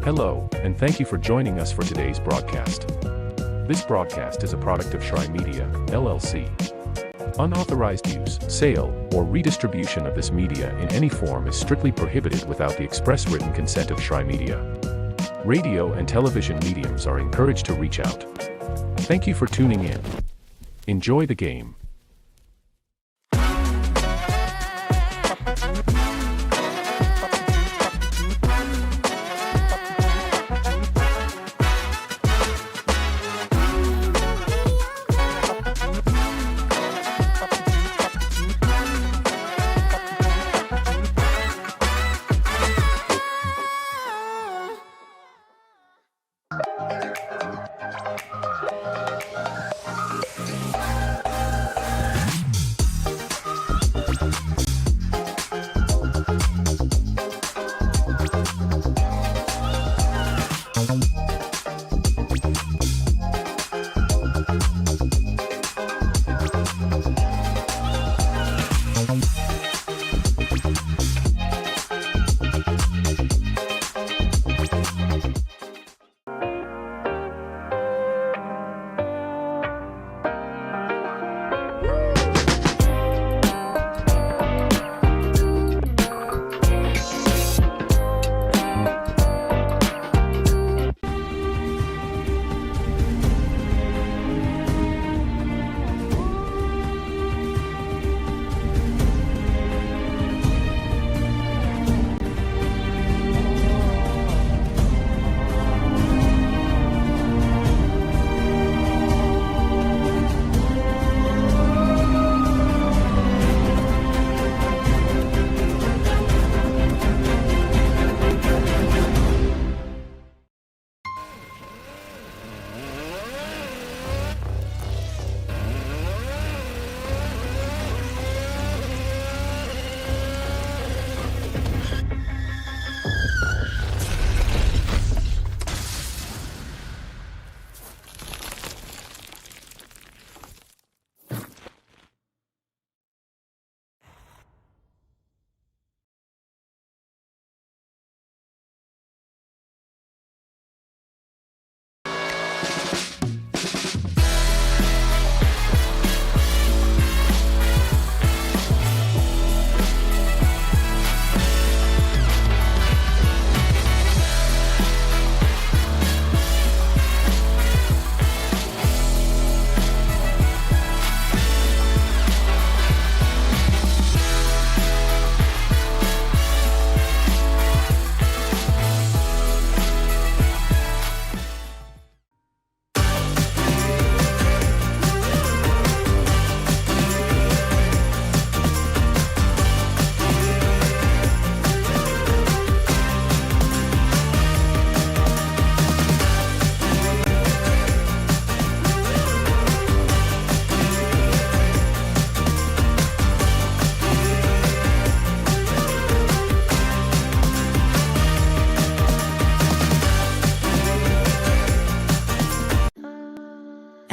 Hello, and thank you for joining us for today's broadcast. This broadcast is a product of Shry Media, LLC. Unauthorized use, sale, or redistribution of this media in any form is strictly prohibited without the express written consent of Shry Media. Radio and television mediums are encouraged to reach out. Thank you for tuning in. Enjoy the game.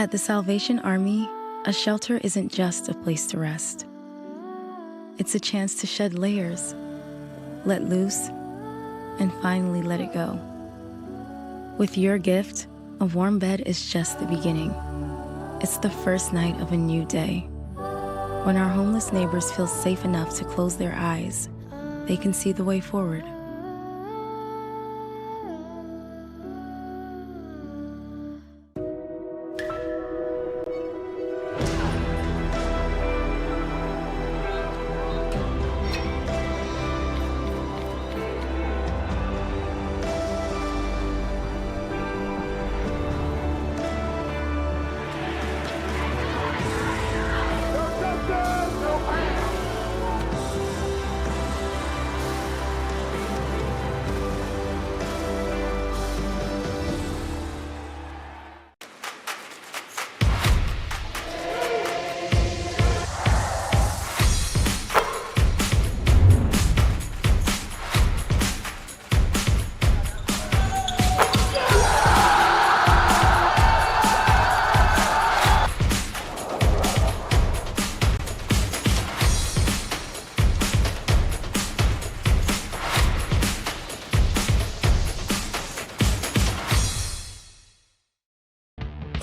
At the Salvation Army, a shelter isn't just a place to rest. It's a chance to shed layers, let loose, and finally let it go. With your gift, a warm bed is just the beginning. It's the first night of a new day. When our homeless neighbors feel safe enough to close their eyes, they can see the way forward.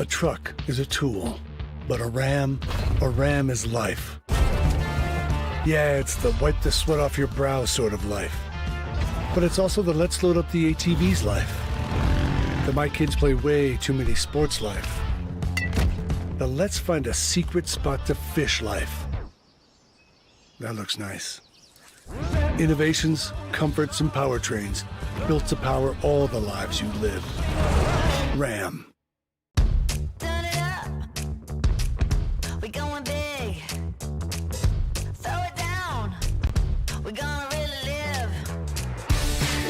A truck is a tool, but a Ram is life. Yeah, it's the wipe the sweat off your brow sort of life. But it's also the let's load up the ATV's life. The my kids play way too many sports life. The let's find a secret spot to fish life. That looks nice. Innovations, comforts, and powertrains built to power all the lives you live. Ram. Turn it up. We're going big. Throw it down. We're gonna really live.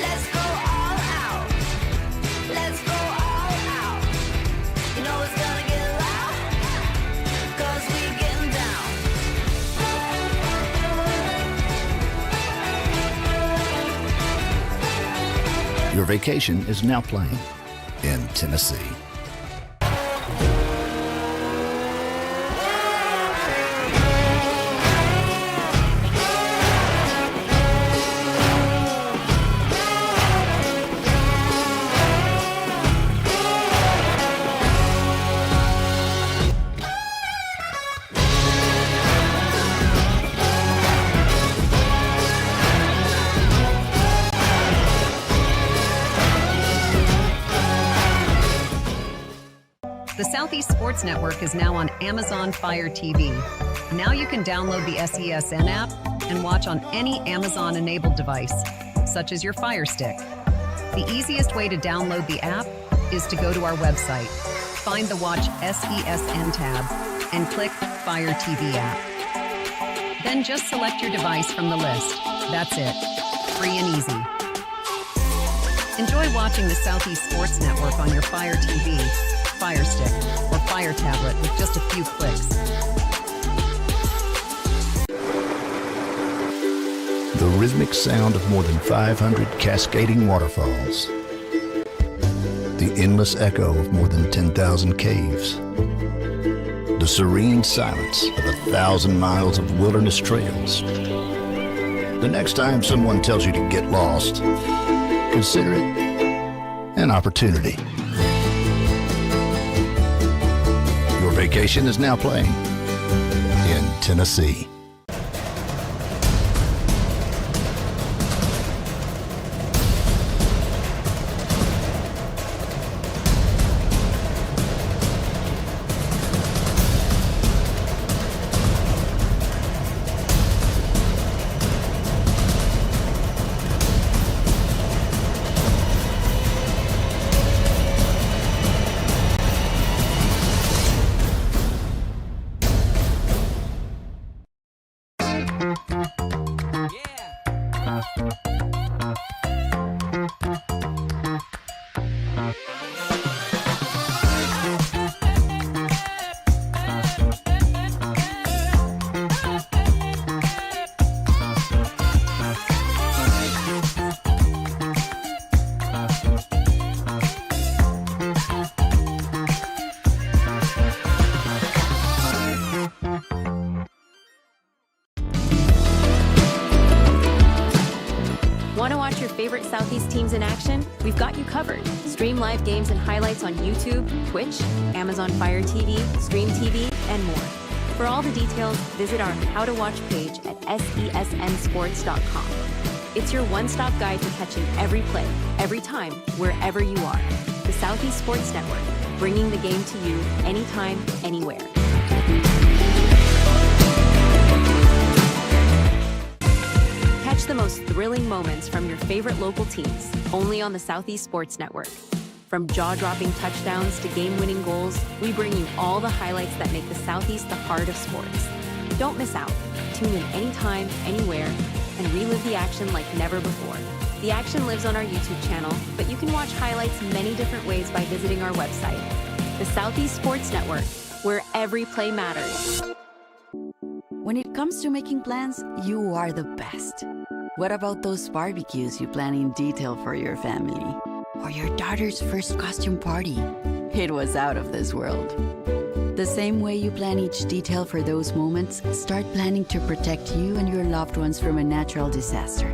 Let's go all out. Let's go all out. You know it's gonna get loud. 'Cause we're getting down. Your vacation is now playing in Tennessee. The Southeast Sports Network is now on Amazon Fire TV. Now you can download the SESN app and watch on any Amazon-enabled device, such as your Fire Stick. The easiest way to download the app is to go to our website, find the Watch SESN tab, and click Fire TV app. Then just select your device from the list. That's it. Free and easy. Enjoy watching the Southeast Sports Network on your Fire TV, Fire Stick, or Fire Tablet with just a few clicks. The rhythmic sound of more than 500 cascading waterfalls. The endless echo of more than 10,000 caves. The serene silence of 1,000 miles of wilderness trails. The next time someone tells you to get lost, consider it an opportunity. Your vacation is now playing in Tennessee. Want to watch your favorite Southeast teams in action? We've got you covered. Stream live games and highlights on YouTube, Twitch, Amazon Fire TV, Stream TV, and more. For all the details, visit our How to Watch page at SESNsports.com. It's your one-stop guide to catching every play, every time, wherever you are. The Southeast Sports Network, bringing the game to you anytime, anywhere. Catch the most thrilling moments from your favorite local teams, only on the Southeast Sports Network. From jaw-dropping touchdowns to game-winning goals, we bring you all the highlights that make the Southeast the heart of sports. Don't miss out. Tune in anytime, anywhere, and relive the action like never before. The action lives on our YouTube channel, but you can watch highlights many different ways by visiting our website. The Southeast Sports Network, where every play matters. When it comes to making plans, you are the best. What about those barbecues you plan in detail for your family? Or your daughter's first costume party? It was out of this world. The same way you plan each detail for those moments, start planning to protect you and your loved ones from a natural disaster.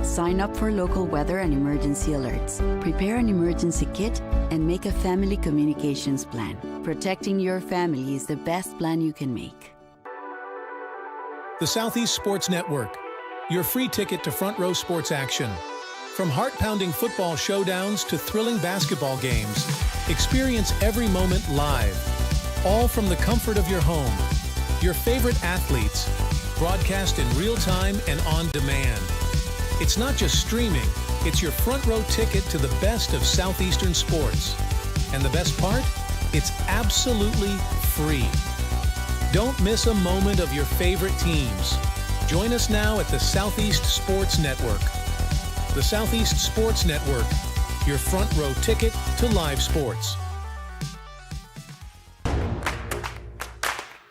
Sign up for local weather and emergency alerts, prepare an emergency kit, and make a family communications plan. protecting your family is the best plan you can make. The Southeast Sports Network, your free ticket to front row sports action. From heart-pounding football showdowns to thrilling basketball games, experience every moment live, all from the comfort of your home. Your favorite athletes, broadcast in real time and on demand. It's not just streaming, it's your front row ticket to the best of Southeastern sports. And the best part? It's absolutely free. Don't miss a moment of your favorite teams. Join us now at the Southeast Sports Network. The Southeast Sports Network, your front row ticket to live sports.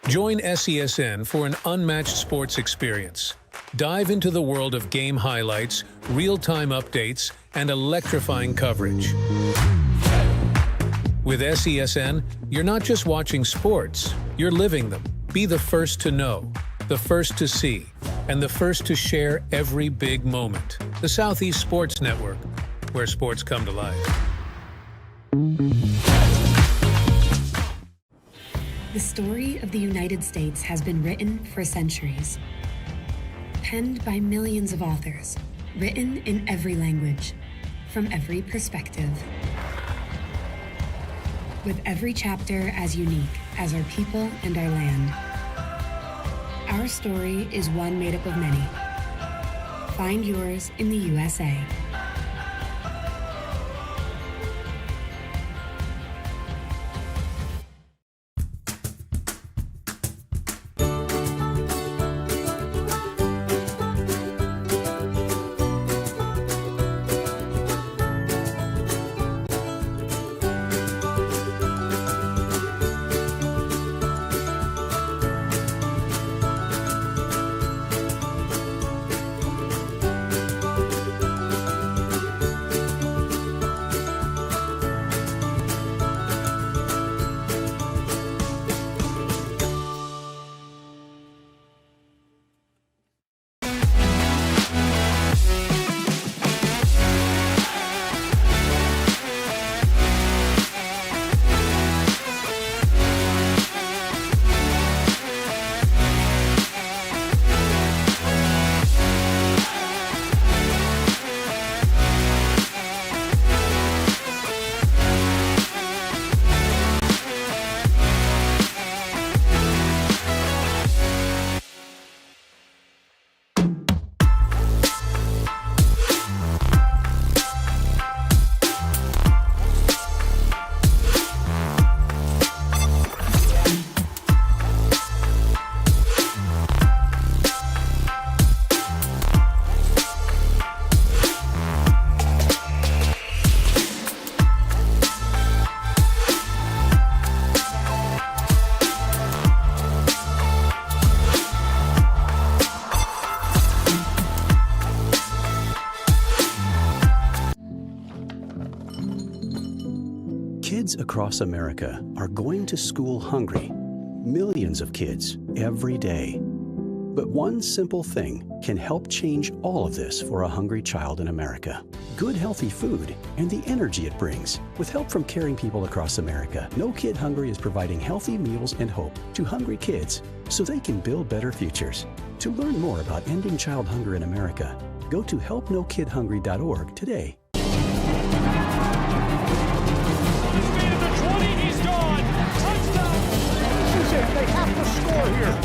Join SESN for an unmatched sports experience. Dive into the world of game highlights, real-time updates, and electrifying coverage. With SESN, you're not just watching sports, you're living them. Be the first to know, the first to see, and the first to share every big moment. The Southeast Sports Network, where sports come to life. The story of the United States has been written for centuries. Penned by millions of authors, written in every language, from every perspective. With every chapter as unique as our people and our land. Our story is one made up of many. Find yours in the USA. Kids across America are going to school hungry. Millions of kids every day. But one simple thing can help change all of this for a hungry child in America. Good, healthy food and the energy it brings. With help from caring people across America, No Kid Hungry is providing healthy meals and hope to hungry kids so they can build better futures. To learn more about ending child hunger in America, go to helpnokidhungry.org today. They have to score here.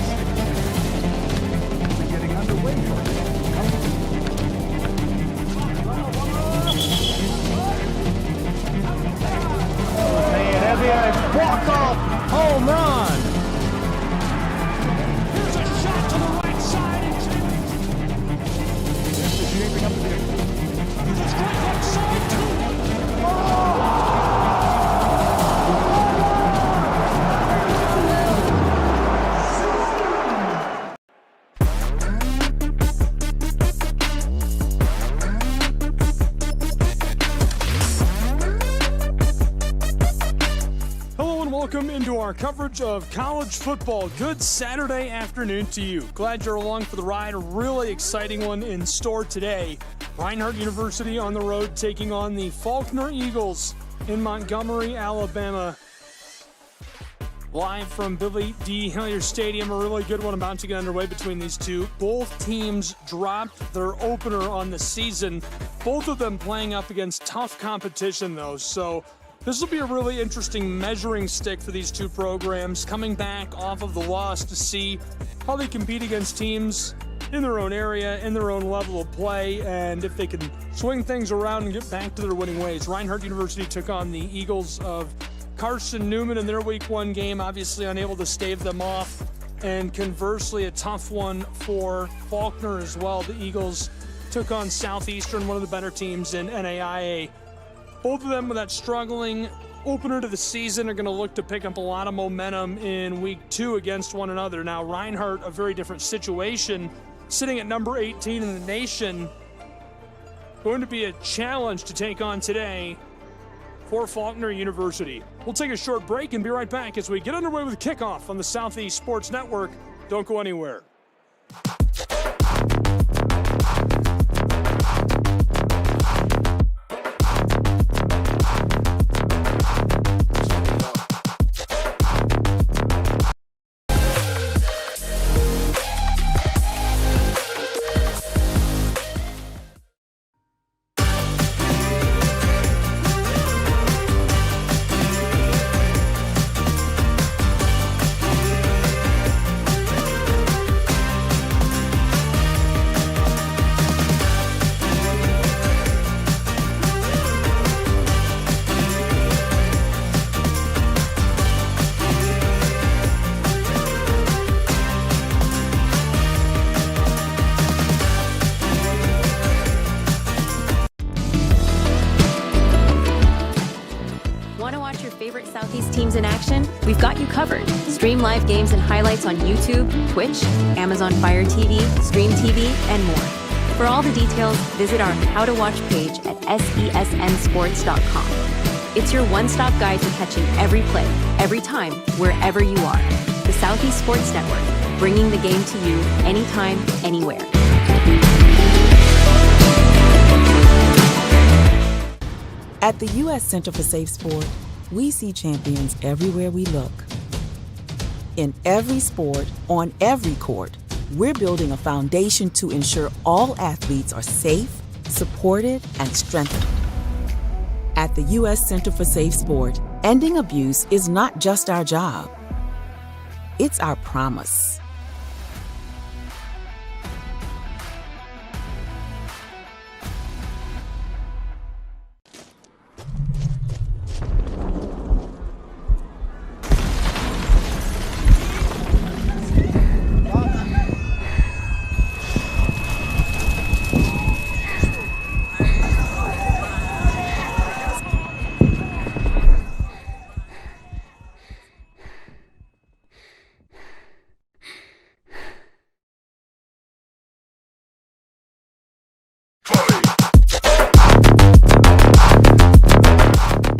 We're getting underway here. Walk-off home run. Here's a shot to the right side. This is shaping up to be a strike right side too. Welcome into our coverage of college football. Good Saturday afternoon to you. Glad you're along for the ride. A really exciting one in store today. Reinhardt University on the road taking on the Faulkner Eagles in Montgomery, Alabama. Live from Billy D. Hillier Stadium, a really good one about to get underway between these two. Both teams dropped their opener on the season. Both of them playing up against tough competition, though. So this will be a really interesting measuring stick for these two programs, coming back off of the loss to see how they compete against teams in their own area, in their own level of play, and if they can swing things around and get back to their winning ways. Reinhardt University took on the Eagles of Carson Newman in their Week 1 game, obviously unable to stave them off. And conversely, a tough one for Faulkner as well. The Eagles took on Southeastern, one of the better teams in NAIA. Both of them with that struggling opener to the season are going to look to pick up a lot of momentum in Week 2 against one another. Now, Reinhardt, a very different situation, sitting at number 18 in the nation. Going to be a challenge to take on today for Faulkner University. We'll take a short break and be right back as we get underway with kickoff on the Southeast Sports Network. Don't go anywhere. In action, we've got you covered. Stream live games and highlights on YouTube, Twitch, Amazon Fire TV, Stream TV, and more. For all the details, visit our How to Watch page at sesnsports.com. It's your one-stop guide to catching every play, every time, wherever you are. The Southeast Sports Network, bringing the game to you anytime, anywhere. At the U.S. Center for Safe Sport, we see champions everywhere we look. In every sport, on every court, we're building a foundation to ensure all athletes are safe, supported, and strengthened. At the U.S. Center for Safe Sport, ending abuse is not just our job. It's our promise.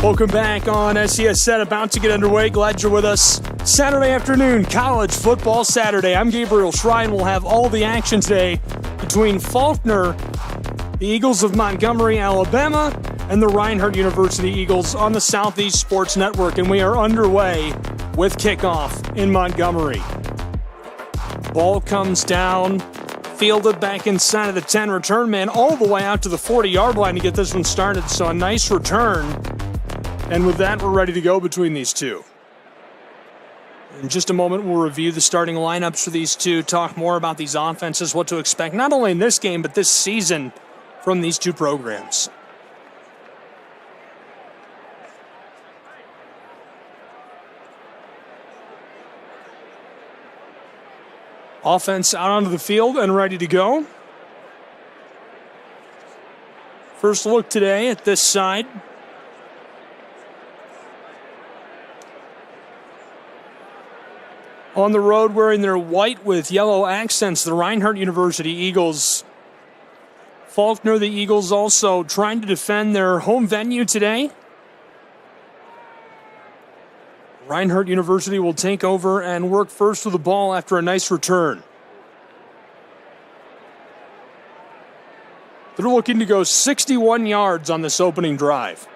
Welcome back on SESN, about to get underway. Glad you're with us. Saturday afternoon, College Football Saturday. I'm Gabriel Shrine. We'll have all the action today between Faulkner, the Eagles of Montgomery, Alabama, and the Reinhardt University Eagles on the Southeast Sports Network. And we are underway with kickoff in Montgomery. Ball comes down, fielded back inside of the 10. Return man all the way out to the 40-yard line to get this one started. So a nice return. And with that, we're ready to go between these two. In just a moment, we'll review the starting lineups for these two, talk more about these offenses, what to expect, not only in this game, but this season from these two programs. Offense out onto the field and ready to go. First look today at this side. On the road wearing their white with yellow accents, the Reinhardt University Eagles. Faulkner, the Eagles, also trying to defend their home venue today. Reinhardt University will take over and work first with the ball after a nice return. They're looking to go 61 yards on this opening drive.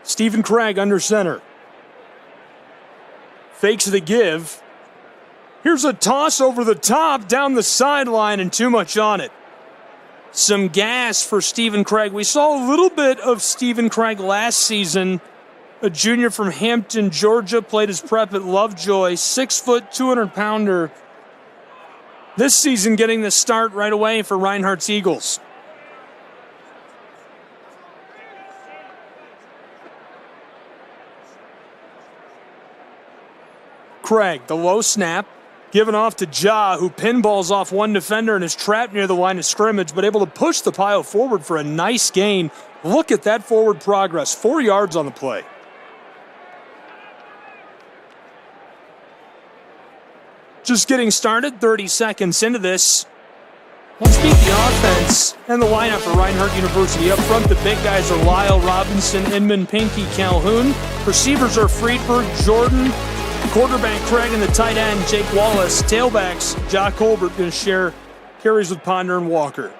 Stephen Craig under center. Fakes the give. Here's a toss over the top, down the sideline, and too much on it. Some gas for Stephen Craig. We saw a little bit of Stephen Craig last season. A junior from Hampton, Georgia, played his prep at Lovejoy. 6 foot, 200-pounder. This season getting the start right away for Reinhardt's Eagles. Craig, the low snap, given off to Ja, who pinballs off one defender and is trapped near the line of scrimmage, but able to push the pile forward for a nice gain. Look at that forward progress, 4 yards on the play. Just getting started, 30 seconds into this. Let's meet the offense and the lineup for Reinhardt University. Up front, the big guys are Lyle, Robinson, Inman, Pinky, Calhoun. Receivers are Friedberg, Jordan, quarterback Craig, and the tight end Jake Wallace. Tailbacks, Jock Colbert going to share carries with Ponder and Walker.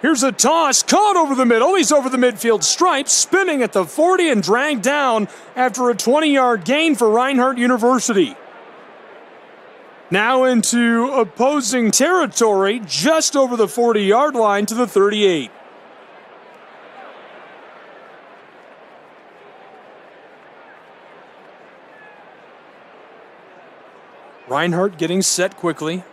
Here's a toss, caught over the middle. He's over the midfield stripe, spinning at the 40 and dragged down after a 20-yard gain for Reinhardt University. Now into opposing territory, just over the 40-yard line to the 38. Reinhardt getting set quickly.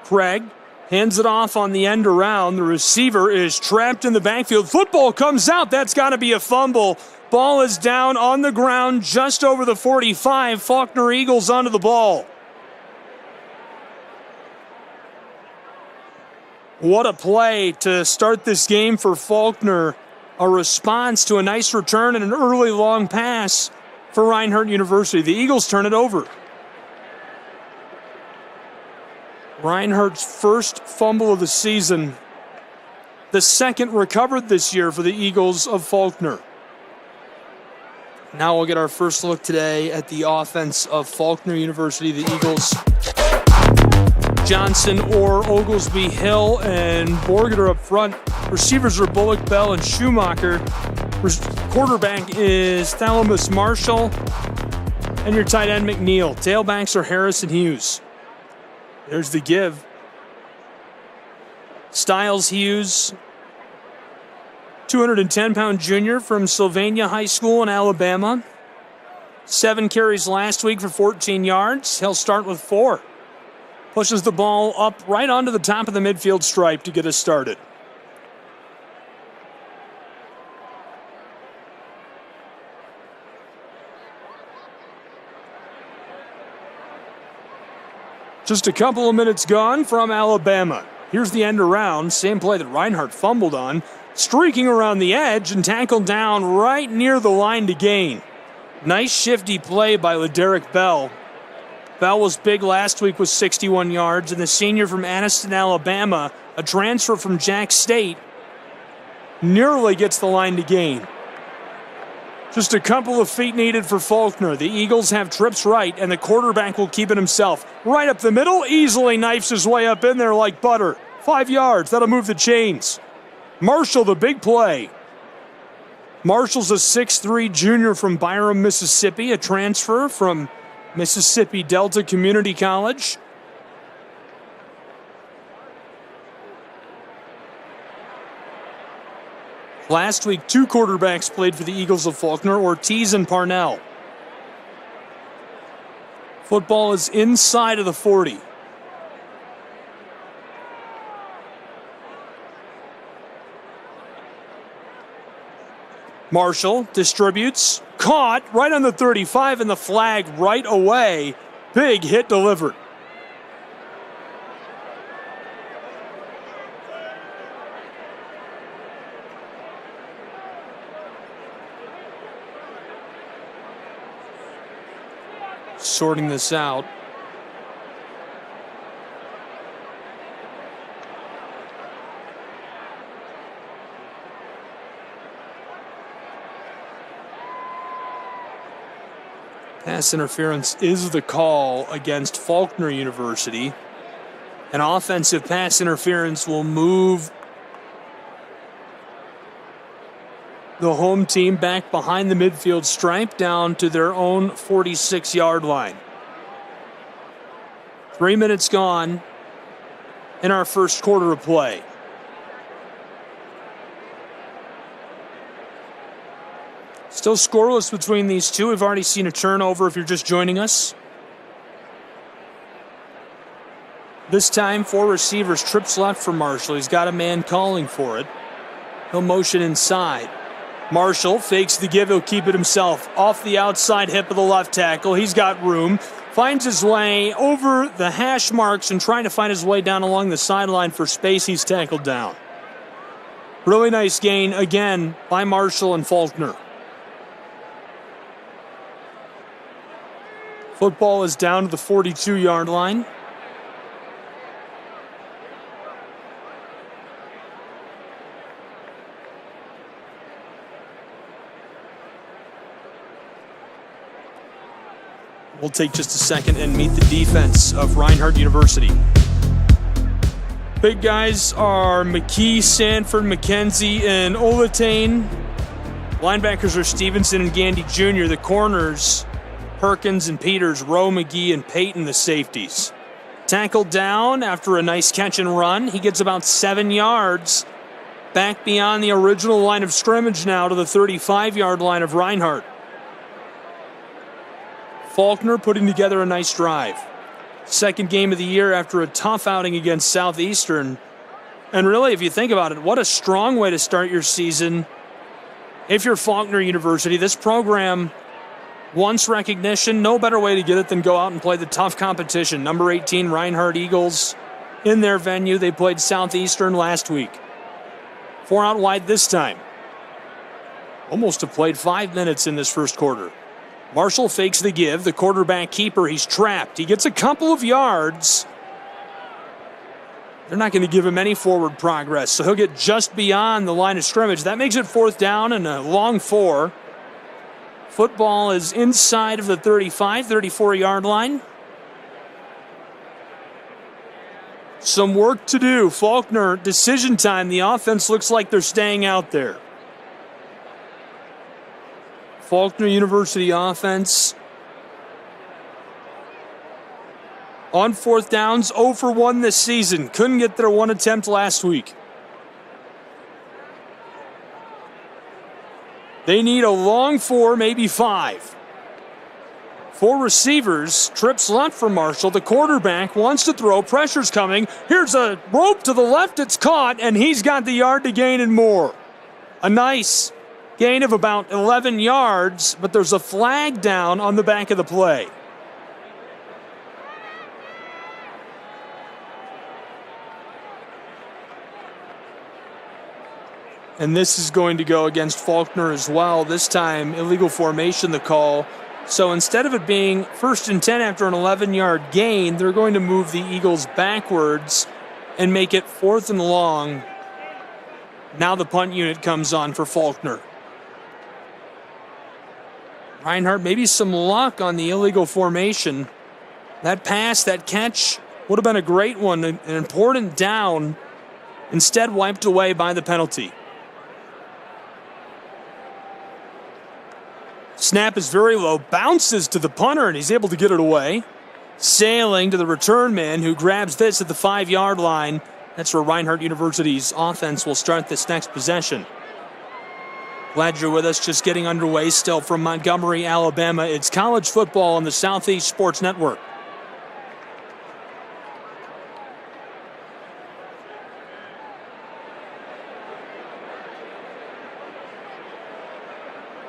Craig hands it off on the end around. The receiver is trapped in the backfield. Football comes out. That's got to be a fumble. Ball is down on the ground just over the 45. Faulkner Eagles onto the ball. What a play to start this game for Faulkner. A response to a nice return and an early long pass for Reinhardt University. The Eagles turn it over. Reinhardt's first fumble of the season. The second recovered this year for the Eagles of Faulkner. Now we'll get our first look today at the offense of Faulkner University. The Eagles, Johnson, Orr, Oglesby, Hill, and Borger up front. Receivers are Bullock, Bell, and Schumacher. Quarterback is Thalamus Marshall. And your tight end, McNeil. Tailbacks are Harris and Hughes. There's the give. Styles Hughes, 210-pound junior from Sylvania High School in Alabama. 7 carries last week for 14 yards. He'll start with 4. Pushes the ball up right onto the top of the midfield stripe to get us started. Just a couple of minutes gone from Alabama. Here's the end around, same play that Reinhardt fumbled on, streaking around the edge and tackled down right near the line to gain. Nice shifty play by LeDerrick Bell. Bell was big last week with 61 yards, and the senior from Anniston, Alabama, a transfer from Jack State, nearly gets the line to gain. Just a couple of feet needed for Faulkner. The Eagles have trips right, and the quarterback will keep it himself. Right up the middle, easily knifes his way up in there like butter. 5 yards, that'll move the chains. Marshall, the big play. Marshall's a 6'3" junior from Byram, Mississippi, a transfer from Mississippi Delta Community College. Last week, 2 quarterbacks played for the Eagles of Faulkner, Ortiz and Parnell. Football is inside of the 40. Marshall distributes, caught right on the 35, and the flag right away. Big hit delivered. Sorting this out. Pass interference is the call against Faulkner University. An offensive pass interference will move the home team back behind the midfield stripe down to their own 46-yard line. 3 minutes gone in our first quarter of play. Still scoreless between these two. We've already seen a turnover if you're just joining us. This time, 4 receivers, trips left for Marshall. He's got a man calling for it. He'll motion inside. Marshall fakes the give. He'll keep it himself. Off the outside hip of the left tackle. He's got room. Finds his way over the hash marks and trying to find his way down along the sideline for space. He's tackled down. Really nice gain again by Marshall and Faulkner. Football is down to the 42-yard line. We'll take just a second and meet the defense of Reinhardt University. Big guys are McKee, Sanford, McKenzie, and Olatane. Linebackers are Stevenson and Gandy Jr. The corners, Perkins and Peters, Rowe, McGee, and Payton, the safeties. Tackled down after a nice catch and run. He gets about 7 yards. Back beyond the original line of scrimmage now to the 35-yard line of Reinhardt. Faulkner putting together a nice drive. Second game of the year after a tough outing against Southeastern. And really, if you think about it, what a strong way to start your season. If you're Faulkner University, this program wants recognition. No better way to get it than go out and play the tough competition. Number 18, Reinhardt Eagles, in their venue. They played Southeastern last week. 4 out wide this time. Almost have played 5 minutes in this first quarter. Marshall fakes the give. The quarterback keeper, he's trapped. He gets a couple of yards. They're not going to give him any forward progress, so he'll get just beyond the line of scrimmage. That makes it 4th down and a long 4. Football is inside of the 35, 34-yard line. Some work to do. Faulkner, decision time. The offense looks like they're staying out there. Faulkner University offense on 4th downs, 0 for 1 this season. Couldn't get their 1 attempt last week. They need a long 4, maybe 5. 4 receivers, trips left for Marshall. The quarterback wants to throw, pressure's coming. Here's a rope to the left, it's caught, and he's got the yard to gain and more. A nice gain of about 11 yards, but there's a flag down on the back of the play. And this is going to go against Faulkner as well. This time, illegal formation, the call. So instead of it being 1st and 10 after an 11-yard gain, they're going to move the Eagles backwards and make it 4th and long. Now the punt unit comes on for Faulkner. Reinhardt, maybe some luck on the illegal formation. That pass, that catch would have been a great one, an important down. Instead, wiped away by the penalty. Snap is very low, bounces to the punter, and he's able to get it away. Sailing to the return man, who grabs this at the 5-yard line. That's where Reinhardt University's offense will start this next possession. Glad you're with us. Just getting underway still from Montgomery, Alabama. It's college football on the Southeast Sports Network.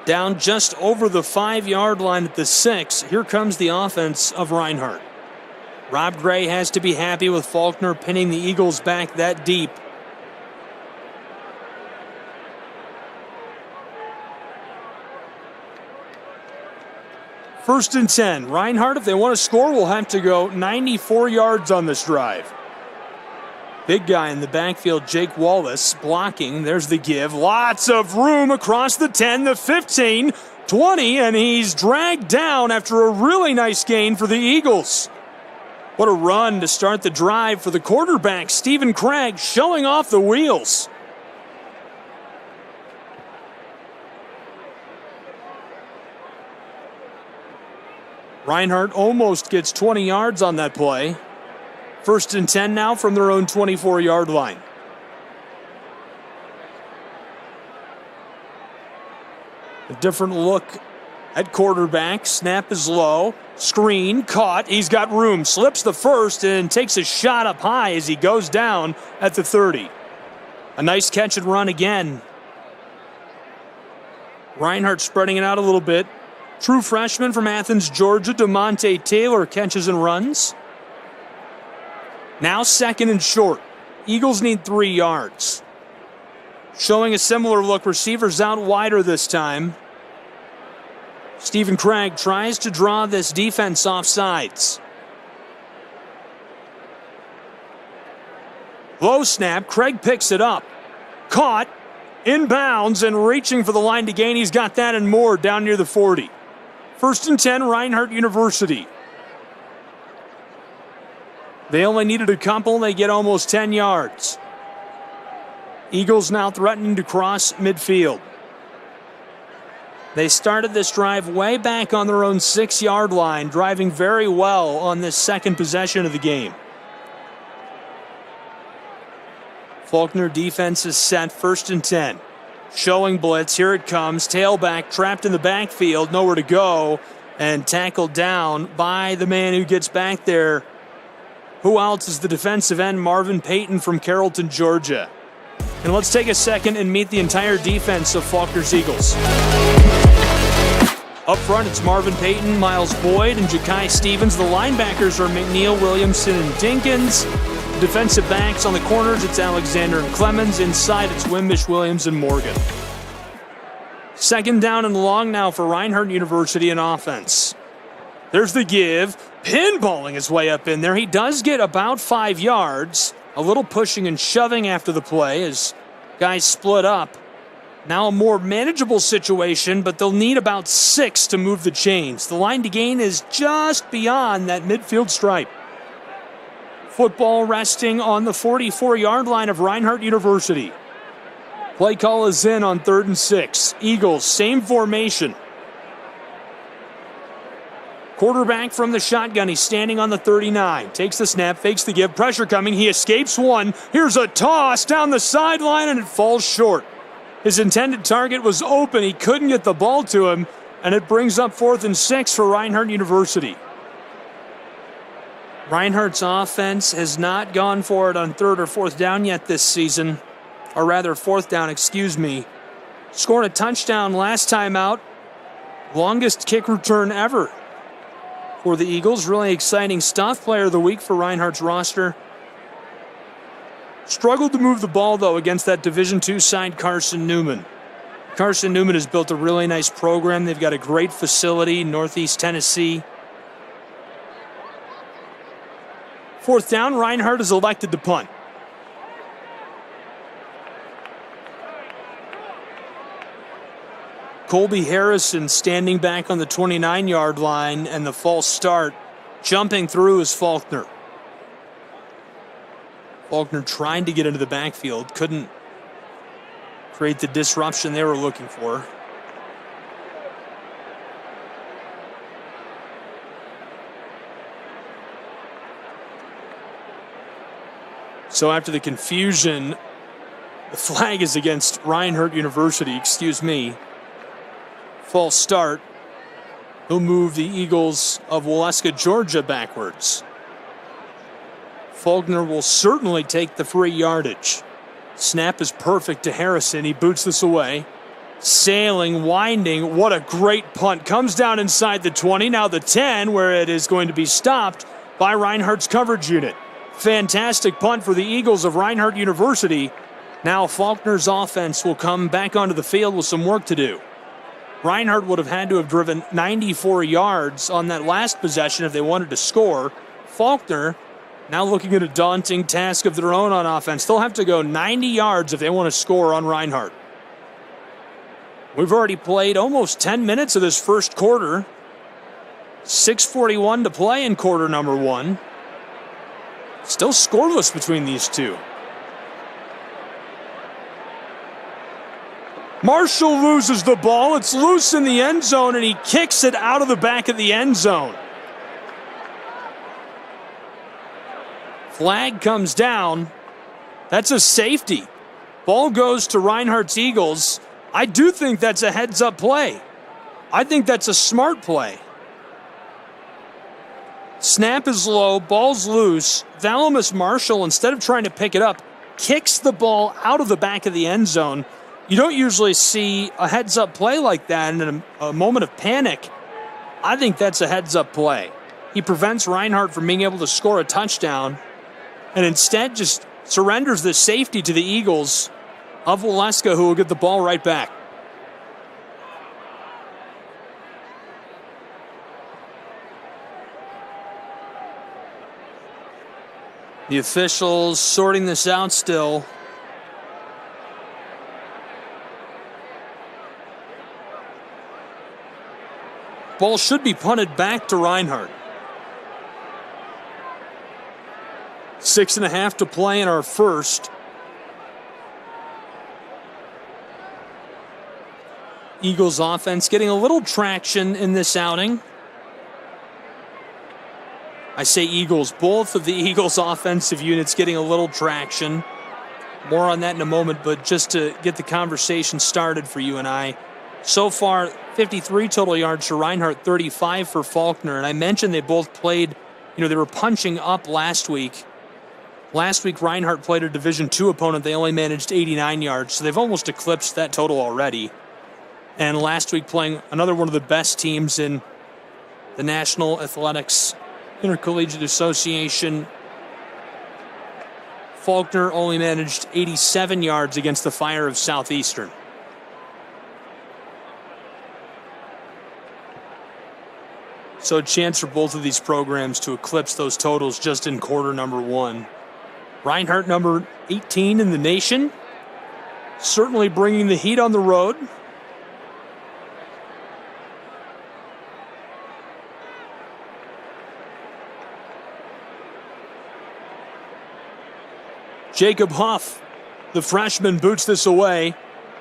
Down just over the 5-yard line at the 6. Here comes the offense of Reinhardt. Rob Gray has to be happy with Faulkner pinning the Eagles back that deep. First and 10. Reinhardt, if they want to score, will have to go 94 yards on this drive. Big guy in the backfield, Jake Wallace, blocking. There's the give. Lots of room across the 10, the 15, 20, and he's dragged down after a really nice gain for the Eagles. What a run to start the drive for the quarterback, Stephen Craig, showing off the wheels. Reinhardt almost gets 20 yards on that play. 1st and 10 now from their own 24-yard line. A different look at quarterback. Snap is low. Screen, caught. He's got room. Slips the first and takes a shot up high as he goes down at the 30. A nice catch and run again. Reinhardt spreading it out a little bit. True freshman from Athens, Georgia, DeMonte Taylor catches and runs. Now 2nd and short. Eagles need 3 yards. Showing a similar look. Receivers out wider this time. Stephen Craig tries to draw this defense off sides. Low snap. Craig picks it up. Caught. Inbounds and reaching for the line to gain. He's got that and more down near the 40. 1st and 10, Reinhardt University. They only needed a couple. They get almost 10 yards. Eagles now threatening to cross midfield. They started this drive way back on their own 6-yard line, driving very well on this second possession of the game. Faulkner defense is set, 1st and 10. Showing blitz, here it comes. Tailback trapped in the backfield, nowhere to go, and tackled down by the man who gets back there. Who else is the defensive end? Marvin Payton from Carrollton, Georgia. And let's take a second and meet the entire defense of Faulkner's Eagles. Up front, it's Marvin Payton, Miles Boyd, and Ja'Kai Stevens. The linebackers are McNeil, Williamson, and Dinkins. Defensive backs on the corners, it's Alexander and Clemens. Inside, it's Wimbish, Williams, and Morgan. 2nd down and long now for Reinhardt University in offense. There's the give. Pinballing his way up in there. He does get about 5 yards. A little pushing and shoving after the play as guys split up. Now a more manageable situation, but they'll need about 6 to move the chains. The line to gain is just beyond that midfield stripe. Football resting on the 44-yard line of Reinhardt University. Play call is in on 3rd and 6. Eagles, same formation. Quarterback from the shotgun. He's standing on the 39. Takes the snap, fakes the give. Pressure coming. He escapes one. Here's a toss down the sideline, and it falls short. His intended target was open. He couldn't get the ball to him, and it brings up 4th and 6 for Reinhardt University. Reinhardt's offense has not gone for it on 3rd or 4th down yet this season. Or rather, 4th down, excuse me. Scored a touchdown last time out. Longest kick return ever for the Eagles. Really exciting stuff. Player of the week for Reinhardt's roster. Struggled to move the ball, though, against that Division II side, Carson Newman. Carson Newman has built a really nice program. They've got a great facility, Northeast Tennessee. 4th down, Reinhardt is elected to punt. Colby Harrison standing back on the 29-yard line, and the false start. Jumping through is Faulkner. Faulkner trying to get into the backfield. Couldn't create the disruption they were looking for. So after the confusion, the flag is against Reinhardt University, excuse me. False start. He'll move the Eagles of Waleska, Georgia backwards. Faulkner will certainly take the free yardage. Snap is perfect to Harrison. He boots this away. Sailing, winding. What a great punt. Comes down inside the 20. Now the 10, where it is going to be stopped by Reinhardt's coverage unit. Fantastic punt for the Eagles of Reinhardt University. Now Faulkner's offense will come back onto the field with some work to do. Reinhardt would have had to have driven 94 yards on that last possession if they wanted to score. Faulkner now looking at a daunting task of their own on offense. They'll have to go 90 yards if they want to score on Reinhardt. We've already played almost 10 minutes of this first quarter. 6:41 to play in quarter number 1. Still scoreless between these two. Marshall loses the ball. It's loose in the end zone, and he kicks it out of the back of the end zone. Flag comes down. That's a safety. Ball goes to Reinhardt's Eagles. I do think that's a heads-up play. I think that's a smart play. Snap is low, ball's loose. Valamis Marshall, instead of trying to pick it up, kicks the ball out of the back of the end zone. You don't usually see a heads-up play like that in a moment of panic. I think that's a heads-up play. He prevents Reinhardt from being able to score a touchdown and instead just surrenders the safety to the Eagles of Waleska, who will get the ball right back. The officials sorting this out still. Ball should be punted back to Reinhardt. 6.5 to play in our first. Eagles offense getting a little traction in this outing. I say Eagles, both of the Eagles offensive units getting a little traction. More on that in a moment, but just to get the conversation started for you and I. So far, 53 total yards for Reinhardt, 35 for Faulkner. And I mentioned they both played, they were punching up last week. Last week, Reinhardt played a Division II opponent. They only managed 89 yards, so they've almost eclipsed that total already. And last week, playing another one of the best teams in the National Athletics Intercollegiate Association, Faulkner only managed 87 yards against the Fire of Southeastern. So a chance for both of these programs to eclipse those totals just in quarter number one. Reinhardt, number 18 in the nation, certainly bringing the heat on the road. Jacob Huff, the freshman, boots this away.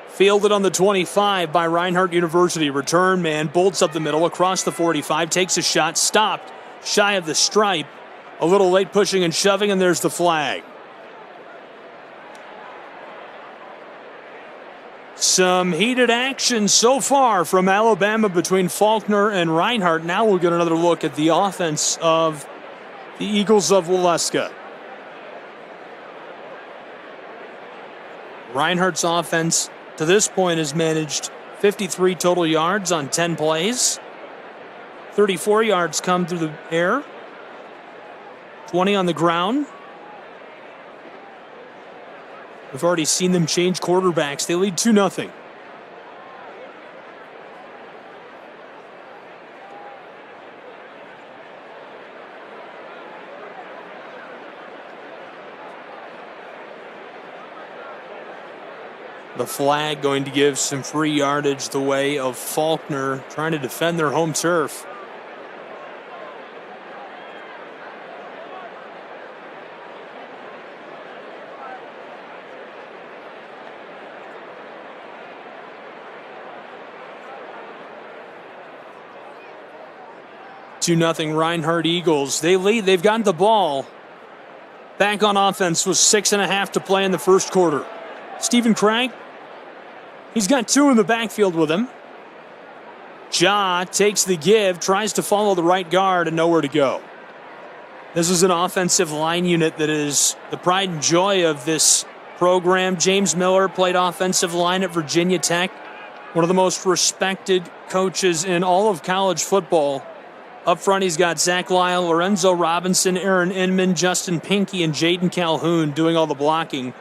Fielded on the 25 by Reinhardt University. Return man bolts up the middle across the 45, takes a shot, stopped shy of the stripe. A little late pushing and shoving, and there's the flag. Some heated action so far from Alabama between Faulkner and Reinhardt. Now we'll get another look at the offense of the Eagles of Waleska. Reinhardt's offense to this point has managed 53 total yards on 10 plays. 34 yards come through the air. 20 on the ground. We've already seen them change quarterbacks. They lead 2-0. The flag going to give some free yardage the way of Faulkner trying to defend their home turf. Two-0 Reinhardt Eagles. They lead. They've gotten the ball. Back on offense with 6.5 to play in the first quarter. Stephen Craig. He's got two in the backfield with him. Ja takes the give, tries to follow the right guard, and nowhere to go. This is an offensive line unit that is the pride and joy of this program. James Miller played offensive line at Virginia Tech. One of the most respected coaches in all of college football. Up front, he's got Zach Lyle, Lorenzo Robinson, Aaron Inman, Justin Pinckey, and Jaden Calhoun doing all the blocking.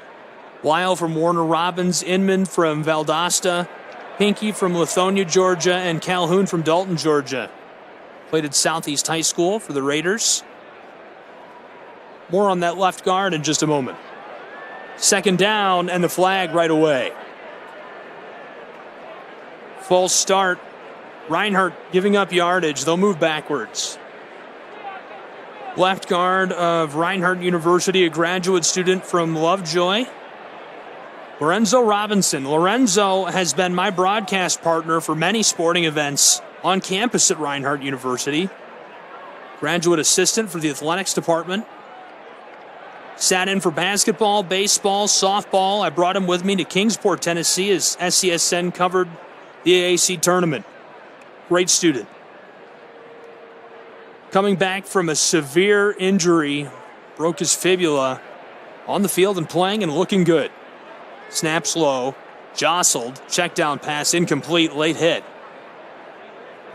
Lyle from Warner Robins, Inman from Valdosta, Pinckey from Lithonia, Georgia, and Calhoun from Dalton, Georgia. Played at Southeast High School for the Raiders. More on that left guard in just a moment. Second down, and the flag right away. False start. Reinhardt giving up yardage. They'll move backwards. Left guard of Reinhardt University, a graduate student from Lovejoy, Lorenzo Robinson. Lorenzo has been my broadcast partner for many sporting events on campus at Reinhardt University. Graduate assistant for the athletics department. Sat in for basketball, baseball, softball. I brought him with me to Kingsport, Tennessee as SCSN covered the AAC tournament. Great student. Coming back from a severe injury, broke his fibula, on the field and playing and looking good. Snaps low, jostled, check down pass, incomplete, late hit.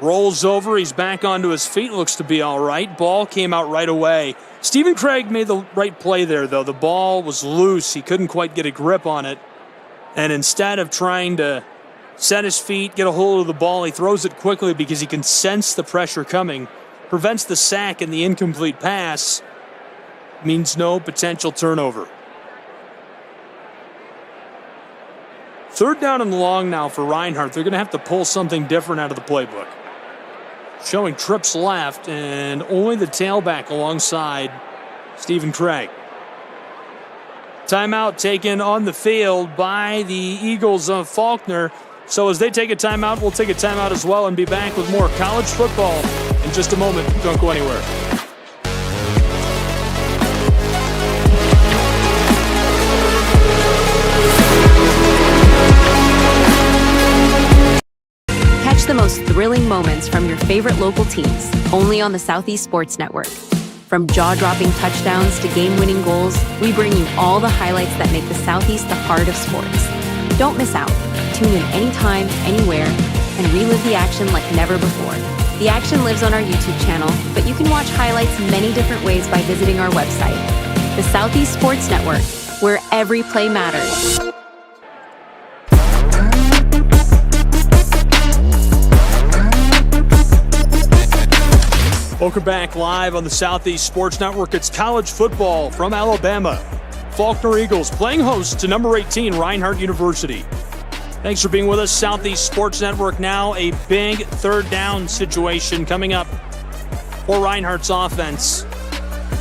Rolls over, he's back onto his feet, looks to be all right. Ball came out right away. Stephen Craig made the right play there, though. The ball was loose, he couldn't quite get a grip on it. And instead of trying to set his feet, get a hold of the ball, he throws it quickly because he can sense the pressure coming. Prevents the sack, and the incomplete pass means no potential turnover. Third down and long now for Reinhardt. They're going to have to pull something different out of the playbook. Showing trips left and only the tailback alongside Stephen Craig. Timeout taken on the field by the Eagles of Faulkner. So as they take a timeout, we'll take a timeout as well and be back with more college football in just a moment. Don't go anywhere. Catch the most thrilling moments from your favorite local teams, only on the Southeast Sports Network. From jaw-dropping touchdowns to game-winning goals, we bring you all the highlights that make the Southeast the heart of sports. Don't miss out. Tune in anytime, anywhere, and relive the action like never before. The action lives on our YouTube channel, but you can watch highlights many different ways by visiting our website. The Southeast Sports Network, where every play matters. Welcome back live on the Southeast Sports Network. It's college football from Alabama. Faulkner Eagles playing host to number 18, Reinhardt University. Thanks for being with us. Southeast Sports Network now a big third down situation coming up for Reinhardt's offense.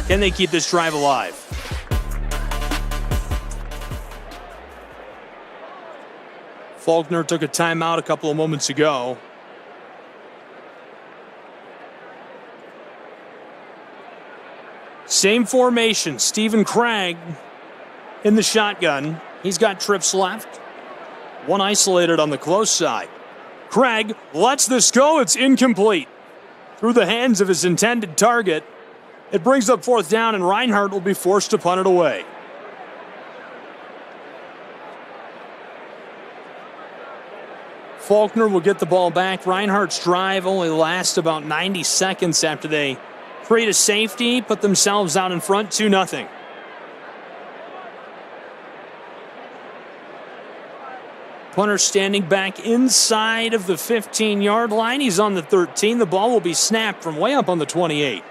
Can they keep this drive alive? Faulkner took a timeout a couple of moments ago. Same formation. Stephen Craig in the shotgun. He's got trips left. One isolated on the close side. Craig lets this go. It's incomplete. Through the hands of his intended target. It brings up fourth down, and Reinhardt will be forced to punt it away. Faulkner will get the ball back. Reinhardt's drive only lasts about 90 seconds after they create a safety, put themselves out in front 2-0. Punter standing back inside of the 15-yard line. He's on the 13. The ball will be snapped from way up on the 28.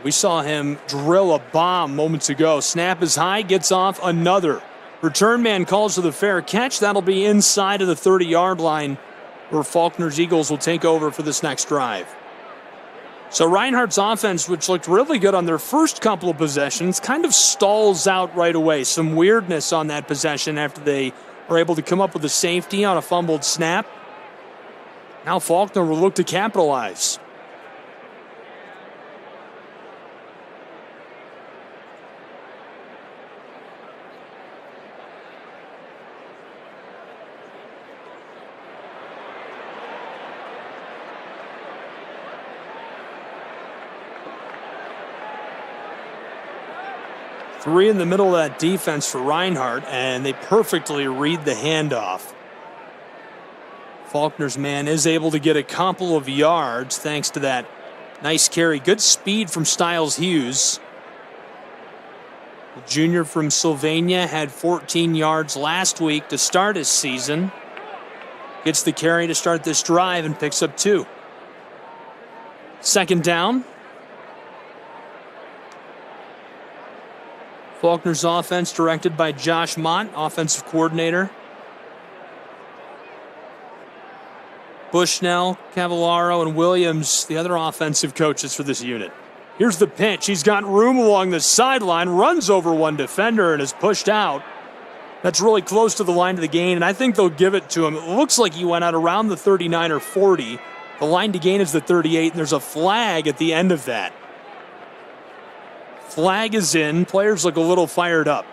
We saw him drill a bomb moments ago. Snap is high, gets off another. Return man calls for the fair catch. That'll be inside of the 30-yard line where Faulkner's Eagles will take over for this next drive. So Reinhardt's offense, which looked really good on their first couple of possessions, kind of stalls out right away. Some weirdness on that possession after they were able to come up with a safety on a fumbled snap. Now Faulkner will look to capitalize. Three in the middle of that defense for Reinhardt, and they perfectly read the handoff. Faulkner's man is able to get a couple of yards thanks to that nice carry. Good speed from Styles Hughes. The junior from Sylvania had 14 yards last week to start his season. Gets the carry to start this drive and picks up 2. Second down. Faulkner's offense directed by Josh Mott, offensive coordinator. Bushnell, Cavallaro, and Williams, the other offensive coaches for this unit. Here's the pinch. He's got room along the sideline, runs over one defender and is pushed out. That's really close to the line of the gain, and I think they'll give it to him. It looks like he went out around the 39 or 40. The line to gain is the 38, and there's a flag at the end of that. Flag is in. Players look a little fired up.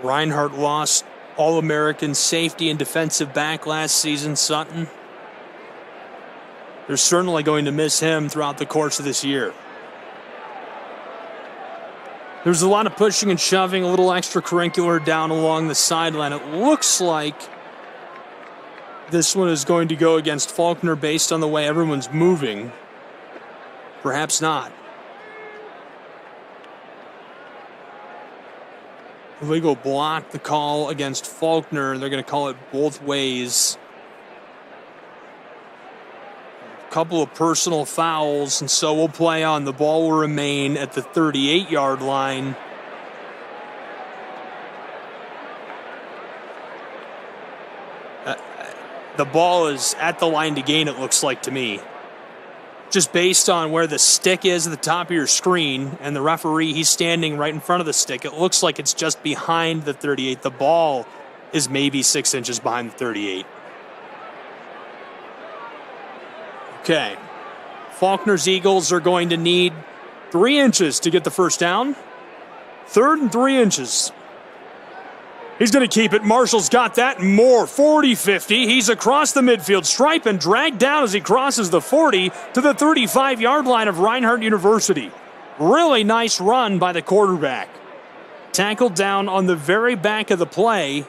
Reinhardt lost All-American safety and defensive back last season, Sutton. They're certainly going to miss him throughout the course of this year. There's a lot of pushing and shoving, a little extracurricular down along the sideline. It looks like this one is going to go against Faulkner based on the way everyone's moving. Perhaps not. Illegal block, the call against Faulkner. They're going to call it both ways. A couple of personal fouls, and so we'll play on. The ball will remain at the 38-yard line. The ball is at the line to gain, it looks like to me. Just based on where the stick is at the top of your screen, and the referee, he's standing right in front of the stick. It looks like it's just behind the 38. The ball is maybe 6 inches behind the 38. Okay. Faulkner's Eagles are going to need 3 inches to get the first down. 3rd and 3 inches. He's going to keep it. Marshall's got that and more. 40-50. He's across the midfield stripe and dragged down as he crosses the 40 to the 35-yard line of Reinhardt University. Really nice run by the quarterback. Tackled down on the very back of the play.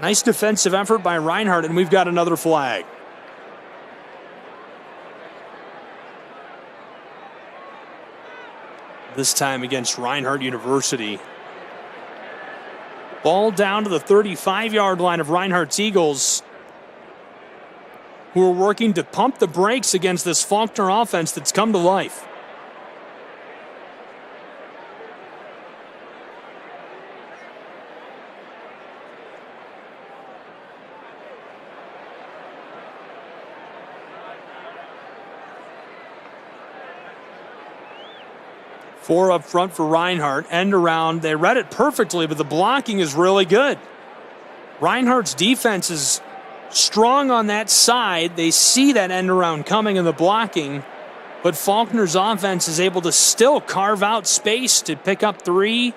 Nice defensive effort by Reinhardt, and we've got another flag. This time against Reinhardt University. Ball down to the 35-yard line of Reinhardt's Eagles, who are working to pump the brakes against this Faulkner offense that's come to life. Four up front for Reinhardt. End around. They read it perfectly, but the blocking is really good. Reinhardt's defense is strong on that side. They see that end around coming in the blocking, but Faulkner's offense is able to still carve out space to pick up 3,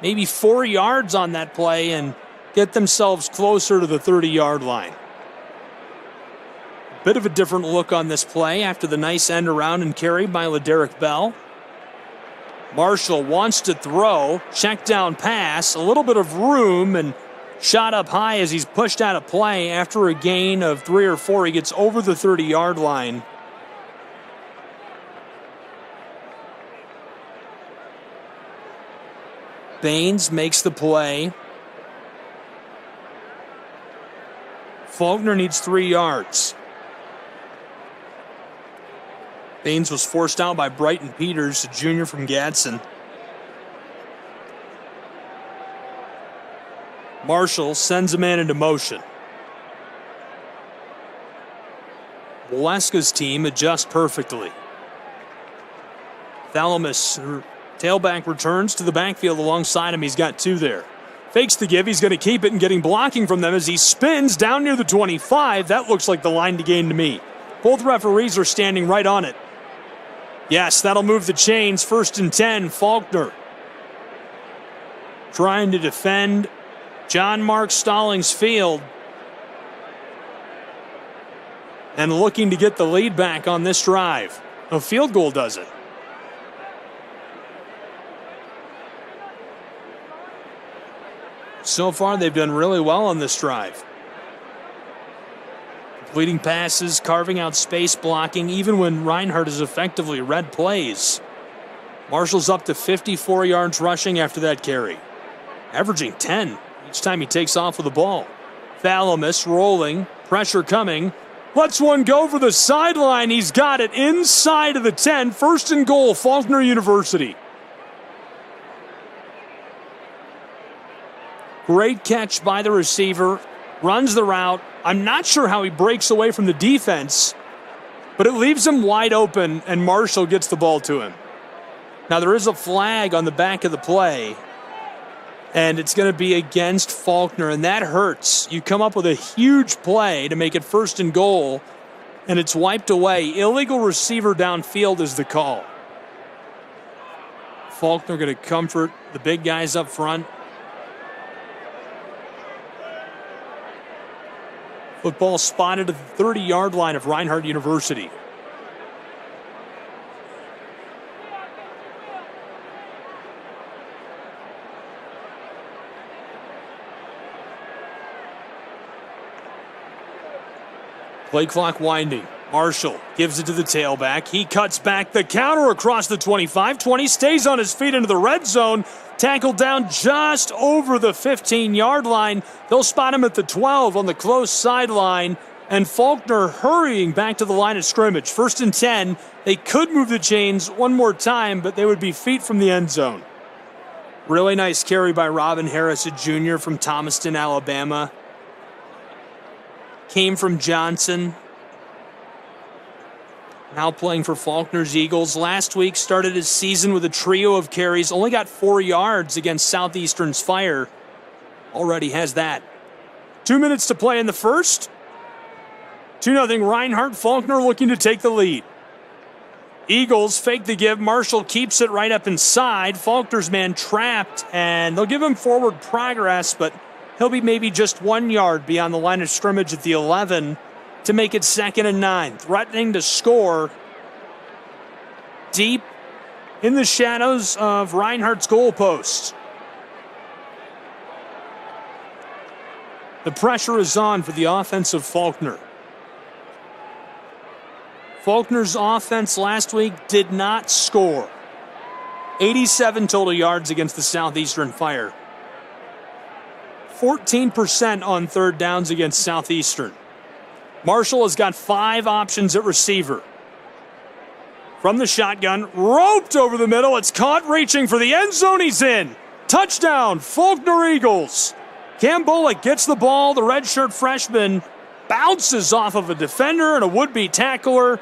maybe 4 yards on that play and get themselves closer to the 30-yard line. Bit of a different look on this play after the nice end around and carry by LaDerrick Bell. Marshall wants to throw, check down pass, a little bit of room, and shot up high as he's pushed out of play. After a gain of 3 or 4, he gets over the 30-yard line. Baines makes the play. Faulkner needs 3 yards. Baines was forced out by Brighton Peters, a junior from Gadsden. Marshall sends a man into motion. Waleska's team adjusts perfectly. Thalamus, tailback, returns to the backfield alongside him. He's got 2 there. Fakes the give. He's going to keep it and getting blocking from them as he spins down near the 25. That looks like the line to gain to me. Both referees are standing right on it. Yes, that'll move the chains. 1st and 10, Faulkner. Trying to defend John Mark Stallings Field. And looking to get the lead back on this drive. A field goal does it. So far, they've done really well on this drive. Completing passes, carving out space, blocking, even when Reinhardt has effectively read plays. Marshall's up to 54 yards rushing after that carry. Averaging 10 each time he takes off with the ball. Thalamus rolling, pressure coming, Lets one go for the sideline. He's got it inside of the 10. First and goal, Faulkner University. Great catch by the receiver. Runs the route. I'm not sure how he breaks away from the defense, but it leaves him wide open, and Marshall gets the ball to him. Now, there is a flag on the back of the play, and it's going to be against Faulkner, and that hurts. You come up with a huge play to make it first and goal, and it's wiped away. Illegal receiver downfield is the call. Faulkner going to comfort the big guys up front. Football spotted at the 30-yard line of Reinhardt University. Play clock winding. Marshall gives it to the tailback. He cuts back the counter across the 25-20, stays on his feet into the red zone. Tackled down just over the 15-yard line. They'll spot him at the 12 on the close sideline. And Faulkner hurrying back to the line of scrimmage. First and 10. They could move the chains one more time, but they would be feet from the end zone. Really nice carry by Robin Harris, a junior from Thomaston, Alabama. Came from Johnson. Now playing for Faulkner's Eagles. Last week started his season with a trio of carries. Only got 4 yards against Southeastern's Fire. Already has that. 2 minutes to play in the first. 2-0 Reinhardt. Faulkner looking to take the lead. Eagles fake the give. Marshall keeps it right up inside. Faulkner's man trapped, and they'll give him forward progress, but he'll be maybe just 1 yard beyond the line of scrimmage at the 11. To make it 2nd and 9. Threatening to score deep in the shadows of Reinhardt's goalpost. The pressure is on for the offense of Faulkner. Faulkner's offense last week did not score. 87 total yards against the Southeastern Fire. 14% on third downs against Southeastern. Marshall has got 5 options at receiver. From the shotgun, roped over the middle. It's caught, reaching for the end zone. He's in. Touchdown, Faulkner Eagles. Cam Bullock gets the ball. The redshirt freshman bounces off of a defender and a would-be tackler.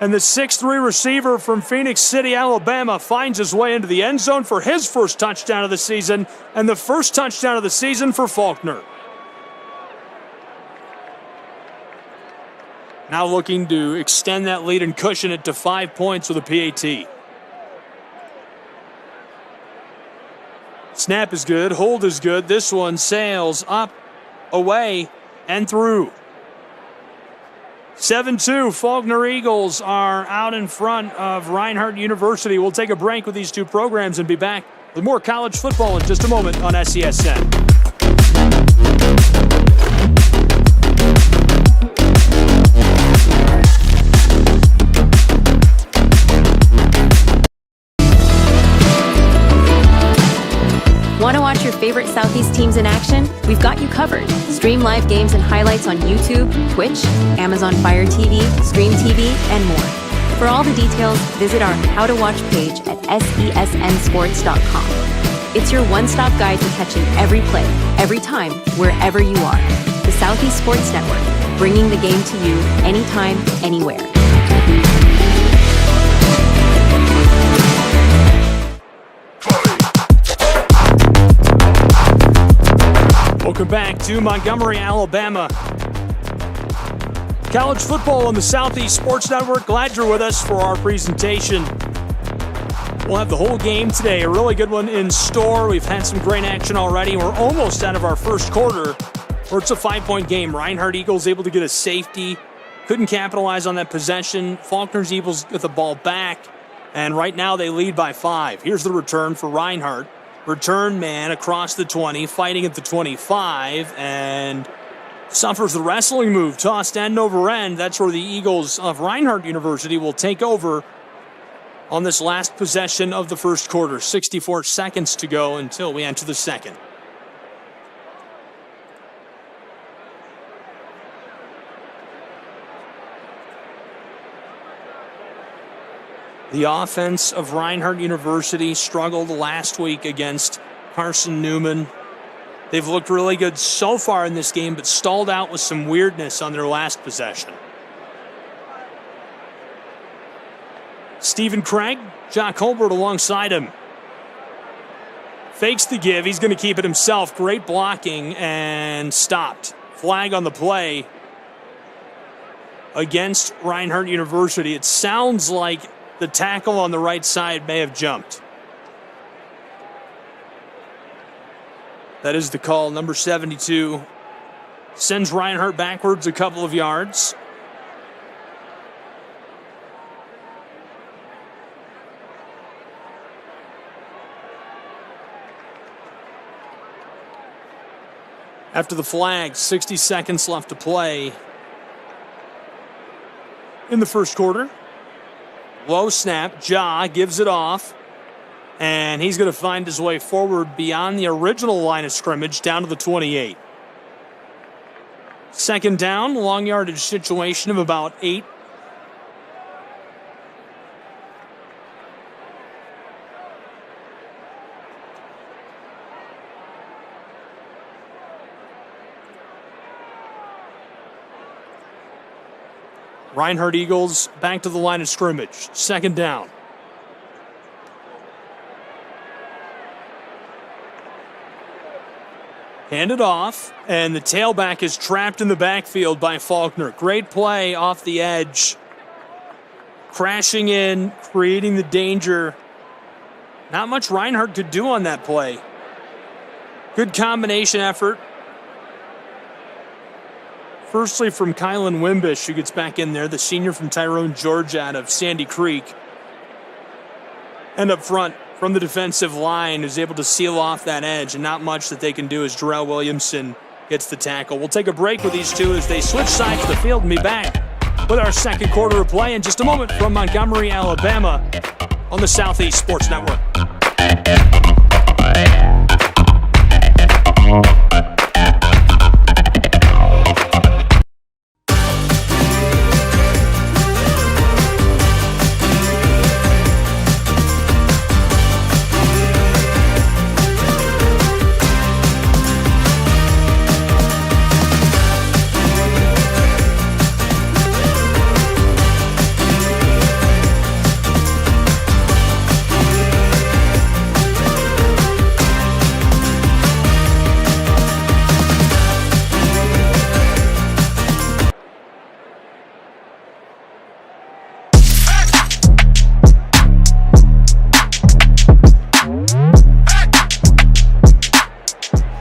And the 6'3 receiver from Phoenix City, Alabama, finds his way into the end zone for his first touchdown of the season and the first touchdown of the season for Faulkner. Now looking to extend that lead and cushion it to 5 points with a PAT. Snap is good. Hold is good. This one sails up, away, and through. 7-2. Faulkner Eagles are out in front of Reinhardt University. We'll take a break with these two programs and be back with more college football in just a moment on SESN. Want to watch your favorite Southeast teams in action? We've got you covered. Stream live games and highlights on YouTube, Twitch, Amazon Fire TV, Stream TV, and more. For all the details, visit our How to Watch page at SESNsports.com. It's your one-stop guide to catching every play, every time, wherever you are. The Southeast Sports Network, bringing the game to you anytime, anywhere. Welcome back to Montgomery, Alabama. College football on the Southeast Sports Network. Glad you're with us for our presentation. We'll have the whole game today. A really good one in store. We've had some great action already. We're almost out of our first quarter, where it's a 5-point game. Reinhardt Eagles able to get a safety. Couldn't capitalize on that possession. Faulkner's Eagles get the ball back. And right now they lead by 5. Here's the return for Reinhardt. Return man across the 20, fighting at the 25, and suffers the wrestling move, tossed end over end. That's where the Eagles of Reinhardt University will take over on this last possession of the first quarter. 64 seconds to go until we enter the second. The offense of Reinhardt University struggled last week against Carson Newman. They've looked really good so far in this game, but stalled out with some weirdness on their last possession. Stephen Craig, Jock Holbert alongside him. Fakes the give. He's going to keep it himself. Great blocking and stopped. Flag on the play against Reinhardt University. It sounds like the tackle on the right side may have jumped. That is the call. Number 72 sends Reinhardt backwards a couple of yards. After the flag, 60 seconds left to play in the first quarter. Low snap, Ja gives it off, and he's going to find his way forward beyond the original line of scrimmage down to the 28. Second down, long yardage situation of about 8. Reinhardt Eagles back to the line of scrimmage. Second down. Handed off, and the tailback is trapped in the backfield by Faulkner. Great play off the edge. Crashing in, creating the danger. Not much Reinhardt could do on that play. Good combination effort. Firstly from Kylan Wimbish, who gets back in there, the senior from Tyrone, Georgia, out of Sandy Creek. And up front, from the defensive line, who's able to seal off that edge, and not much that they can do as Jarrell Williamson gets the tackle. We'll take a break with these two as they switch sides of the field and be back with our second quarter of play in just a moment from Montgomery, Alabama, on the Southeast Sports Network.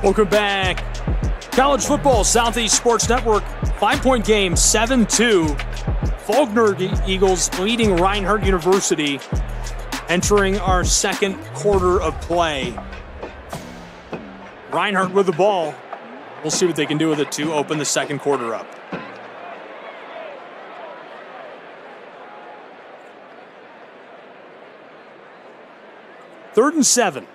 Welcome back. College football, Southeast Sports Network, 5-point game, 7-2. Faulkner Eagles leading Reinhardt University, entering our second quarter of play. Reinhardt with the ball. We'll see what they can do with it to open the second quarter up. Third and 7.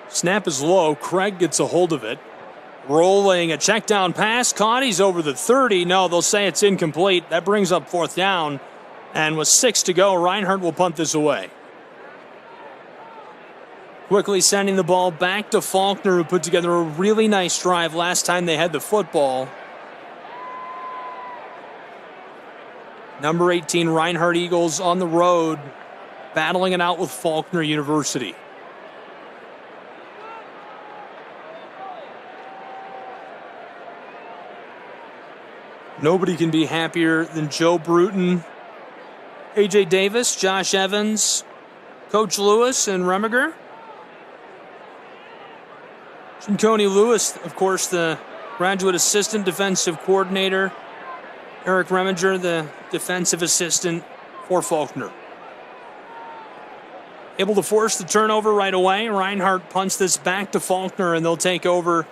Snap is low. Craig gets a hold of it. Rolling a check down pass. Caught. He's over the 30. No, they'll say it's incomplete. That brings up fourth down. And with 6 to go, Reinhardt will punt this away. Quickly sending the ball back to Faulkner, who put together a really nice drive last time they had the football. Number 18, Reinhardt Eagles on the road, battling it out with Faulkner University. Nobody can be happier than Joe Bruton, A.J. Davis, Josh Evans, Coach Lewis, and Remiger. Coney Lewis, of course, the graduate assistant defensive coordinator. Eric Remiger, the defensive assistant for Faulkner. Able to force the turnover right away. Reinhardt punts this back to Faulkner, and they'll take over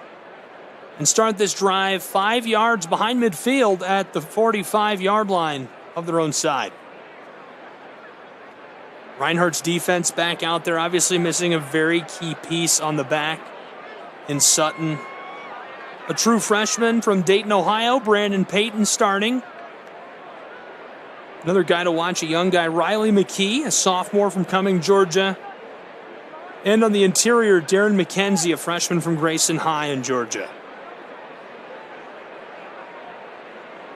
and start this drive 5 yards behind midfield at the 45-yard line of their own side. Reinhardt's defense back out there, obviously missing a very key piece on the back in Sutton. A true freshman from Dayton, Ohio, Brandon Payton starting. Another guy to watch, a young guy, Riley McKee, a sophomore from Cumming, Georgia. And on the interior, Darren McKenzie, a freshman from Grayson High in Georgia.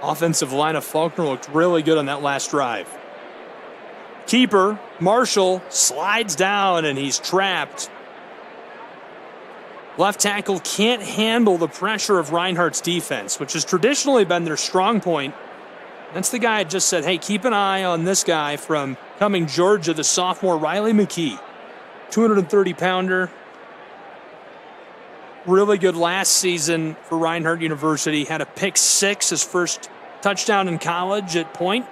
Offensive line of Faulkner looked really good on that last drive. Keeper, Marshall, slides down and he's trapped. Left tackle can't handle the pressure of Reinhardt's defense, which has traditionally been their strong point. That's the guy I just said, hey, keep an eye on this guy from Cumming, Georgia, the sophomore Riley McKee. 230-pounder. Really good last season for Reinhardt University. Had a pick six, his first touchdown in college at point.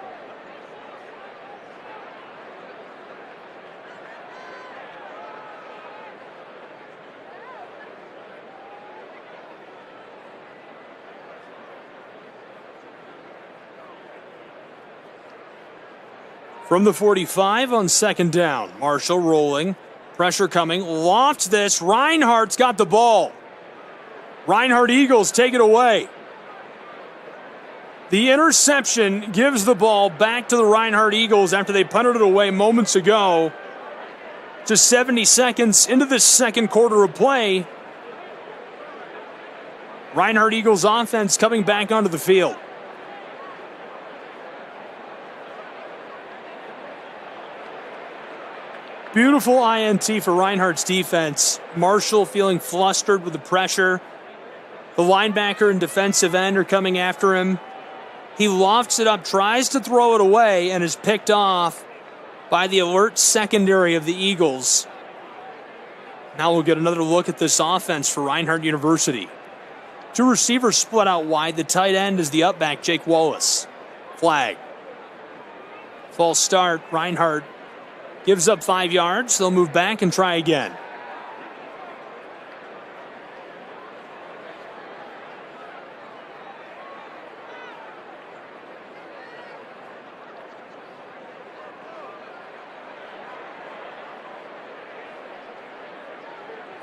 From the 45 on second down, Marshall rolling, pressure coming, lofts this, Reinhardt's got the ball. Reinhardt Eagles take it away. The interception gives the ball back to the Reinhardt Eagles after they punted it away moments ago. Just 70 seconds into this second quarter of play. Reinhardt Eagles offense coming back onto the field. Beautiful INT for Reinhardt's defense. Marshall feeling flustered with the pressure. The linebacker and defensive end are coming after him. He lofts it up, tries to throw it away, and is picked off by the alert secondary of the Eagles. Now we'll get another look at this offense for Reinhardt University. Two receivers split out wide. The tight end is the upback, Jake Wallace. Flag. False start. Reinhardt gives up 5 yards. They'll move back and try again.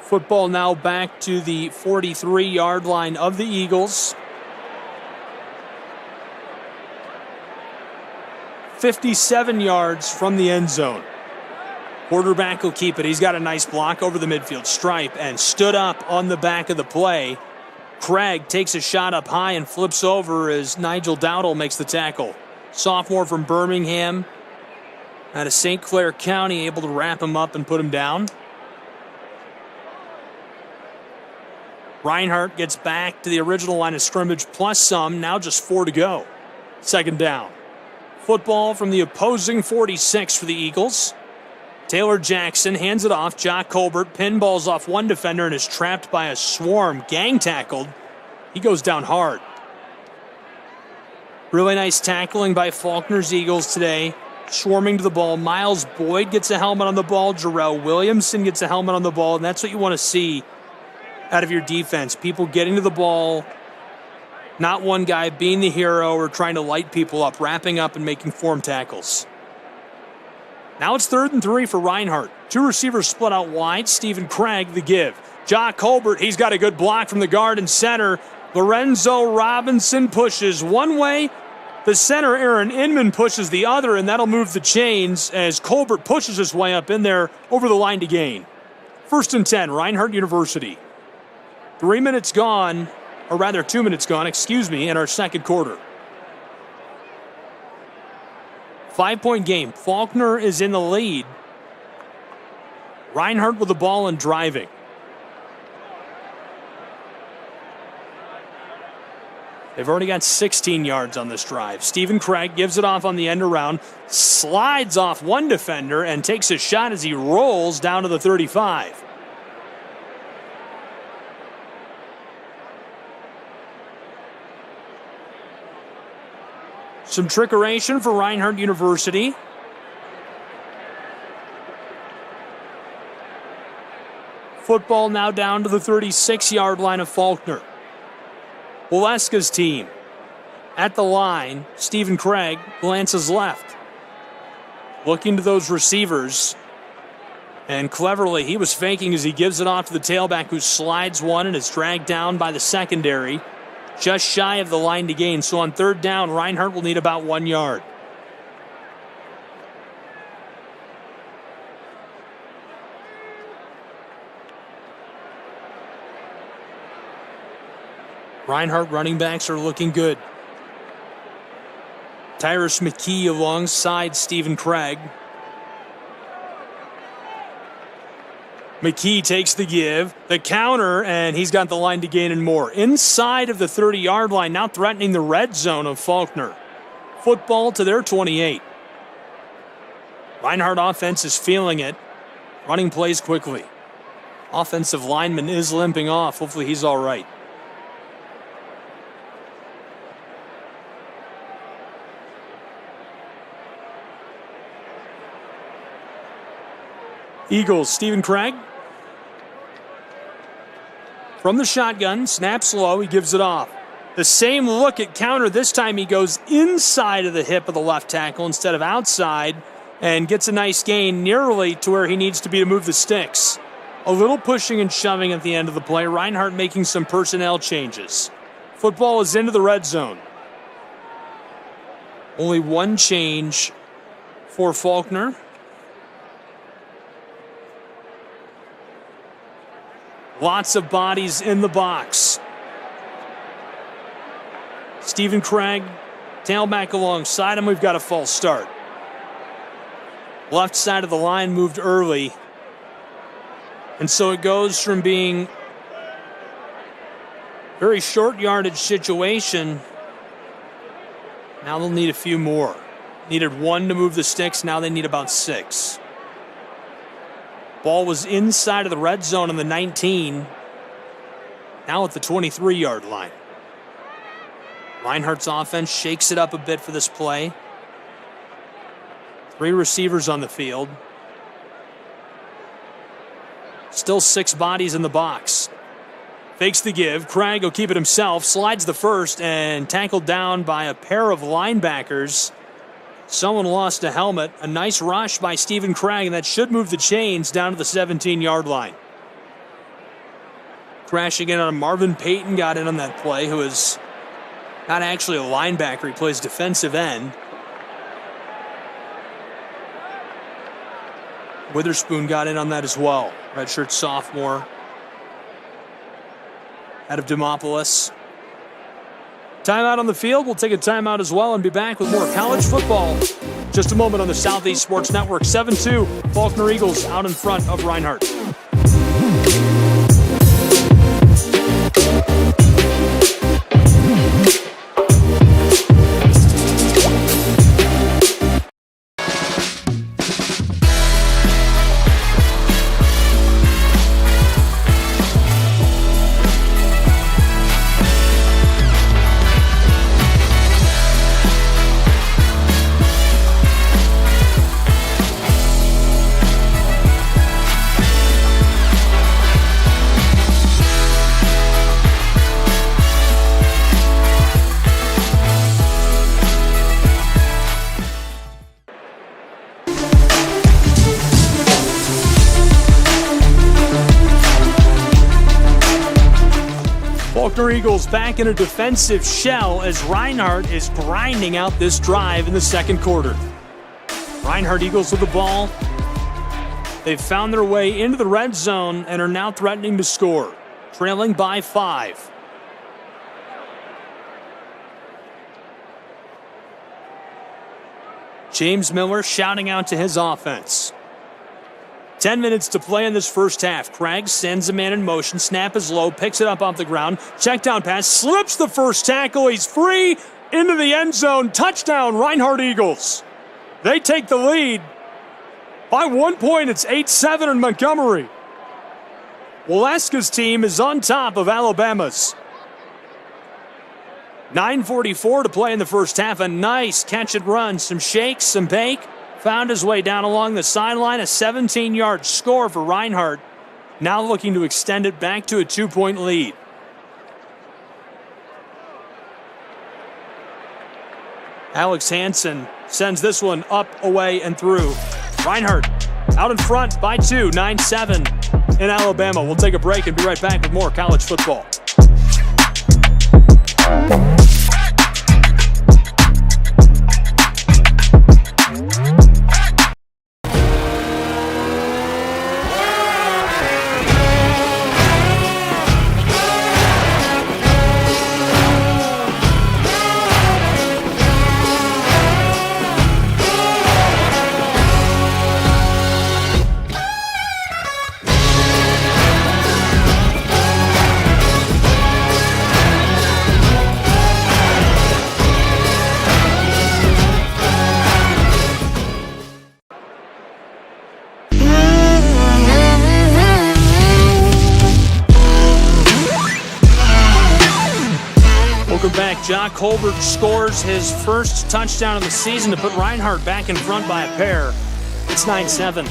Football now back to the 43-yard line of the Eagles. 57 yards from the end zone. Quarterback will keep it. He's got a nice block over the midfield stripe and stood up on the back of the play. Craig takes a shot up high and flips over as Nigel Dowdle makes the tackle. Sophomore from Birmingham out of St. Clair County, able to wrap him up and put him down. Reinhardt gets back to the original line of scrimmage plus some. Now just 4 to go. Second down. Football from the opposing 46 for the Eagles. Taylor Jackson hands it off. Jock Colbert pinballs off one defender and is trapped by a swarm. Gang tackled. He goes down hard. Really nice tackling by Faulkner's Eagles today. Swarming to the ball. Miles Boyd gets a helmet on the ball. Jarrell Williamson gets a helmet on the ball. And that's what you want to see out of your defense. People getting to the ball. Not one guy being the hero or trying to light people up. Wrapping up and making form tackles. Now it's 3rd and 3 for Reinhardt. Two receivers split out wide. Stephen Craig, the give. Jock Colbert, he's got a good block from the guard and center. Lorenzo Robinson pushes one way. The center, Aaron Inman, pushes the other, and that'll move the chains as Colbert pushes his way up in there over the line to gain. 1st and 10, Reinhardt University. 3 minutes gone, or rather 2 minutes gone, in our second quarter. 5-point game. Faulkner is in the lead. Reinhardt with the ball and driving. They've already got 16 yards on this drive. Stephen Craig gives it off on the end around, slides off one defender, and takes a shot as he rolls down to the 35. Some trickeration for Reinhardt University. Football now down to the 36-yard line of Faulkner. Waleska's team at the line. Stephen Craig glances left, looking to those receivers. And cleverly, he was faking as he gives it off to the tailback, who slides one and is dragged down by the secondary. Just shy of the line to gain. So on third down, Reinhardt will need about 1 yard. Reinhardt running backs are looking good. Tyrus McKee alongside Stephen Craig. McKee takes the give, the counter, and he's got the line to gain and more. Inside of the 30-yard line, now threatening the red zone of Faulkner. Football to their 28. Reinhardt offense is feeling it, running plays quickly. Offensive lineman is limping off. Hopefully he's all right. Eagles, Stephen Craig. From the shotgun, snaps low, he gives it off. The same look at counter. This time he goes inside of the hip of the left tackle instead of outside and gets a nice gain nearly to where he needs to be to move the sticks. A little pushing and shoving at the end of the play. Reinhardt making some personnel changes. Football is into the red zone. Only one change for Faulkner. Lots of bodies in the box. Stephen Craig, tailback alongside him. We've got a false start. Left side of the line moved early. And so it goes from being very short yardage situation. Now they'll need a few more. Needed one to move the sticks. Now they need about 6. Ball was inside of the red zone on the 19. Now at the 23-yard line. Reinhardt's offense shakes it up a bit for this play. 3 receivers on the field. Still 6 bodies in the box. Fakes the give. Craig will keep it himself. Slides the first and tackled down by a pair of linebackers. Someone lost a helmet. A nice rush by Stephen Craig, and that should move the chains down to the 17-yard line. Crashing in on Marvin Payton got in on that play, who is not actually a linebacker. He plays defensive end. Witherspoon got in on that as well. Redshirt sophomore out of Demopolis. Timeout on the field. We'll take a timeout as well and be back with more college football. Just a moment on the Southeast Sports Network. 7-2, Faulkner Eagles out in front of Reinhardt. Faulkner Eagles back in a defensive shell as Reinhardt is grinding out this drive in the second quarter. Reinhardt Eagles with the ball. They've found their way into the red zone and are now threatening to score, trailing by 5. James Miller shouting out to his offense. 10 minutes to play in this first half. Craig sends a man in motion. Snap is low. Picks it up off the ground. Check down pass. Slips the first tackle. He's free into the end zone. Touchdown, Reinhardt Eagles. They take the lead. By 1 point, it's 8-7 in Montgomery. Waleska's team is on top of Alabama's. 9:44 to play in the first half. A nice catch and run. Some shakes, some bake. Found his way down along the sideline. A 17-yard score for Reinhardt. Now looking to extend it back to a 2-point lead. Alex Hansen sends this one up, away, and through. Reinhardt out in front by 2, 9-7 in Alabama. We'll take a break and be right back with more college football. Welcome back. Jock Colbert scores his first touchdown of the season to put Reinhardt back in front by a pair. It's 9-7.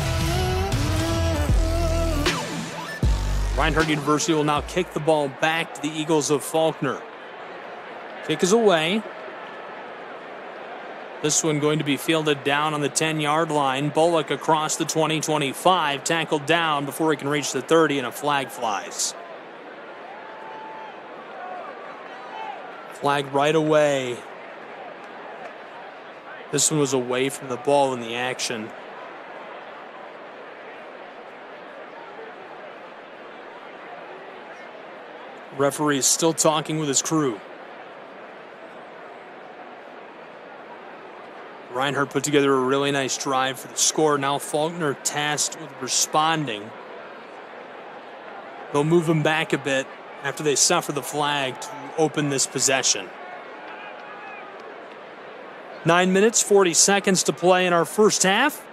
Reinhardt University will now kick the ball back to the Eagles of Faulkner. Kick is away. This one going to be fielded down on the 10-yard line. Bullock across the 20-25, tackled down before he can reach the 30, and a flag flies. Flag right away. This one was away from the ball in the action. Referee is still talking with his crew. Reinhardt put together a really nice drive for the score. Now Faulkner tasked with responding. They'll move him back a bit after they suffer the flag to open this possession. 9 minutes, 40 seconds to play in our first half.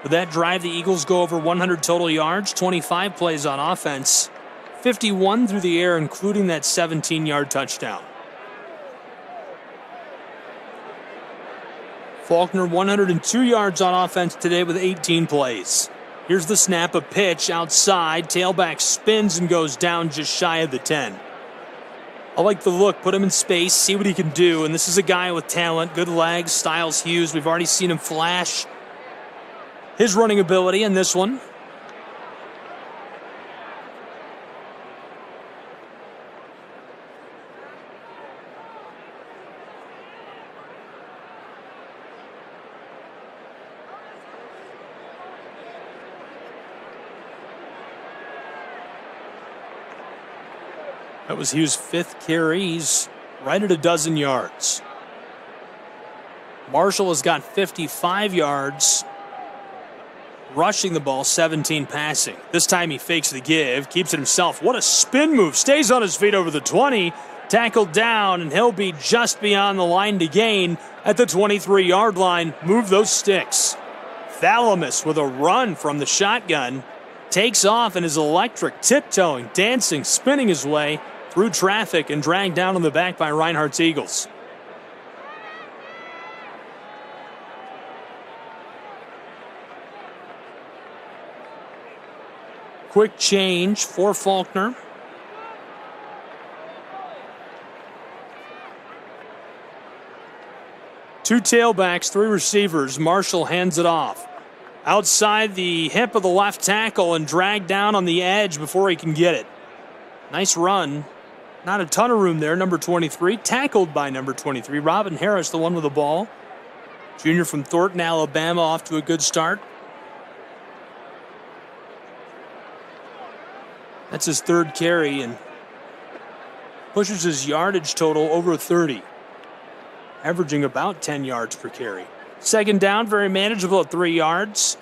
With that drive, the Eagles go over 100 total yards, 25 plays on offense, 51 through the air, including that 17-yard touchdown. Faulkner 102 yards on offense today with 18 plays. Here's the snap, a pitch outside. Tailback spins and goes down just shy of the 10. I like the look. Put him in space, see what he can do. And this is a guy with talent, good legs, Styles Hughes. We've already seen him flash his running ability in this one. That was Hughes' 5th carry. He's right at a dozen yards. Marshall has got 55 yards rushing the ball, 17 passing. This time he fakes the give, keeps it himself. What a spin move. Stays on his feet over the 20. Tackled down, and he'll be just beyond the line to gain at the 23-yard line. Move those sticks. Thalamus with a run from the shotgun. Takes off and is electric, tiptoeing, dancing, spinning his way through traffic and dragged down on the back by Reinhardt's Eagles. Quick change for Faulkner. Two tailbacks, 3 receivers. Marshall hands it off. Outside the hip of the left tackle and dragged down on the edge before he can get it. Nice run. Not a ton of room there. Number 23, tackled by number 23. Robin Harris, the one with the ball. Junior from Thornton, Alabama, off to a good start. That's his 3rd carry and pushes his yardage total over 30, averaging about 10 yards per carry. 2nd down, very manageable at 3 yards.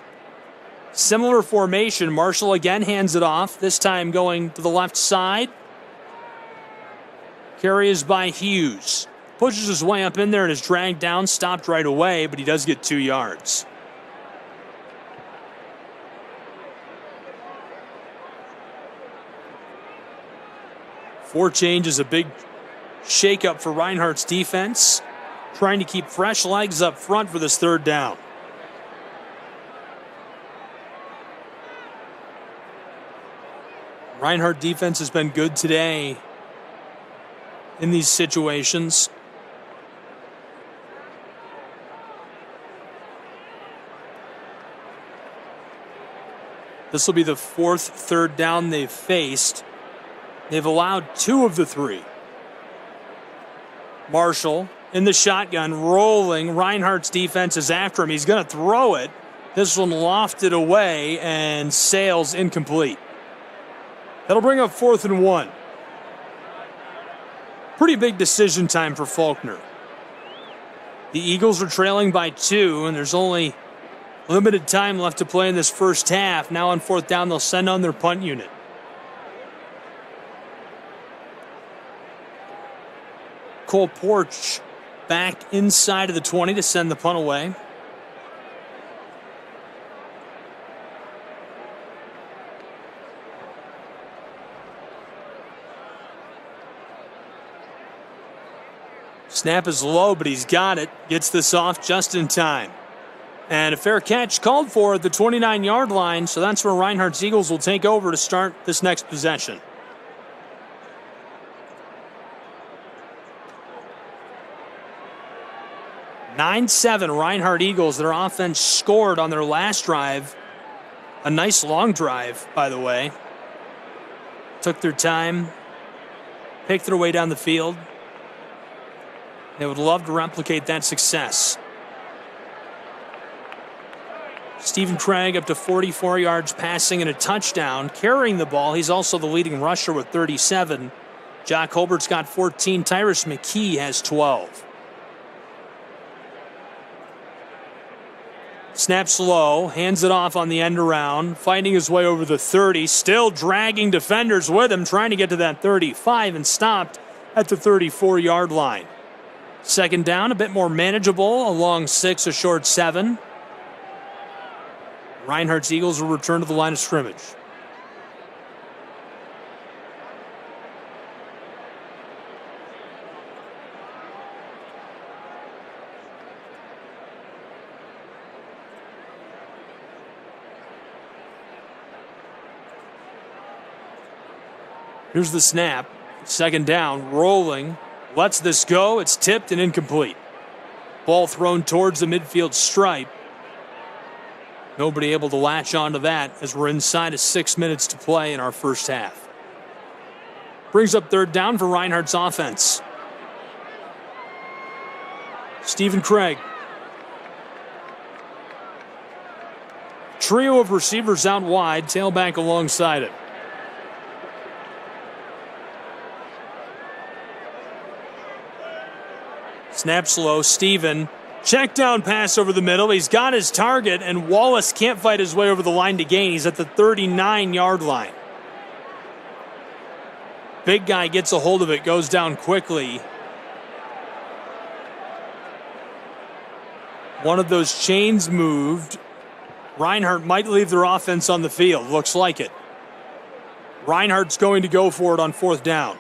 Similar formation. Marshall again hands it off, this time going to the left side. Carry is by Hughes. Pushes his way up in there and is dragged down, stopped right away, but he does get 2 yards. Four changes, a big shakeup for Reinhardt's defense, trying to keep fresh legs up front for this 3rd down. Reinhardt defense has been good today. in these situations. This will be the fourth third down they've faced. They've allowed 2 of the 3. Marshall in the shotgun, rolling. Reinhardt's defense is after him. He's going to throw it. This one lofted away and sails incomplete. That'll bring up 4th and 1. Pretty big decision time for Faulkner. The Eagles are trailing by 2, and there's only limited time left to play in this first half. Now on 4th down, they'll send on their punt unit. Cole Porch back inside of the 20 to send the punt away. Snap is low, but he's got it. Gets this off just in time. And a fair catch called for at the 29-yard line, so that's where Reinhardt's Eagles will take over to start this next possession. (9-7) Reinhardt Eagles. Their offense scored on their last drive. A nice long drive, by the way. Took their time, picked their way down the field. They would love to replicate that success. Stephen Craig up to 44 yards passing and a touchdown. Carrying the ball, he's also the leading rusher with 37. Jock Holbert's got 14. Tyrus McKee has 12. Snaps low, hands it off on the end around, fighting his way over the 30, still dragging defenders with him, trying to get to that 35 and stopped at the 34-yard line. 2nd down, a bit more manageable, a long 6, a short 7. Reinhardt's Eagles will return to the line of scrimmage. Here's the snap. 2nd down, rolling. Lets this go. It's tipped and incomplete. Ball thrown towards the midfield stripe. Nobody able to latch onto that as we're inside of 6 minutes to play in our first half. Brings up 3rd down for Reinhardt's offense. Stephen Craig. Trio of receivers out wide, tailback alongside it. Snaps low, Steven. Check down pass over the middle. He's got his target, and Wallace can't fight his way over the line to gain. He's at the 39-yard line. Big guy gets a hold of it, goes down quickly. One of those chains moved. Reinhardt might leave their offense on the field. Looks like it. Reinhardt's going to go for it on 4th down.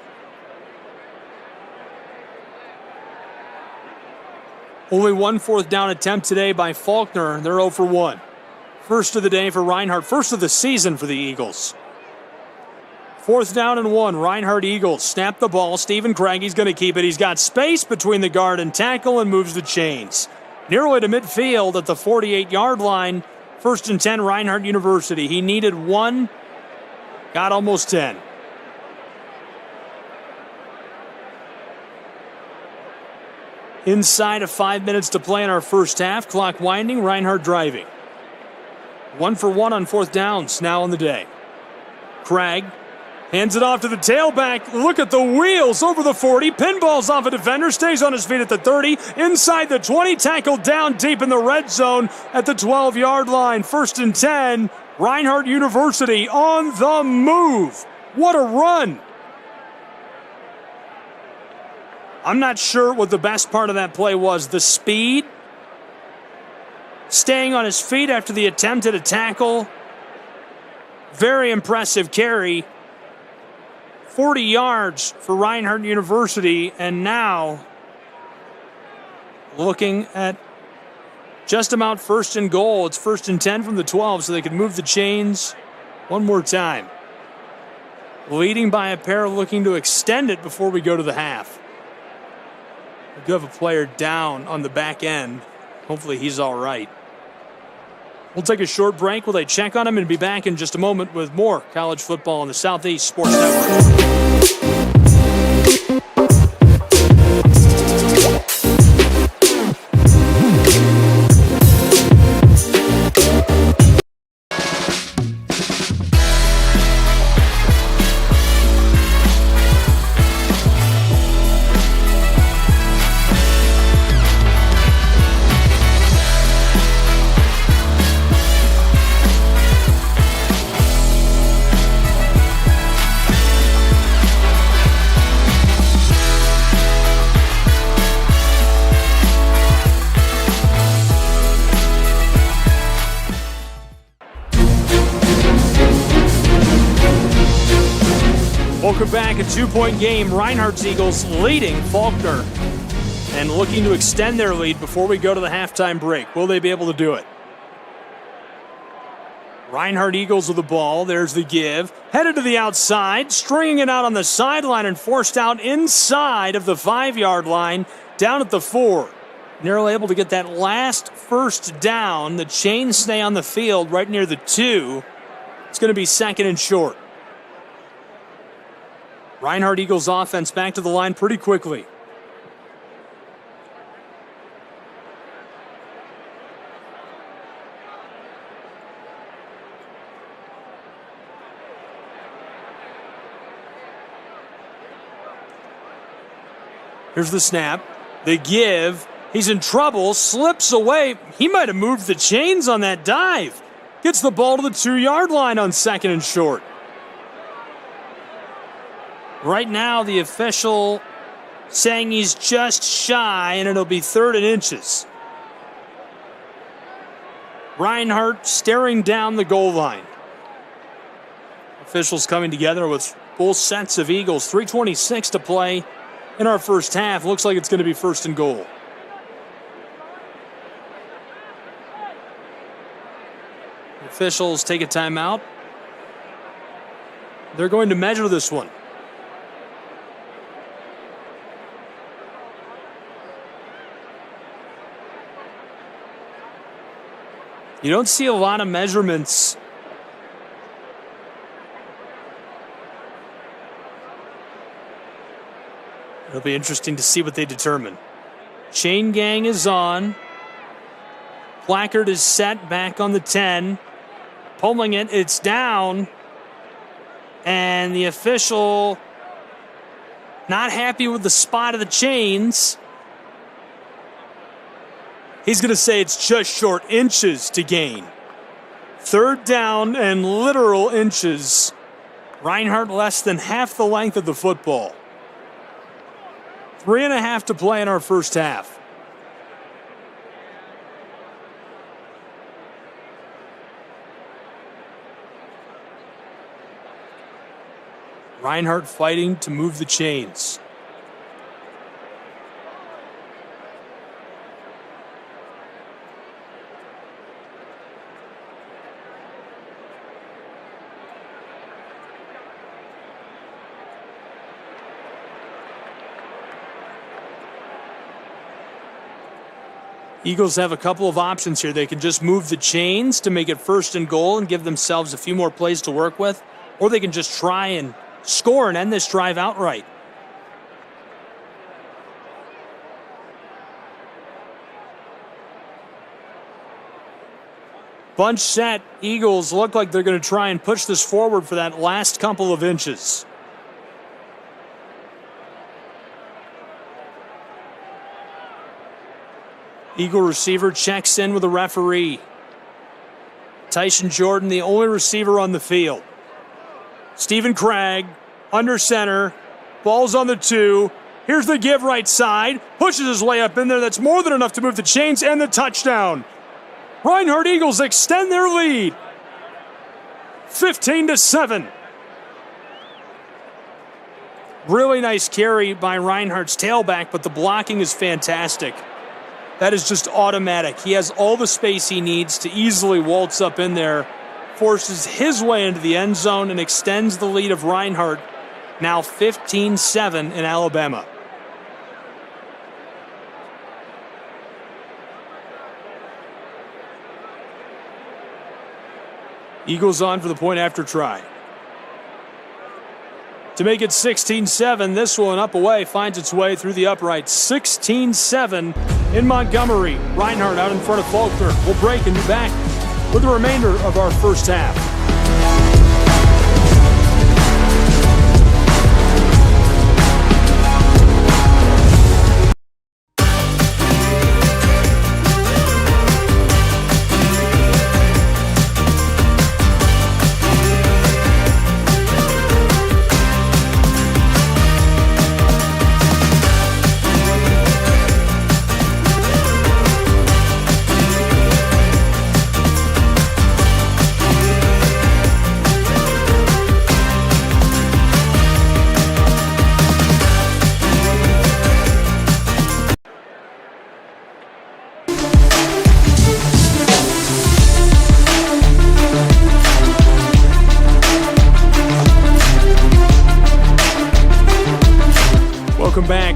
Only one 4th down attempt today by Faulkner. They're 0 for 1. First of the day for Reinhardt. First of the season for the Eagles. 4th down and 1. Reinhardt Eagles snap the ball. Stephen Craig, he's going to keep it. He's got space between the guard and tackle and moves the chains. Nearly to midfield at the 48-yard line. 1st and 10, Reinhardt University. He needed 1. Got almost 10. Inside of 5 minutes to play in our first half. Clock winding, Reinhardt driving. 1 for 1 on 4th downs now on the day. Craig hands it off to the tailback. Look at the wheels over the 40. Pinballs off a defender. Stays on his feet at the 30. Inside the 20. Tackled down deep in the red zone at the 12-yard line. 1st and 10. Reinhardt University on the move. What a run. I'm not sure what the best part of that play was. The speed, staying on his feet after the attempt at a tackle. Very impressive carry. 40 yards for Reinhardt University, and now looking at just about 1st and goal. It's 1st and 10 from the 12, so they can move the chains one more time. Leading by a pair, looking to extend it before we go to the half. We do have a player down on the back end. Hopefully he's all right. We'll take a short break while they check on him and be back in just a moment with more college football on the Southeast Sports Network. Welcome back. A 2-point game. Reinhardt's Eagles leading Faulkner and looking to extend their lead before we go to the halftime break. Will they be able to do it? Reinhardt Eagles with the ball. There's the give. Headed to the outside, stringing it out on the sideline and forced out inside of the 5-yard line, down at the 4. Nearly able to get that last first down. The chains stay on the field right near the 2. It's going to be second and short. Reinhardt Eagles offense back to the line pretty quickly. Here's the snap. The give. He's in trouble. Slips away. He might have moved the chains on that dive. Gets the ball to the 2-yard line on second and short. Right now, the official saying he's just shy, and it'll be 3rd and inches. Reinhardt staring down the goal line. Officials coming together with both sets of Eagles. 3:26 to play in our first half. Looks like it's going to be 1st and goal. Officials take a timeout. They're going to measure this one. You don't see a lot of measurements. It'll be interesting to see what they determine. Chain gang is on. Placard is set back on the 10. Pulling it, it's down. And the official not happy with the spot of the chains. He's going to say it's just short inches to gain. 3rd down and literal inches. Reinhardt less than half the length of the football. 3.5 to play in our first half. Reinhardt fighting to move the chains. Eagles have a couple of options here. They can just move the chains to make it 1st and goal and give themselves a few more plays to work with, or they can just try and score and end this drive outright. Bunch set. Eagles look like they're going to try and push this forward for that last couple of inches. Eagle receiver checks in with the referee. Tyson Jordan, the only receiver on the field. Stephen Craig, under center. Ball's on the 2. Here's the give right side. Pushes his way up in there. That's more than enough to move the chains and the touchdown. Reinhardt Eagles extend their lead. 15-7. Really nice carry by Reinhardt's tailback, but the blocking is fantastic. That is just automatic. He has all the space he needs to easily waltz up in there, forces his way into the end zone, and extends the lead of Reinhardt, now 15-7 in Alabama. Eagles on for the point after try. To make it 16-7, this one up away finds its way through the upright. 16-7 in Montgomery. Reinhardt out in front of Faulkner. We'll break and be back with the remainder of our first half.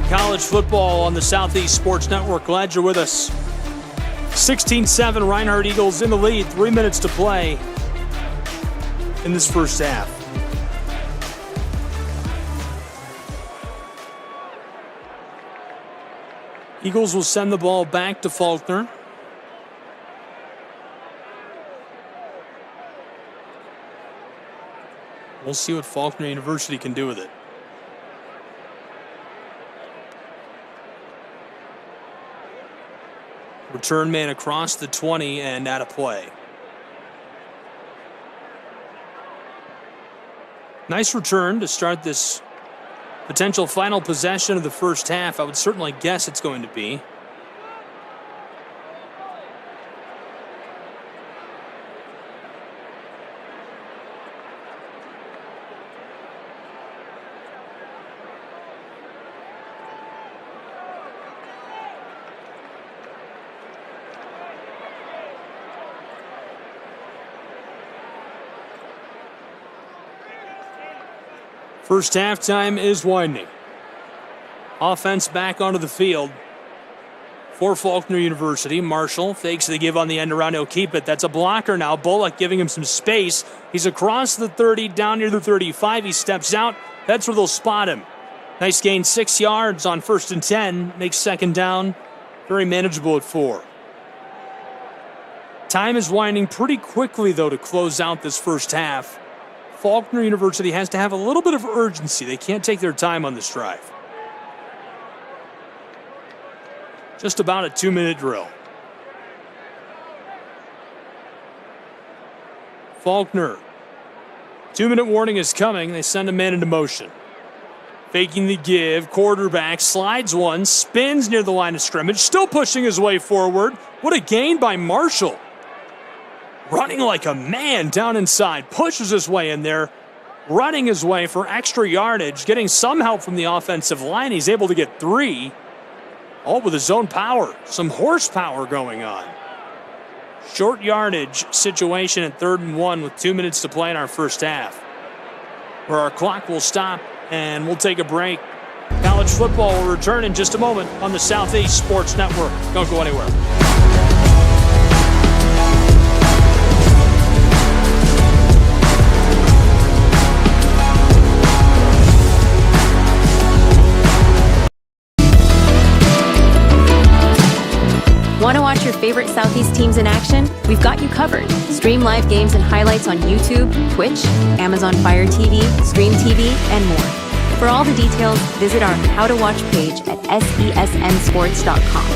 College football on the Southeast Sports Network. Glad you're with us. 16-7, Reinhardt Eagles in the lead. 3 minutes to play in this first half. Eagles will send the ball back to Faulkner. We'll see what Faulkner University can do with it. Return man across the 20 and out of play. Nice return to start this potential final possession of the first half. I would certainly guess it's going to be. First halftime is winding. Offense back onto the field for Faulkner University. Marshall fakes the give on the end around. He'll keep it. That's a blocker now. Bullock giving him some space. He's across the 30, down near the 35. He steps out. That's where they'll spot him. Nice gain, 6 yards on 1st and 10. Makes second down very manageable at 4. Time is winding pretty quickly, though, to close out this first half. Faulkner University has to have a little bit of urgency. They can't take their time on this drive. Just about a 2-minute drill. Faulkner. 2-minute warning is coming. They send a man into motion. Faking the give. Quarterback slides one. Spins near the line of scrimmage. Still pushing his way forward. What a gain by Marshall. Running like a man down inside. Pushes his way in there. Running his way for extra yardage. Getting some help from the offensive line. He's able to get 3. All with his own power. Some horsepower going on. Short yardage situation at 3rd and 1 with 2 minutes to play in our first half. Where our clock will stop and we'll take a break. College football will return in just a moment on the Southeast Sports Network. Don't go anywhere. Want to watch your favorite Southeast teams in action? We've got you covered. Stream live games and highlights on YouTube, Twitch, Amazon Fire TV, Stream TV, and more. For all the details, visit our How to Watch page at sesnsports.com.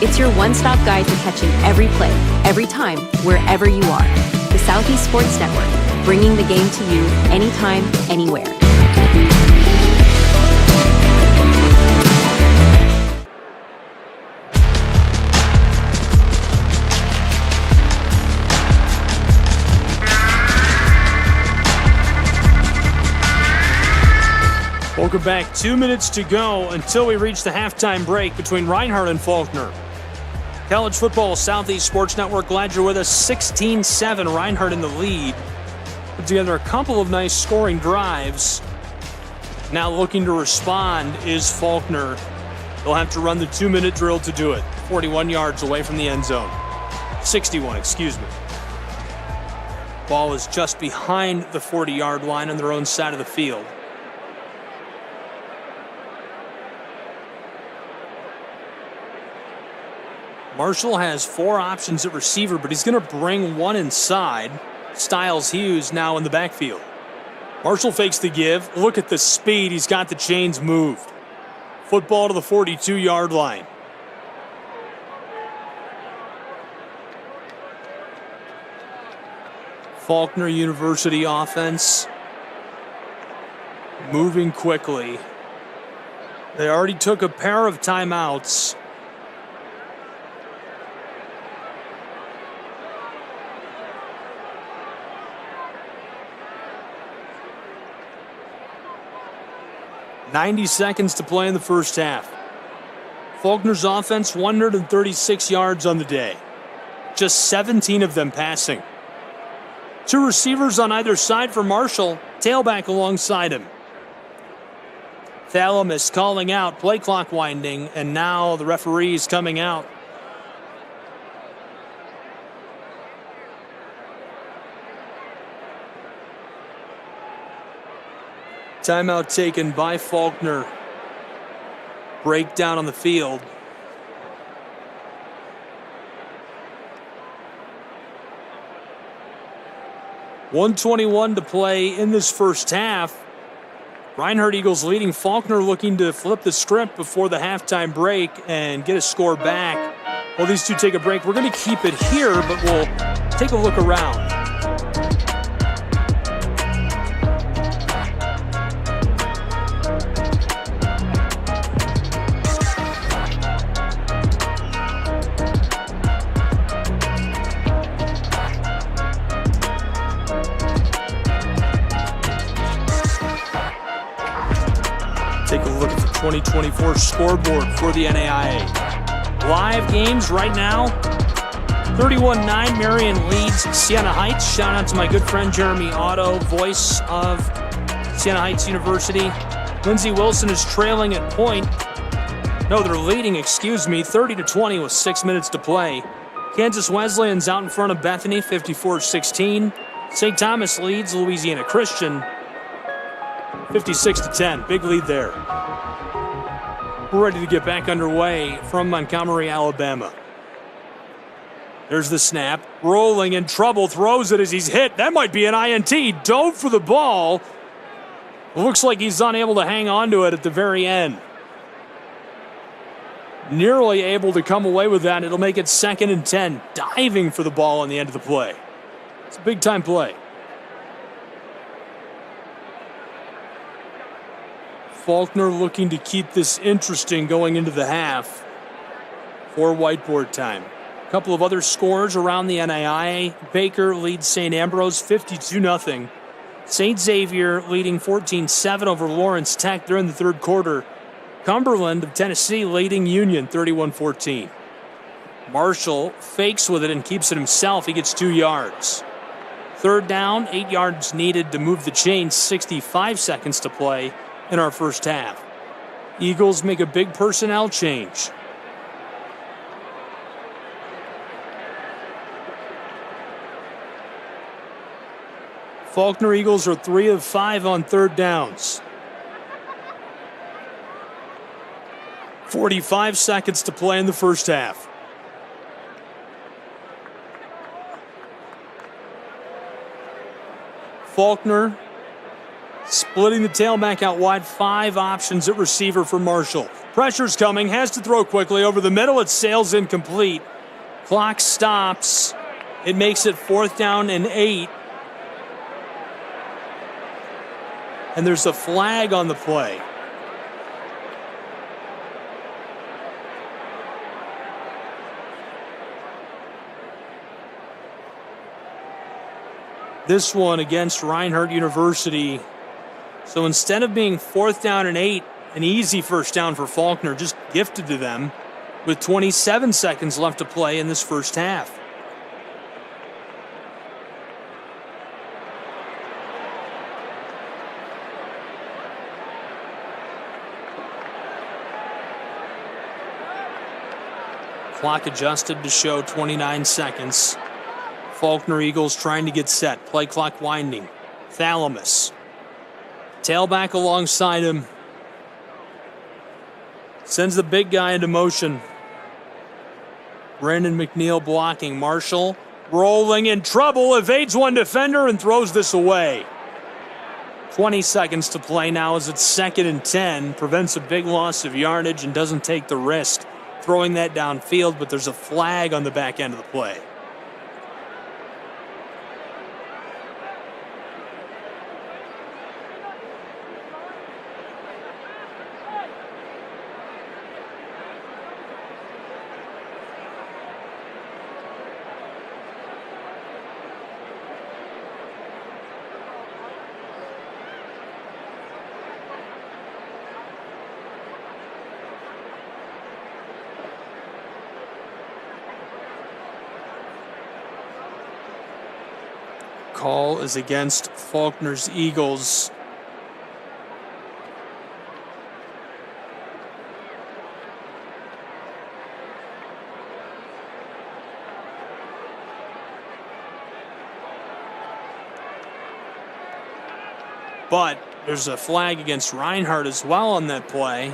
It's your one-stop guide to catching every play, every time, wherever you are. The Southeast Sports Network, bringing the game to you anytime, anywhere. Welcome back. 2 minutes to go until we reach the halftime break between Reinhardt and Faulkner. College football, Southeast Sports Network. Glad you're with us. 16-7, Reinhardt in the lead. Put together a couple of nice scoring drives. Now looking to respond is Faulkner. They'll have to run the 2-minute drill to do it. 41 yards away from the end zone. 61, excuse me. Ball is just behind the 40-yard line on their own side of the field. Marshall has 4 options at receiver, but he's going to bring one inside. Styles Hughes now in the backfield. Marshall fakes the give. Look at the speed. He's got the chains moved. Football to the 42-yard line. Faulkner University offense moving quickly. They already took a pair of timeouts. .90 seconds to play in the first half. Faulkner's offense, 136 yards on the day. Just 17 of them passing. 2 receivers on either side for Marshall. Tailback alongside him. Thalamus calling out, play clock winding, and now the referee is coming out. Timeout taken by Faulkner. Breakdown on the field. .121 to play in this first half. Reinhardt Eagles leading. Faulkner looking to flip the script before the halftime break and get a score back. Well, these two take a break. We're going to keep it here, but we'll take a look around. Take a look at the 2024 scoreboard for the NAIA. Live games right now. 31-9, Marion leads Siena Heights. Shout out to my good friend Jeremy Otto, voice of Siena Heights University. Lindsey Wilson is trailing at point. No, they're leading, 30-20 with 6 minutes to play. Kansas Wesleyan's out in front of Bethany, 54-16. St. Thomas leads Louisiana Christian, 56-10. Big lead there. We're ready to get back underway from Montgomery, Alabama. There's the snap. Rolling in trouble. Throws it as he's hit. That might be an INT. Dove for the ball. Looks like he's unable to hang on to it at the very end. Nearly able to come away with that. It'll make it 2nd and 10. Diving for the ball on the end of the play. It's a big-time play. Faulkner looking to keep this interesting going into the half for whiteboard time. A couple of other scores around the NAIA. Baker leads St. Ambrose 52-0. St. Xavier leading 14-7 over Lawrence Tech during the third quarter. Cumberland of Tennessee leading Union 31-14. Marshall fakes with it and keeps it himself. He gets 2 yards. Third down, 8 yards needed to move the chain. 65 seconds to play in our first half. Eagles make a big personnel change. Faulkner Eagles are 3 of 5 on third downs. 45 seconds to play in the first half. Faulkner splitting the tailback out wide. 5 options at receiver for Marshall. Pressure's coming. Has to throw quickly. Over the middle. It sails incomplete. Clock stops. It makes it 4th down and 8. And there's a flag on the play. This one against Reinhardt University. So instead of being 4th down and 8, an easy first down for Faulkner, just gifted to them with 27 seconds left to play in this first half. Clock adjusted to show 29 seconds. Faulkner Eagles trying to get set. Play clock winding. Thalamus. Tailback alongside him. Sends the big guy into motion. Brandon McNeil blocking. Marshall rolling in trouble. Evades one defender and throws this away. 20 seconds to play now as it's 2nd and 10. Prevents a big loss of yardage and doesn't take the risk throwing that downfield, but there's a flag on the back end of the play. Call is against Faulkner's Eagles. But there's a flag against Reinhardt as well on that play.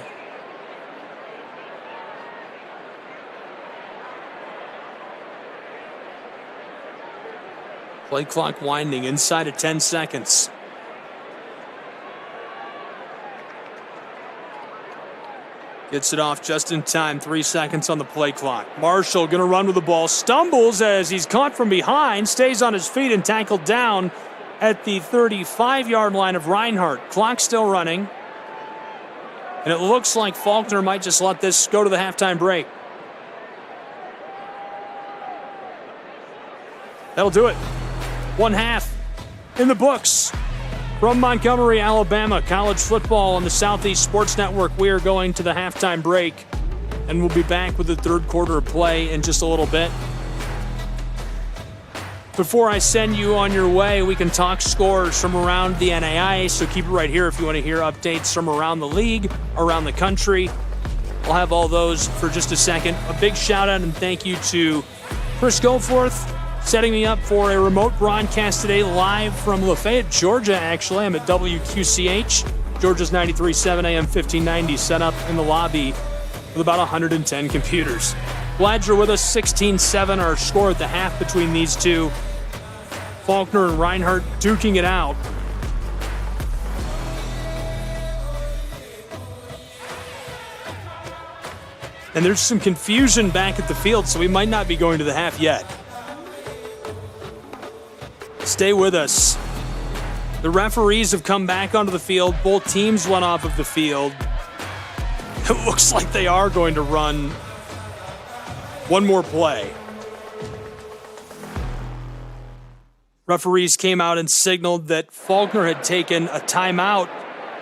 Play clock winding inside of 10 seconds. Gets it off just in time. 3 seconds on the play clock. Marshall going to run with the ball. Stumbles as he's caught from behind. Stays on his feet and tackled down at the 35-yard line of Reinhardt. Clock still running. And it looks like Faulkner might just let this go to the halftime break. That'll do it. 1 half in the books. From Montgomery, Alabama, college football on the Southeast Sports Network. We are going to the halftime break, and we'll be back with the third quarter of play in just a little bit. Before I send you on your way, we can talk scores from around the NAIA, so keep it right here if you want to hear updates from around the league, around the country. I'll have all those for just a second. A big shout out and thank you to Chris Goforth, setting me up for a remote broadcast today live from Lafayette, Georgia, actually. I'm at WQCH, Georgia's 93.7 AM 1590, set up in the lobby with about 110 computers. Glad you're with us. 16-7, our score at the half between these two. Faulkner and Reinhardt duking it out. And there's some confusion back at the field, so we might not be going to the half yet. Stay with us. The referees have come back onto the field. Both teams went off of the field. It looks like they are going to run one more play. Referees came out and signaled that Faulkner had taken a timeout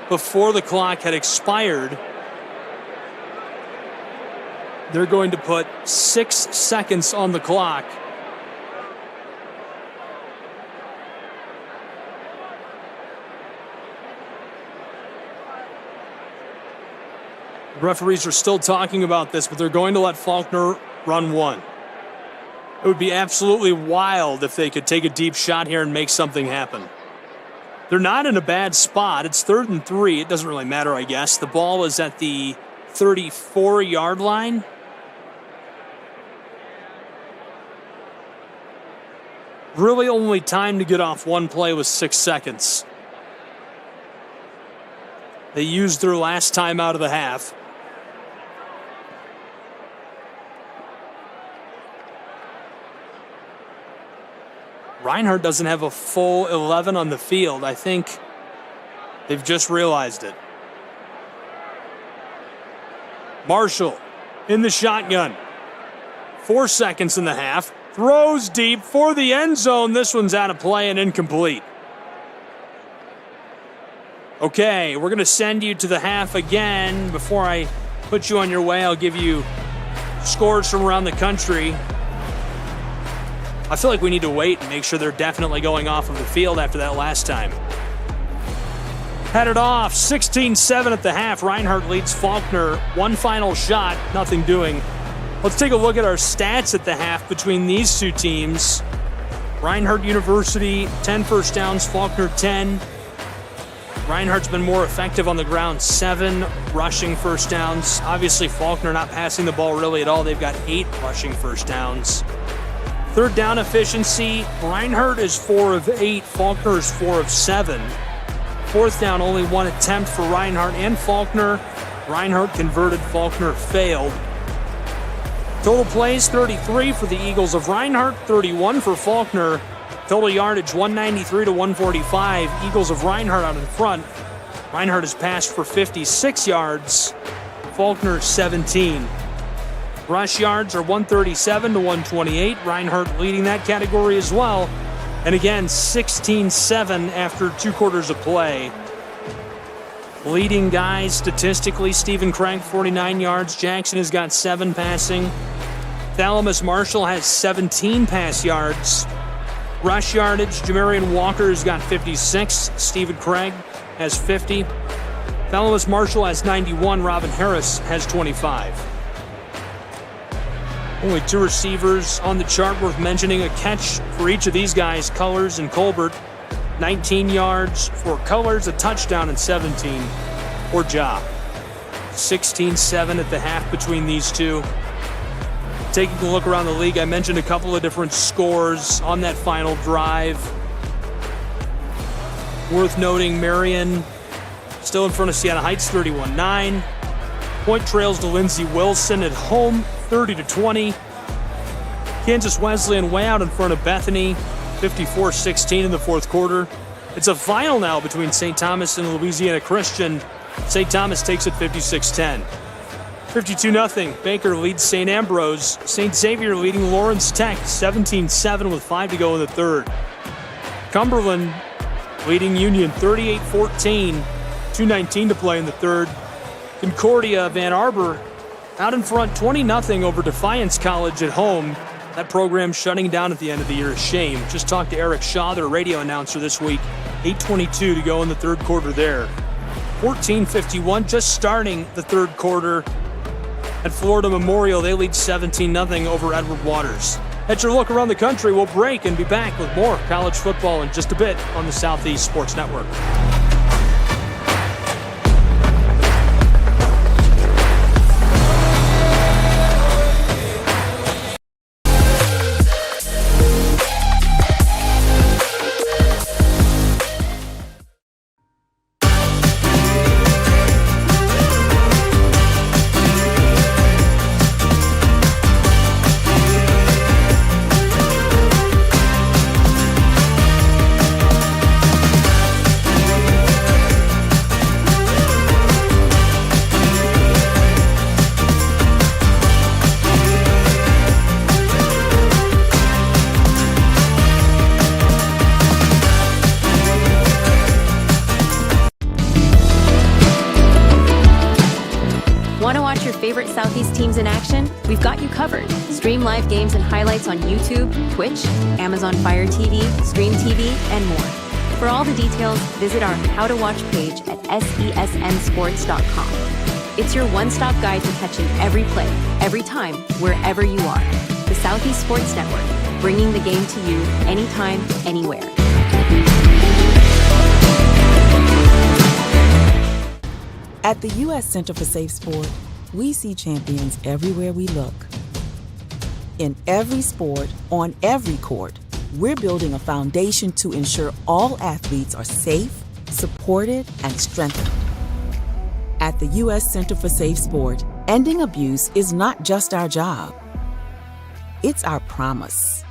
before the clock had expired. They're going to put 6 seconds on the clock. Referees are still talking about this, but they're going to let Faulkner run one. It would be absolutely wild if they could take a deep shot here and make something happen. They're not in a bad spot. It's 3rd and 3. It doesn't really matter, I guess. The ball is at the 34-yard line. Really only time to get off one play was 6 seconds. They used their last time out of the half. Reinhardt doesn't have a full 11 on the field. I think they've just realized it. Marshall in the shotgun. 4 seconds in the half. Throws deep for the end zone. This one's out of play and incomplete. Okay, we're going to send you to the half again. Before I put you on your way, I'll give you scores from around the country. I feel like we need to wait and make sure they're definitely going off of the field after that last time. Headed off, 16-7 at the half. Reinhardt leads Faulkner. One final shot, nothing doing. Let's take a look at our stats at the half between these two teams. Reinhardt University, 10 first downs, Faulkner 10. Reinhardt's been more effective on the ground, 7 rushing first downs. Obviously, Faulkner not passing the ball really at all. They've got 8 rushing first downs. Third down efficiency, Reinhardt is 4 of 8, Faulkner is 4 of 7. Fourth down, only 1 attempt for Reinhardt and Faulkner. Reinhardt converted, Faulkner failed. Total plays, 33 for the Eagles of Reinhardt, 31 for Faulkner. Total yardage, 193 to 145. Eagles of Reinhardt out in front. Reinhardt has passed for 56 yards. Faulkner, 17. Rush yards are 137 to 128. Reinhardt leading that category as well. And again, 16-7 after 2 quarters of play. Leading guys statistically, Stephen Craig, 49 yards. Jackson has got 7 passing. Thalamus Marshall has 17 pass yards. Rush yardage, Jamarian Walker has got 56. Stephen Craig has 50. Thalamus Marshall has 91. Robin Harris has 25. Only 2 receivers on the chart worth mentioning. A catch for each of these guys, Colors and Colbert. 19 yards for Colors, a touchdown, and 17 for Ja. 16-7 at the half between these two. Taking a look around the league, I mentioned a couple of different scores on that final drive. Worth noting, Marion still in front of Siena Heights, 31-9. Point trails to Lindsey Wilson at home, 30-20. Kansas Wesleyan way out in front of Bethany, 54-16 in the fourth quarter. It's a final now between St. Thomas and Louisiana Christian. St. Thomas takes it 56-10. 52-0. Baker leads St. Ambrose. St. Xavier leading Lawrence Tech 17-7 with 5 to go in the third. Cumberland leading Union 38-14. 2:19 to play in the third. Concordia Van Arbor out in front 20-0 over Defiance College at home. That program shutting down at the end of the year. A shame. Just talked to Eric Shaw, their radio announcer this week. 8:22 to go in the third quarter there. 14:51 just starting the third quarter. At Florida Memorial, they lead 17-0 over Edward Waters. That's your look around the country. We'll break and be back with more college football in just a bit on the Southeast Sports Network. Favorite Southeast teams in action? We've got you covered. Stream live games and highlights on YouTube, Twitch, Amazon Fire TV, Stream TV, and more. For all the details, visit our How to Watch page at sesnsports.com. It's your one-stop guide to catching every play, every time, wherever you are. The Southeast Sports Network, bringing the game to you anytime, anywhere. At the U.S. Center for Safe Sport, we see champions everywhere we look. In every sport, on every court, we're building a foundation to ensure all athletes are safe, supported, and strengthened. At the U.S. Center for Safe Sport, ending abuse is not just our job. It's our promise.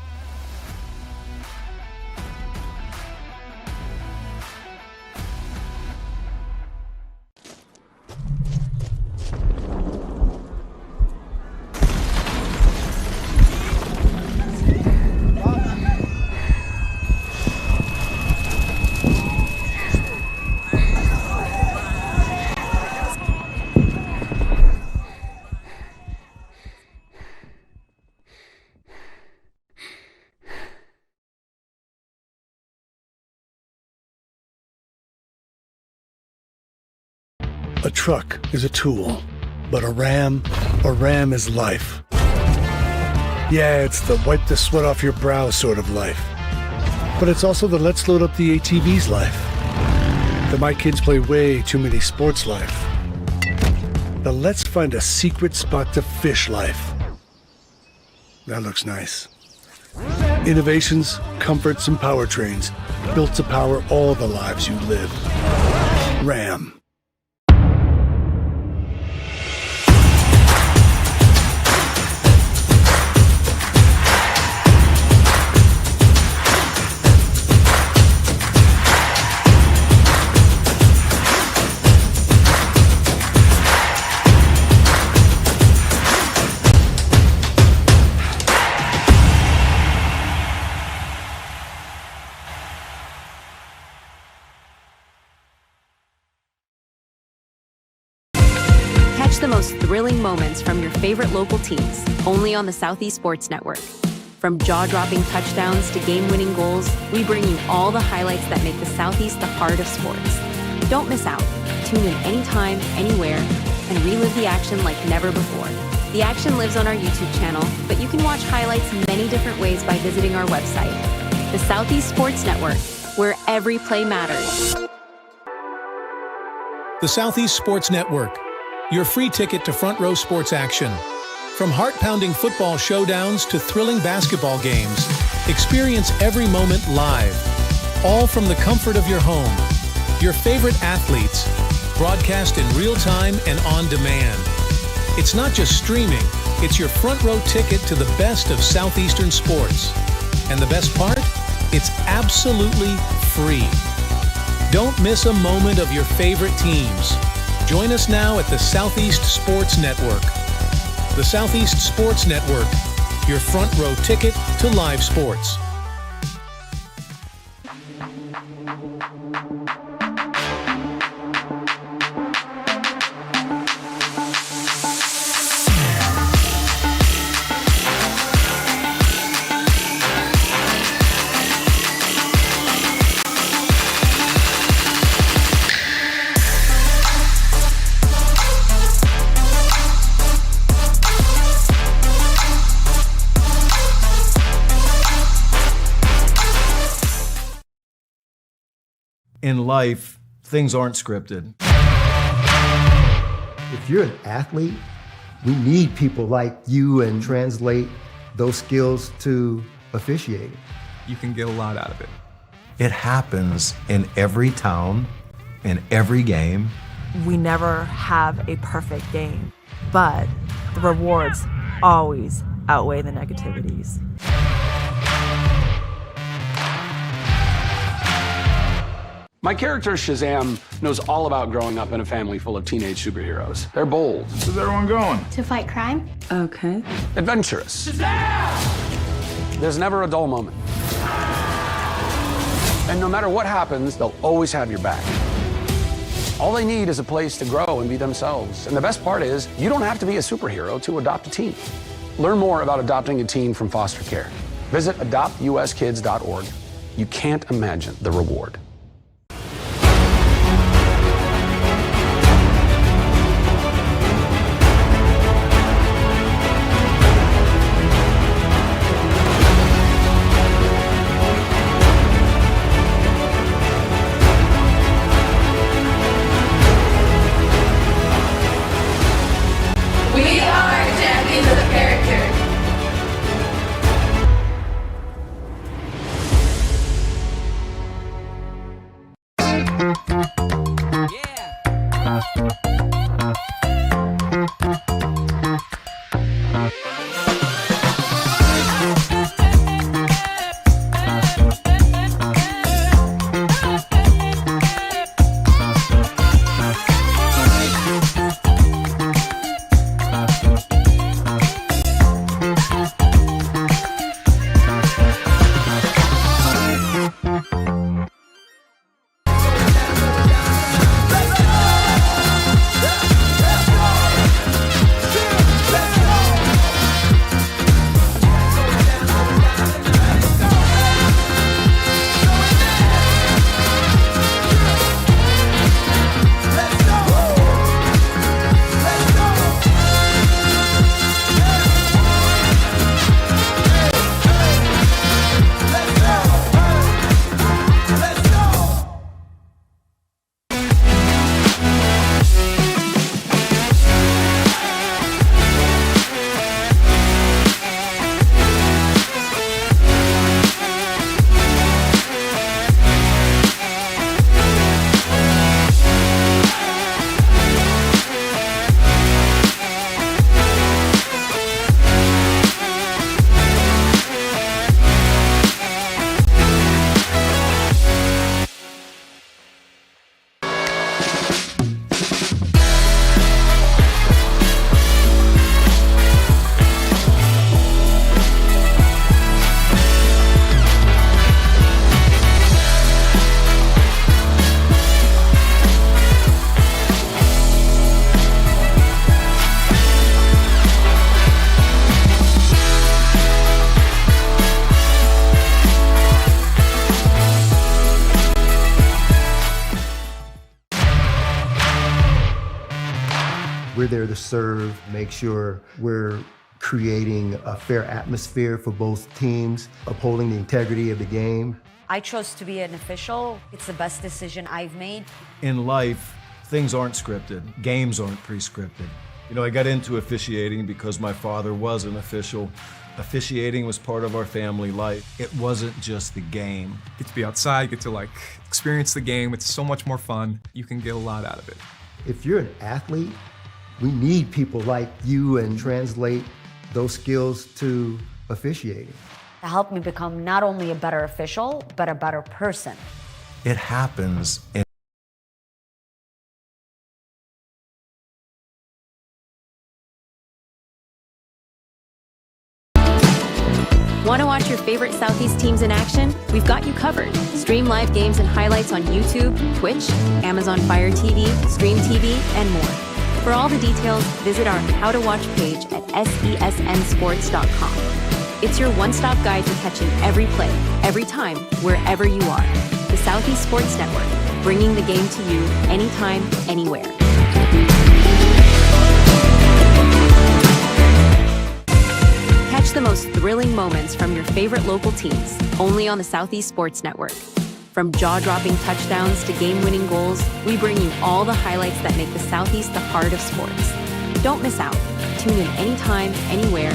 A truck is a tool, but a ram is life. Yeah, it's the wipe the sweat off your brow sort of life. But it's also the let's load up the ATV's life. The my kids play way too many sports life. The let's find a secret spot to fish life. That looks nice. Innovations, comforts, and powertrains built to power all the lives you live. Ram. Catch the most thrilling moments from your favorite local teams, only on the Southeast Sports Network. From jaw-dropping touchdowns to game-winning goals, we bring you all the highlights that make the Southeast the heart of sports. Don't miss out. Tune in anytime, anywhere, and relive the action like never before. The action lives on our YouTube channel, but you can watch highlights many different ways by visiting our website. The Southeast Sports Network, where every play matters. The Southeast Sports Network, your free ticket to front row sports action. From heart-pounding football showdowns to thrilling basketball games, experience every moment live, all from the comfort of your home. Your favorite athletes, broadcast in real time and on demand. It's not just streaming, it's your front row ticket to the best of Southeastern sports. And the best part? It's absolutely free. Don't miss a moment of your favorite teams. Join us now at the Southeast Sports Network. The Southeast Sports Network, your front row ticket to live sports. In life, things aren't scripted. If you're an athlete, we need people like you and translate those skills to officiating. You can get a lot out of it. It happens in every town, in every game. We never have a perfect game, but the rewards always outweigh the negativities. My character, Shazam, knows all about growing up in a family full of teenage superheroes. They're bold. Where's everyone going? To fight crime. Okay. Adventurous. Shazam! There's never a dull moment. And no matter what happens, they'll always have your back. All they need is a place to grow and be themselves. And the best part is, you don't have to be a superhero to adopt a teen. Learn more about adopting a teen from foster care. Visit adoptuskids.org. You can't imagine the reward. We're there to serve, make sure we're creating a fair atmosphere for both teams, upholding the integrity of the game. I chose to be an official. It's the best decision I've made. In life, things aren't scripted. Games aren't pre-scripted. You know, I got into officiating because my father was an official. Officiating was part of our family life. It wasn't just the game. Get to be outside, get to experience the game. It's so much more fun. You can get a lot out of it. If you're an athlete, we need people like you and translate those skills to officiating. It helped me become not only a better official, but a better person. It happens in Want to watch your favorite Southeast teams in action? We've got you covered. Stream live games and highlights on YouTube, Twitch, Amazon Fire TV, Stream TV, and more. For all the details, visit our How to Watch page at sesnsports.com. It's your one-stop guide to catching every play, every time, wherever you are. The Southeast Sports Network, bringing the game to you anytime, anywhere. Catch the most thrilling moments from your favorite local teams, only on the Southeast Sports Network. From jaw-dropping touchdowns to game-winning goals, we bring you all the highlights that make the Southeast the heart of sports. Don't miss out. Tune in anytime, anywhere,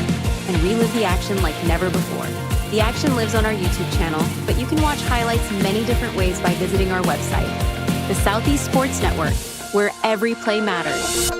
and relive the action like never before. The action lives on our YouTube channel, but you can watch highlights many different ways by visiting our website. The Southeast Sports Network, where every play matters.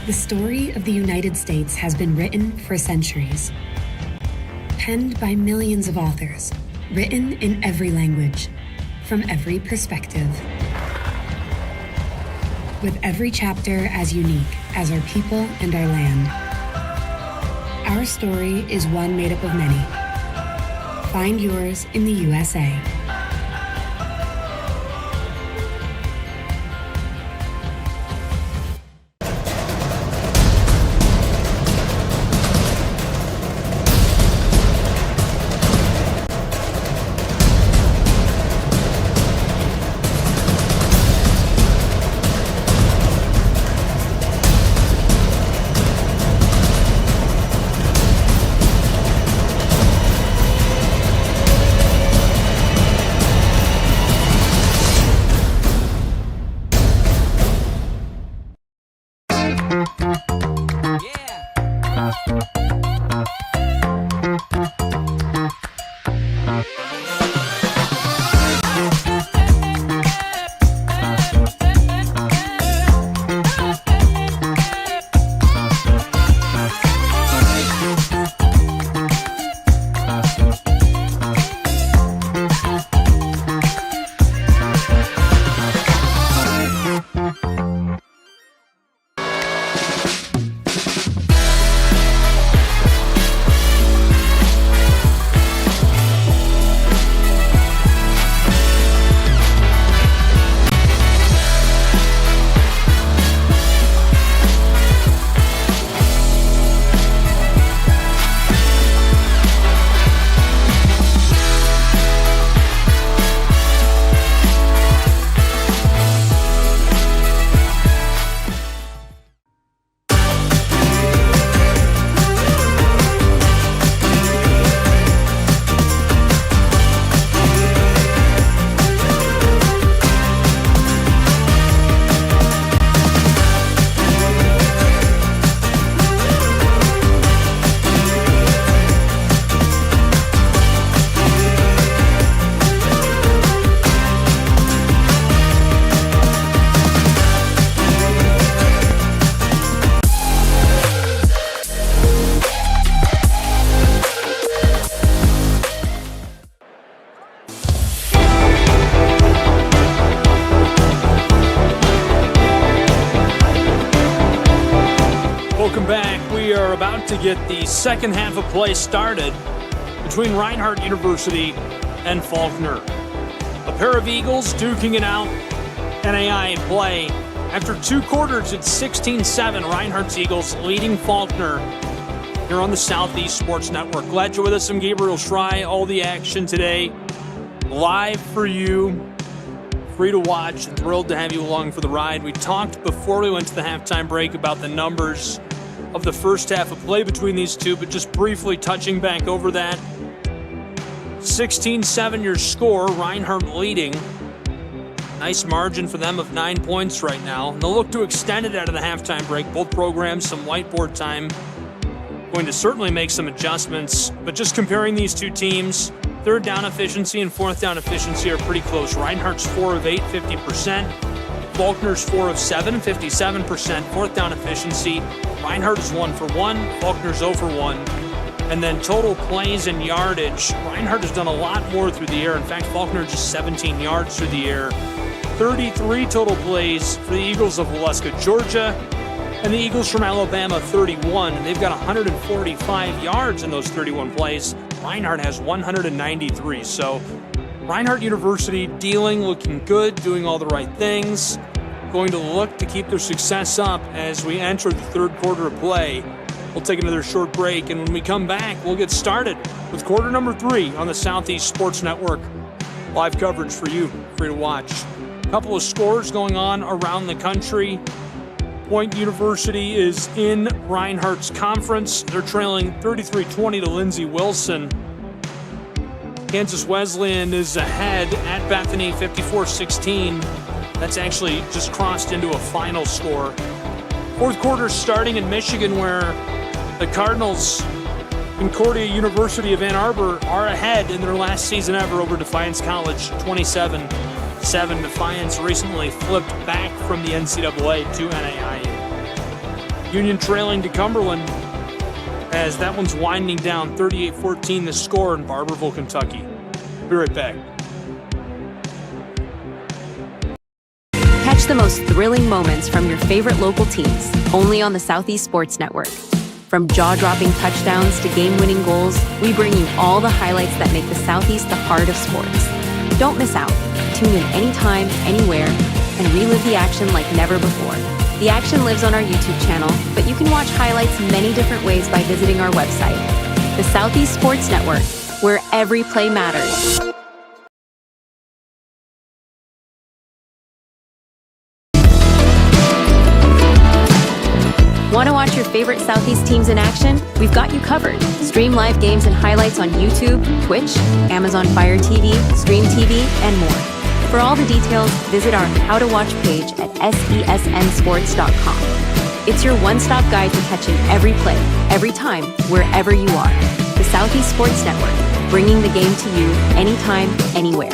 The story of the United States has been written for centuries. Penned by millions of authors, written in every language, from every perspective. With every chapter as unique as our people and our land. Our story is one made up of many. Find yours in the USA. Welcome back. We are about to get the second half of play started between Reinhardt University and Faulkner. A pair of Eagles duking it out. NAIA play. After 2 quarters, it's 16-7. Reinhardt's Eagles leading Faulkner here on the Southeast Sports Network. Glad you're with us. I'm Gabriel Schrei. All the action today live for you. Free to watch and thrilled to have you along for the ride. We talked before we went to the halftime break about the numbers of the first half of play between these two, but just briefly touching back over that. 16-7 your score, Reinhardt leading. Nice margin for them of 9 points right now. And they'll look to extend it out of the halftime break. Both programs, some whiteboard time. Going to certainly make some adjustments, but just comparing these two teams, third down efficiency and fourth down efficiency are pretty close. Reinhardt's 4 of 8, 50%. Faulkner's 4 of 7, 57%. Fourth down efficiency, Reinhardt is 1 for 1, Faulkner's 0 for 1. And then total plays and yardage, Reinhardt has done a lot more through the air. In fact, Faulkner just 17 yards through the air. 33 total plays for the Eagles of Waleska, Georgia. And the Eagles from Alabama, 31. And they've got 145 yards in those 31 plays. Reinhardt has 193. So Reinhardt University looking good, doing all the right things. Going to look to keep their success up as we enter the third quarter of play. We'll take another short break, and when we come back, we'll get started with quarter number 3 on the Southeast Sports Network. Live coverage for you, free to watch. A couple of scores going on around the country. Point University is in Reinhardt's conference. They're trailing 33-20 to Lindsey Wilson. Kansas Wesleyan is ahead at Bethany, 54-16. That's actually just crossed into a final score. Fourth quarter starting in Michigan, where the Cardinals, Concordia University of Ann Arbor, are ahead in their last season ever over Defiance College, 27-7. Defiance recently flipped back from the NCAA to NAIA. Union trailing to Cumberland as that one's winding down, 38-14 the score in Barberville, Kentucky. Be right back. Catch the most thrilling moments from your favorite local teams, only on the Southeast Sports Network. From jaw-dropping touchdowns to game-winning goals, we bring you all the highlights that make the Southeast the heart of sports. Don't miss out. Tune in anytime, anywhere, and relive the action like never before. The action lives on our YouTube channel, but you can watch highlights many different ways by visiting our website. The Southeast Sports Network, where every play matters. Want to watch your favorite Southeast teams in action? We've got you covered. Stream live games and highlights on YouTube, Twitch, Amazon Fire TV, Stream TV, and more. For all the details, visit our How to Watch page at sesnsports.com. It's your one-stop guide to catching every play, every time, wherever you are. The Southeast Sports Network, bringing the game to you anytime, anywhere.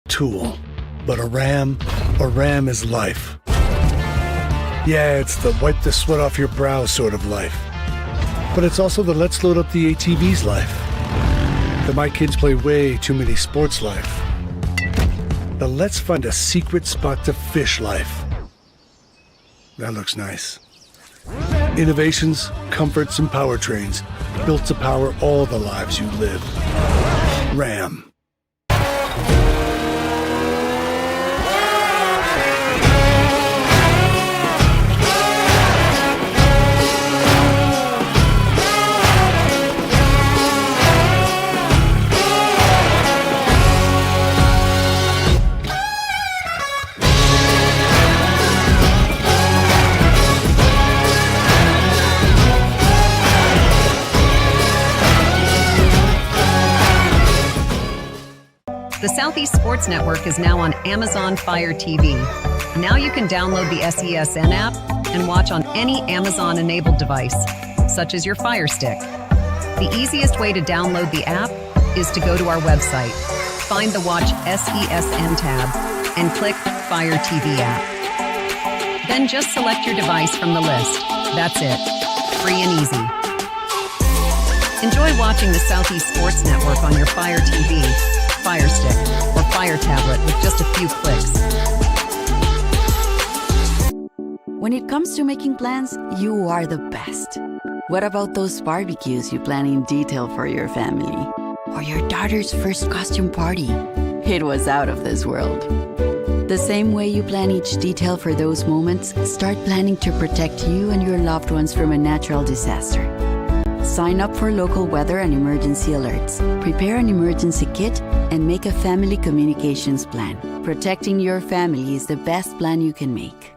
Tool, but a ram is life. Yeah, it's the wipe the sweat off your brow sort of life. But it's also the let's load up the ATV's life. The my kids play way too many sports life. The let's find a secret spot to fish life. That looks nice. Innovations, comforts, and powertrains built to power all the lives you live. Ram. The Southeast Sports Network is now on Amazon Fire TV. Now you can download the SESN app and watch on any Amazon-enabled device, such as your Fire Stick. The easiest way to download the app is to go to our website, find the Watch SESN tab, and click Fire TV app. Then just select your device from the list. That's it. Free and easy. Enjoy watching the Southeast Sports Network on your Fire TV, Fire Stick, or Fire tablet with just a few clicks. When it comes to making plans, you are the best. What about those barbecues you plan in detail for your family? Or your daughter's first costume party? It was out of this world. The same way you plan each detail for those moments, start planning to protect you and your loved ones from a natural disaster. Sign up for local weather and emergency alerts. Prepare an emergency kit and make a family communications plan. Protecting your family is the best plan you can make.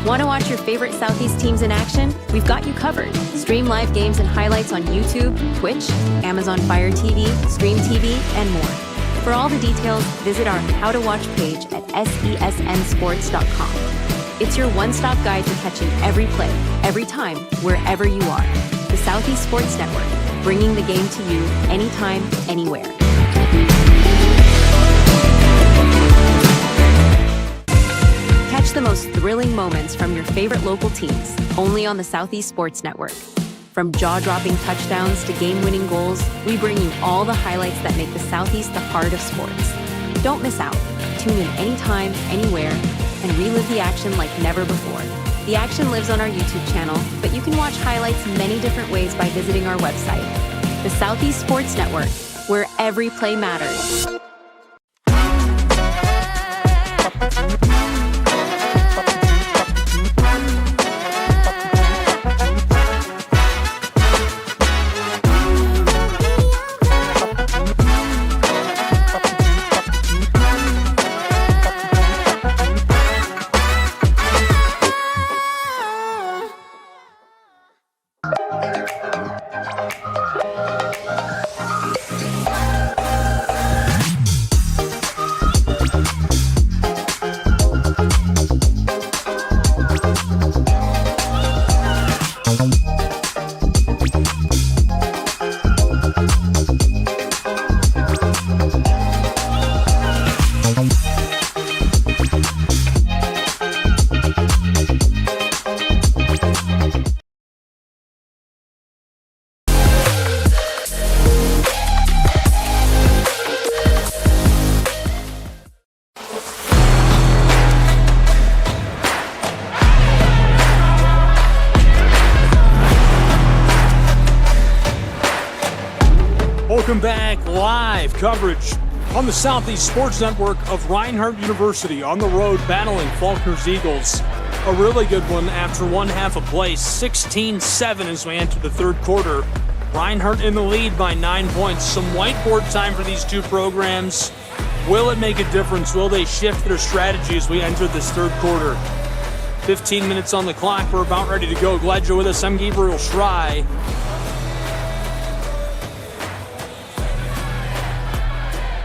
Want to watch your favorite Southeast teams in action? We've got you covered. Stream live games and highlights on YouTube, Twitch, Amazon Fire TV, Stream TV, and more. For all the details, visit our How to Watch page at sesnsports.com. It's your one-stop guide to catching every play, every time, wherever you are. The Southeast Sports Network, bringing the game to you anytime, anywhere. Catch the most thrilling moments from your favorite local teams, only on the Southeast Sports Network. From jaw-dropping touchdowns to game-winning goals, we bring you all the highlights that make the Southeast the heart of sports. Don't miss out. Tune in anytime, anywhere, and relive the action like never before. The action lives on our YouTube channel, but you can watch highlights many different ways by visiting our website. The Southeast Sports Network, where every play matters. Welcome back. Live coverage on the Southeast Sports Network of Reinhardt University on the road battling Faulkner's Eagles. A really good one after one half of play, 16-7 as we enter the third quarter. Reinhardt in the lead by 9 points. Some whiteboard time for these two programs. Will it make a difference? Will they shift their strategy as we enter this third quarter? 15 minutes on the clock. We're about ready to go. Glad you're with us. I'm Gabriel Schrei.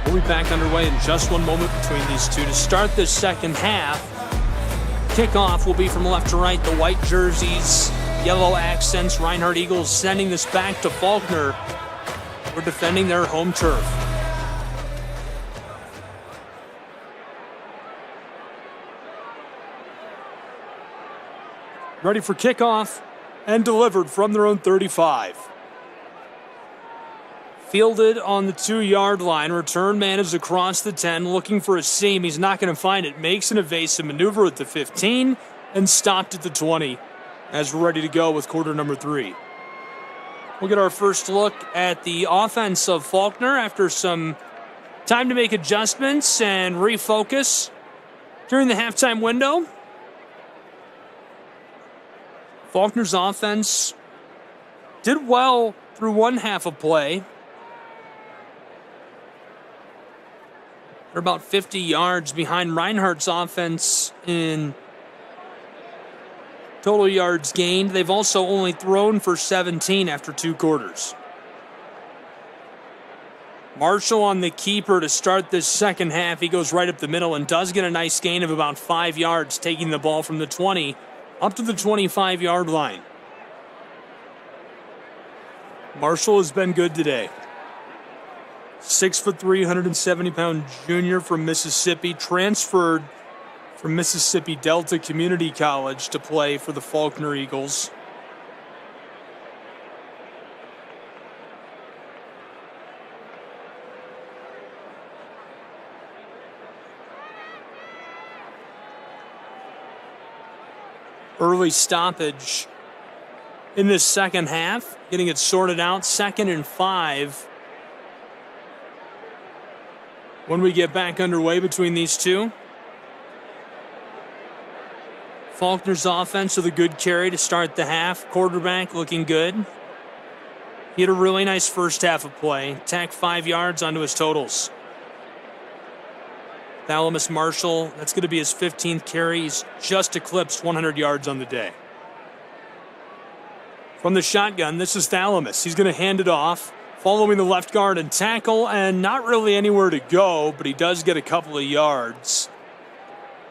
We'll be back underway in just one moment between these two. To start this second half, kickoff will be from left to right. The white jerseys, yellow accents. Reinhardt Eagles sending this back to Faulkner. We're defending their home turf. Ready for kickoff and delivered from their own 35. Fielded on the 2-yard line. Return man is across the 10, looking for a seam. He's not going to find it. Makes an evasive maneuver at the 15 and stopped at the 20 as we're ready to go with quarter number 3. We'll get our first look at the offense of Faulkner after some time to make adjustments and refocus during the halftime window. Faulkner's offense did well through one half of play. They're about 50 yards behind Reinhardt's offense in total yards gained. They've also only thrown for 17 after 2 quarters. Marshall on the keeper to start this second half. He goes right up the middle and does get a nice gain of about 5 yards, taking the ball from the 20 up to the 25-yard line. Marshall has been good today. 6'3", 170-pound junior from Mississippi, transferred from Mississippi Delta Community College to play for the Faulkner Eagles. Early stoppage in this second half, getting it sorted out. 2nd and 5. When we get back underway between these two. Faulkner's offense with a good carry to start the half. Quarterback looking good. He had a really nice first half of play. Tacked 5 yards onto his totals. Thalamus Marshall, that's going to be his 15th carry. He's just eclipsed 100 yards on the day. From the shotgun, this is Thalamus. He's going to hand it off, following the left guard and tackle, and not really anywhere to go, but he does get a couple of yards.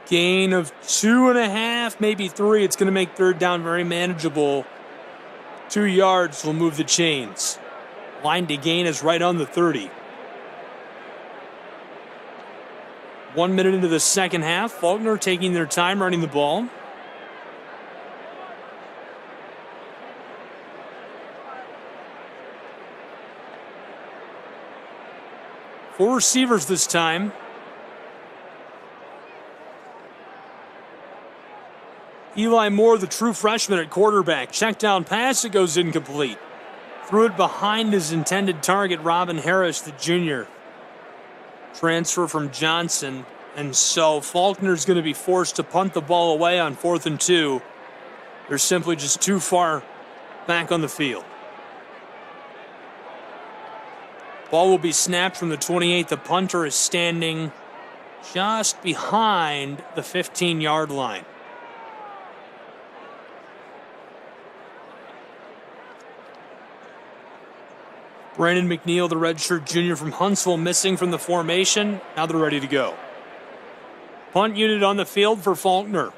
Gain of 2.5, maybe 3. It's going to make third down very manageable. 2 yards will move the chains. Line to gain is right on the 30. 1 minute into the second half. Faulkner taking their time running the ball. Four receivers this time. Eli Moore, the true freshman at quarterback. Check down pass, it goes incomplete. Threw it behind his intended target, Robin Harris, the junior. Transfer from Johnson. And so Faulkner's going to be forced to punt the ball away on 4th and 2. They're simply just too far back on the field. Ball will be snapped from the 28. The punter is standing just behind the 15-yard line. Brandon McNeil, the redshirt junior from Huntsville, missing from the formation. Now they're ready to go. Punt unit on the field for Faulkner.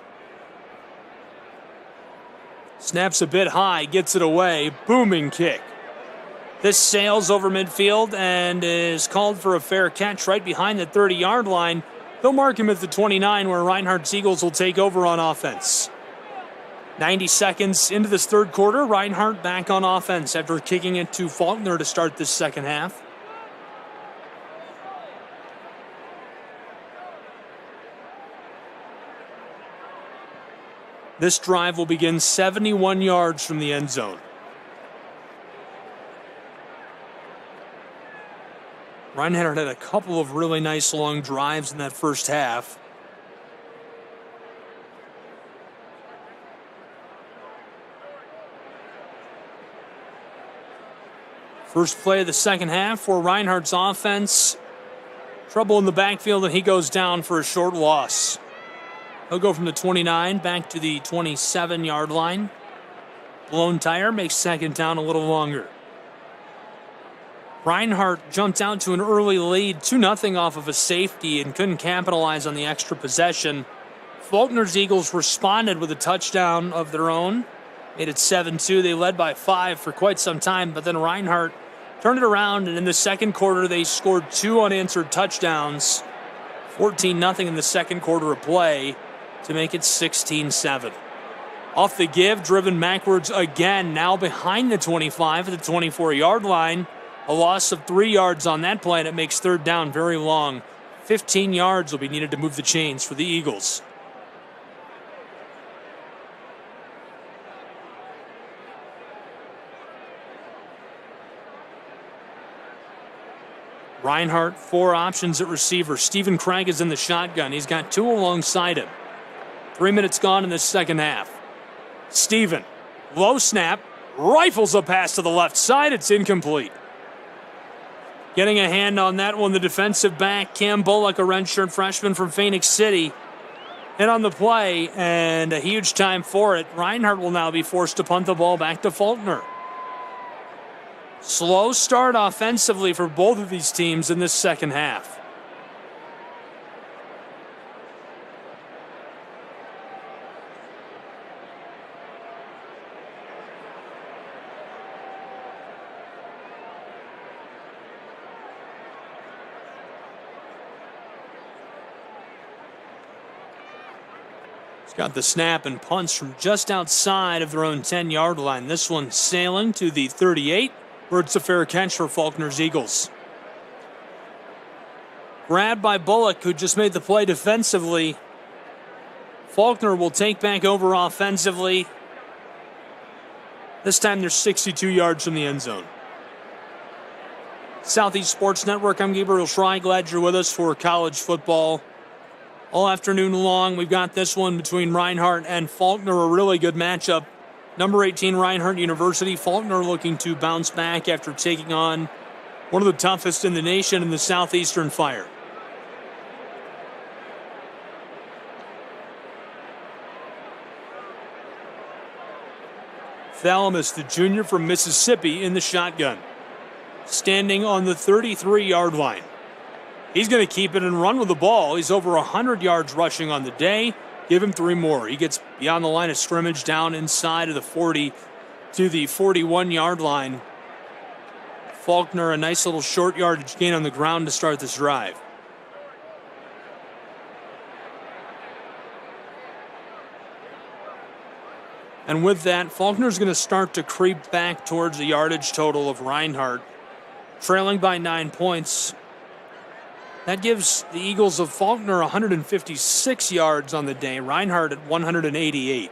Snaps a bit high, gets it away. Booming kick. This sails over midfield and is called for a fair catch right behind the 30-yard line. They'll mark him at the 29, where Reinhardt's Eagles will take over on offense. 90 seconds into this third quarter, Reinhardt back on offense after kicking it to Faulkner to start this second half. This drive will begin 71 yards from the end zone. Reinhardt had a couple of really nice long drives in that first half. First play of the second half for Reinhardt's offense. Trouble in the backfield, and he goes down for a short loss. He'll go from the 29 back to the 27-yard line. Blown tire makes second down a little longer. Reinhardt jumped out to an early lead, 2-0 off of a safety, and couldn't capitalize on the extra possession. Faulkner's Eagles responded with a touchdown of their own. Made it 7-2. They led by 5 for quite some time, but then Reinhardt turned it around, and in the second quarter, they scored 2 unanswered touchdowns. 14-0 in the second quarter of play to make it 16-7. Off the give, driven backwards again, now behind the 25 at the 24-yard line. A loss of 3 yards on that play, and it makes third down very long. 15 yards will be needed to move the chains for the Eagles. Reinhardt, 4 options at receiver. Stephen Craig is in the shotgun. He's got 2 alongside him. 3 minutes gone in the second half. Stephen, low snap, rifles a pass to the left side. It's incomplete. Getting a hand on that one, the defensive back, Cam Bullock, a redshirt freshman from Phoenix City. In on the play, and a huge time for it. Reinhardt will now be forced to punt the ball back to Faulkner. Slow start offensively for both of these teams in this second half. Got the snap and punts from just outside of their own 10-yard line. This one sailing to the 38, where it's a fair catch for Faulkner's Eagles. Grabbed by Bullock, who just made the play defensively. Faulkner will take back over offensively. This time they're 62 yards from the end zone. Southeast Sports Network, I'm Gabriel Schrei. Glad you're with us for college football. All afternoon long, we've got this one between Reinhardt and Faulkner, a really good matchup. Number 18, Reinhardt University. Faulkner looking to bounce back after taking on one of the toughest in the nation in the Southeastern Fire. Thalamus, the junior from Mississippi, in the shotgun. Standing on the 33-yard line. He's going to keep it and run with the ball. He's over 100 yards rushing on the day. Give him 3 more. He gets beyond the line of scrimmage, down inside of the 40 to the 41-yard line. Faulkner, a nice little short yardage gain on the ground to start this drive. And with that, Faulkner's going to start to creep back towards the yardage total of Reinhardt, trailing by 9 points. That gives the Eagles of Faulkner 156 yards on the day. Reinhardt at 188.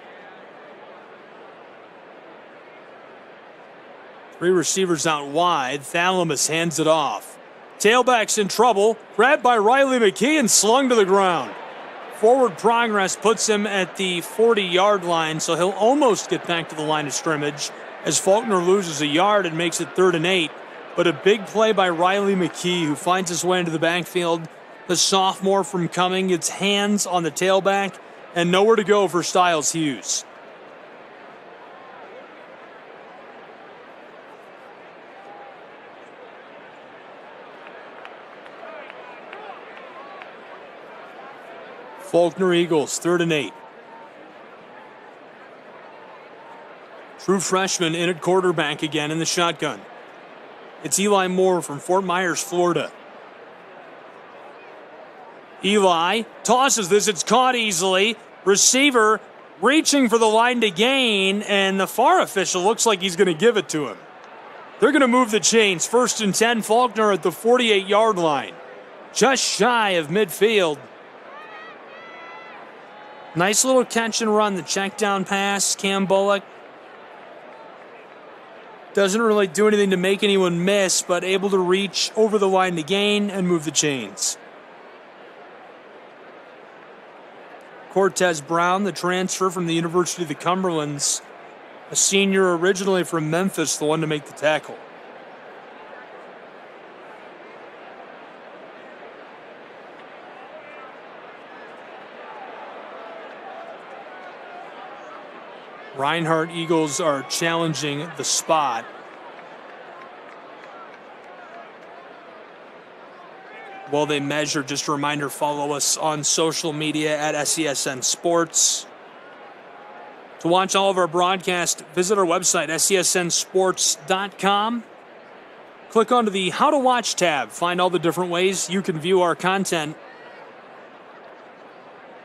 3 receivers out wide. Thalamus hands it off. Tailback's in trouble. Grabbed by Riley McKee and slung to the ground. Forward progress puts him at the 40-yard line, so he'll almost get back to the line of scrimmage as Faulkner loses a yard and makes it 3rd and 8. But a big play by Riley McKee, who finds his way into the backfield. The sophomore from Cumming gets hands on the tailback and nowhere to go for Styles Hughes. Faulkner Eagles, 3rd and 8. True freshman in at quarterback again in the shotgun. It's Eli Moore from Fort Myers, Florida. Eli tosses this. It's caught easily. Receiver reaching for the line to gain, and the far official looks like he's going to give it to him. They're going to move the chains. 1st and 10, Faulkner at the 48-yard line. Just shy of midfield. Nice little catch and run. The check down pass. Cam Bullock doesn't really do anything to make anyone miss, but able to reach over the line to gain and move the chains. Cortez Brown, the transfer from the University of the Cumberlands, a senior originally from Memphis, the one to make the tackle. Reinhardt Eagles are challenging the spot. While they measure, just a reminder, follow us on social media at SESN Sports. To watch all of our broadcasts, visit our website, SESNsports.com. Click onto the How to Watch tab. Find all the different ways you can view our content.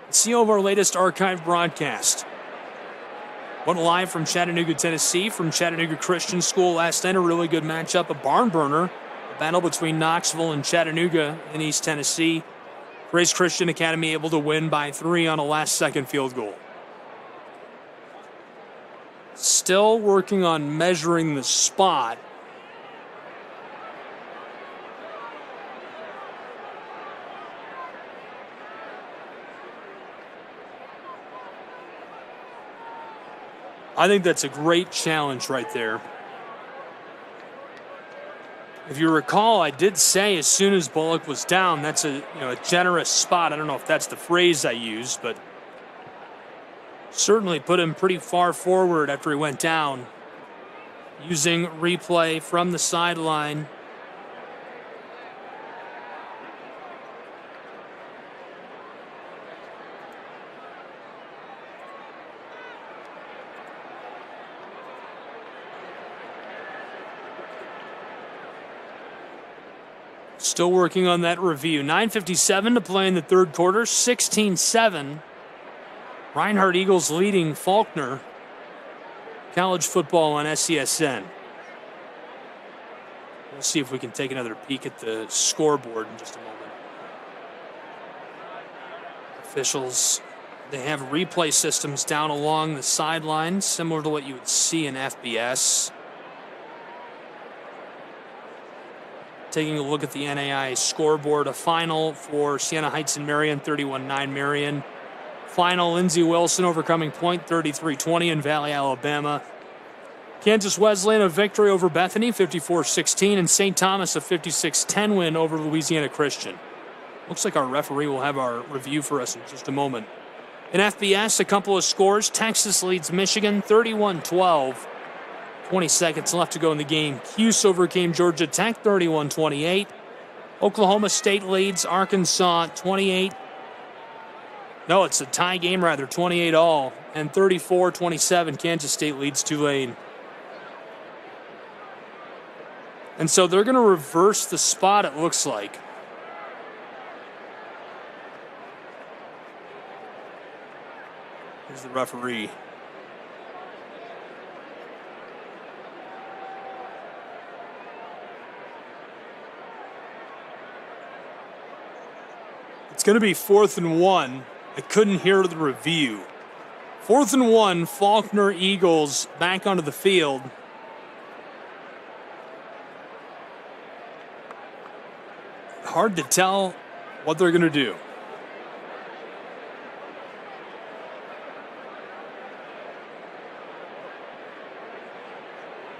See all of our latest archived broadcasts. Went live from Chattanooga, Tennessee, from Chattanooga Christian School last night. A really good matchup, a barn burner. A battle between Knoxville and Chattanooga in East Tennessee. Grace Christian Academy able to win by 3 on a last-second field goal. Still working on measuring the spot. I think that's a great challenge right there. If you recall, I did say as soon as Bullock was down, that's a generous spot. I don't know if that's the phrase I used, but certainly put him pretty far forward after he went down. Using replay from the sideline. Still working on that review. 9:57 to play in the third quarter. 16-7. Reinhardt Eagles leading Faulkner. College football on SCSN. We'll see if we can take another peek at the scoreboard in just a moment. Officials, they have replay systems down along the sidelines, similar to what you would see in FBS. Taking a look at the NAI scoreboard, a final for Siena Heights and Marion, 31-9 Marion. Final, Lindsey Wilson overcoming Point, 33-20 in Valley, Alabama. Kansas Wesleyan a victory over Bethany, 54-16, and St. Thomas a 56-10 win over Louisiana Christian. Looks like our referee will have our review for us in just a moment. In FBS, a couple of scores. Texas leads Michigan, 31-12. 20 seconds left to go in the game. Cuse overcame Georgia Tech, 31-28. Oklahoma State leads Arkansas, 28. No, it's a tie game, rather, 28-all. And 34-27, Kansas State leads Tulane. And so they're going to reverse the spot, it looks like. Here's the referee. It's going to be 4th and 1. I couldn't hear the review. 4th and 1, Faulkner Eagles back onto the field. Hard to tell what they're going to do.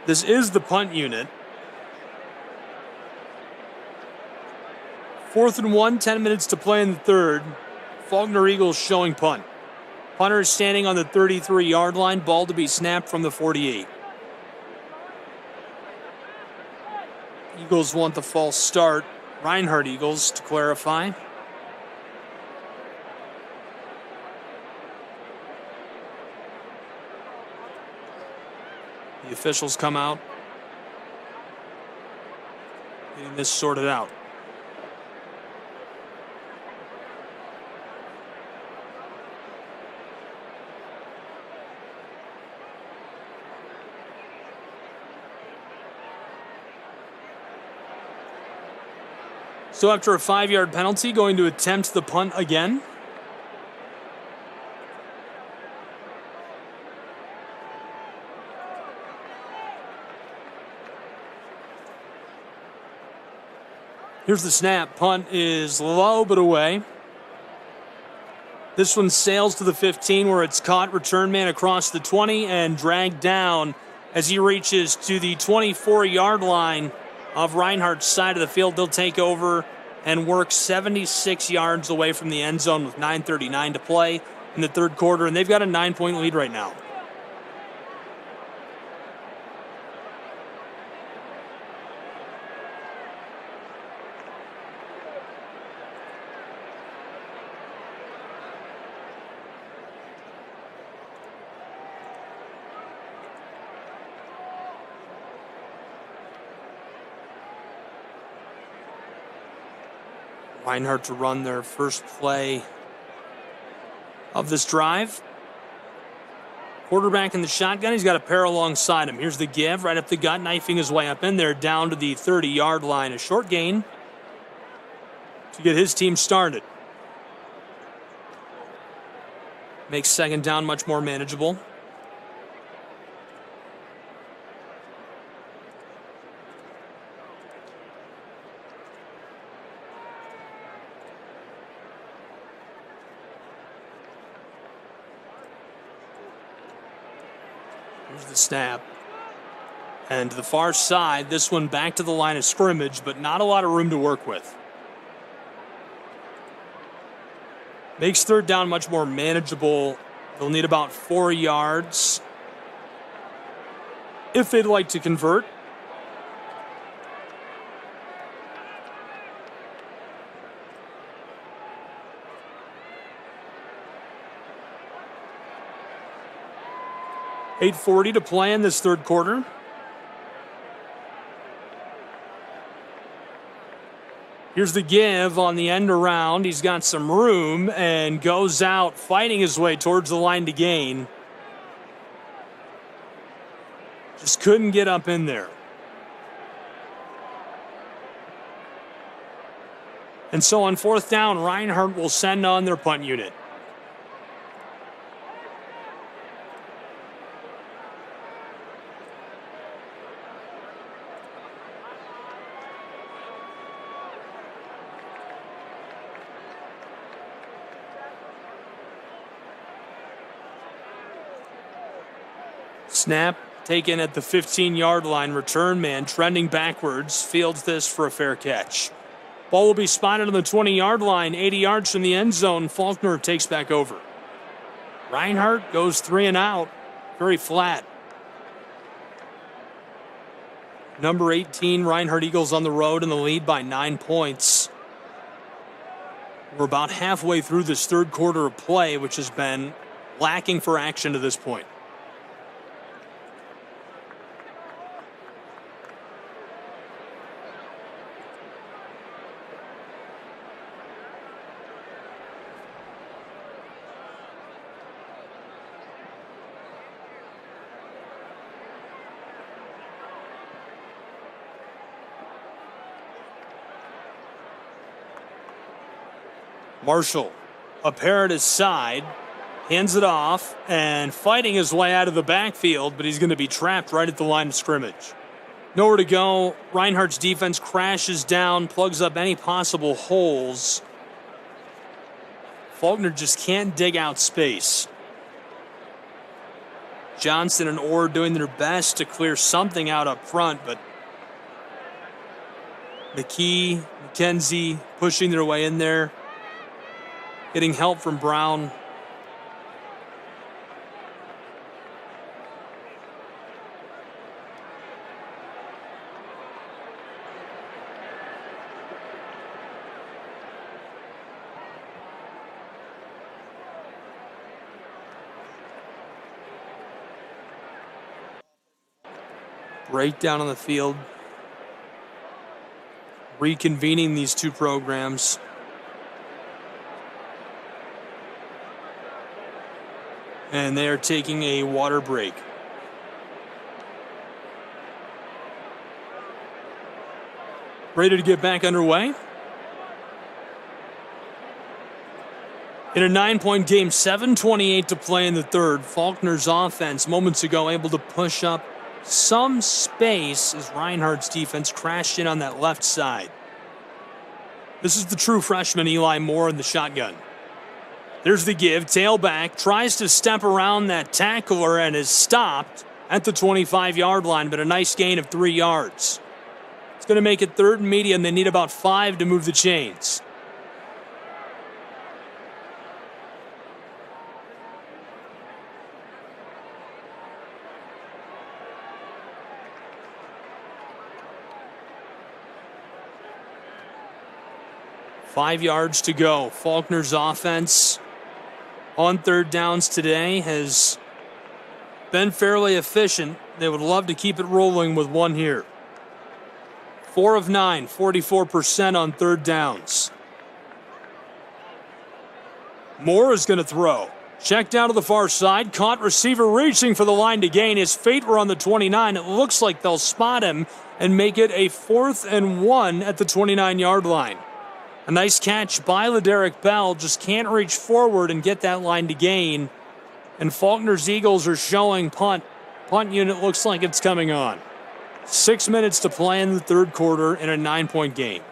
This is the punt unit. 4th and 1, 10 minutes to play in the third. Faulkner Eagles showing punt. Punter is standing on the 33-yard line. Ball to be snapped from the 48. Eagles want the false start. Reinhardt Eagles, to clarify. The officials come out, getting this sorted out. So after a 5-yard penalty, going to attempt the punt again. Here's the snap. Punt is low but away. This one sails to the 15 where it's caught. Return man across the 20 and dragged down as he reaches to the 24-yard line of Reinhardt's side of the field. They'll take over and work 76 yards away from the end zone with 9:39 to play in the third quarter, and they've got a 9-point lead right now. Reinhardt to run their first play of this drive. Quarterback in the shotgun. He's got a pair alongside him. Here's the give right up the gut, knifing his way up in there down to the 30-yard line. A short gain to get his team started. Makes second down much more manageable. Here's the snap. And to the far side, this one back to the line of scrimmage, but not a lot of room to work with. Makes third down much more manageable. They'll need about 4 yards if they'd like to convert. $8:40 to play in this third quarter. Here's the give on the end around. He's got some room and goes out fighting his way towards the line to gain. Just couldn't get up in there. And so on fourth down, Reinhardt will send on their punt unit. Snap taken at the 15-yard line. Return man trending backwards. Fields this for a fair catch. Ball will be spotted on the 20-yard line, 80 yards from the end zone. Faulkner takes back over. Reinhardt goes 3 and out. Very flat. Number 18, Reinhardt Eagles on the road in the lead by 9 points. We're about halfway through this third quarter of play, which has been lacking for action to this point. Marshall, a pair at his side, hands it off, and fighting his way out of the backfield, but he's going to be trapped right at the line of scrimmage. Nowhere to go. Reinhardt's defense crashes down, plugs up any possible holes. Faulkner just can't dig out space. Johnson and Orr doing their best to clear something out up front, but McKee, McKenzie pushing their way in there. Getting help from Brown. Breakdown on the field. Reconvening these two programs. And they are taking a water break. Ready to get back underway? In a 9-point game, 7:28 to play in the third. Faulkner's offense moments ago able to push up some space as Reinhardt's defense crashed in on that left side. This is the true freshman Eli Moore in the shotgun. There's the give, tailback, tries to step around that tackler and is stopped at the 25-yard line, but a nice gain of 3 yards. It's going to make it third and medium. They need about 5 to move the chains. Five yards to go. Faulkner's offense on third downs today has been fairly efficient. They would love to keep it rolling with one here. 4 of 9, 44% on third downs. Moore is going to throw. Checked down to the far side. Caught receiver reaching for the line to gain. His feet were on the 29. It looks like they'll spot him and make it a 4th and 1 at the 29-yard line. A nice catch by LeDerrick Bell. Just can't reach forward and get that line to gain. And Faulkner's Eagles are showing punt. Punt unit looks like it's coming on. 6 minutes to play in the third quarter in a 9-point game.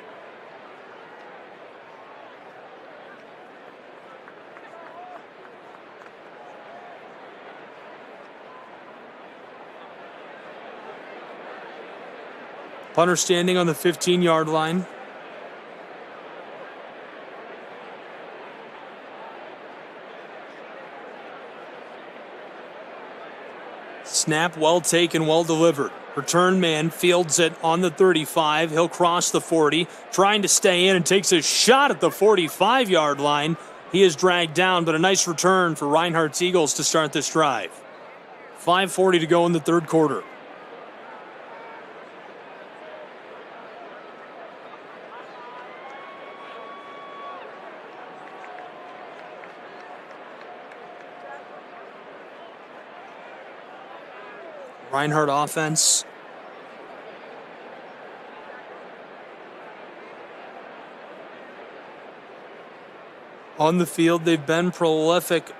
Punter standing on the 15-yard line. Snap well taken, well delivered. Return man fields it on the 35. He'll cross the 40, trying to stay in and takes a shot at the 45-yard line. He is dragged down, but a nice return for Reinhardt's Eagles to start this drive. 5:40 to go in the third quarter. Reinhardt offense. On the field, they've been prolific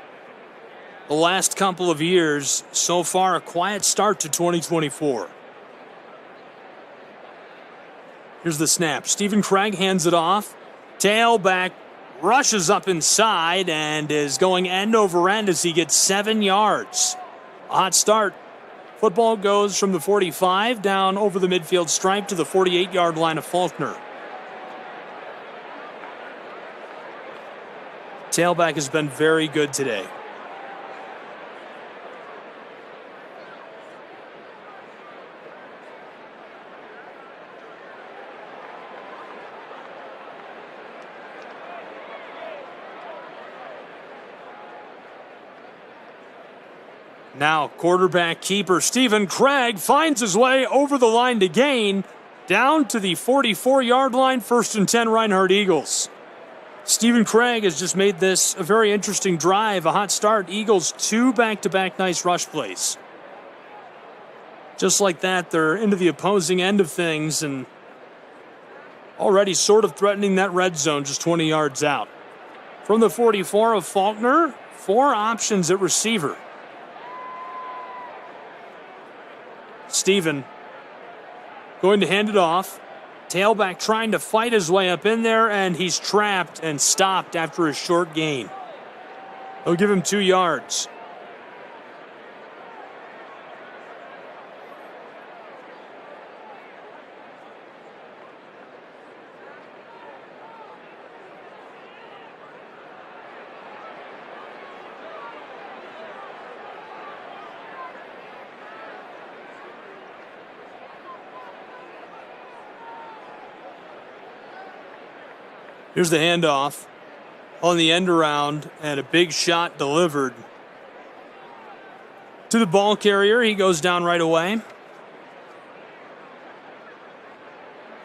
the last couple of years. So far, a quiet start to 2024. Here's the snap. Stephen Craig hands it off. Tailback rushes up inside and is going end over end as he gets 7 yards. A hot start. Football goes from the 45 down over the midfield stripe to the 48-yard line of Faulkner. Tailback has been very good today. Now, quarterback keeper Stephen Craig finds his way over the line to gain, down to the 44-yard line, 1st and 10 Reinhardt Eagles. Stephen Craig has just made this a very interesting drive, a hot start. Eagles 2 back-to-back nice rush plays. Just like that, they're into the opposing end of things and already sort of threatening that red zone just 20 yards out. From the 44 of Faulkner, 4 options at receiver. Stephen going to hand it off. Tailback trying to fight his way up in there, and he's trapped and stopped after a short gain. They'll give him 2 yards. Here's the handoff on the end around and a big shot delivered to the ball carrier. He goes down right away.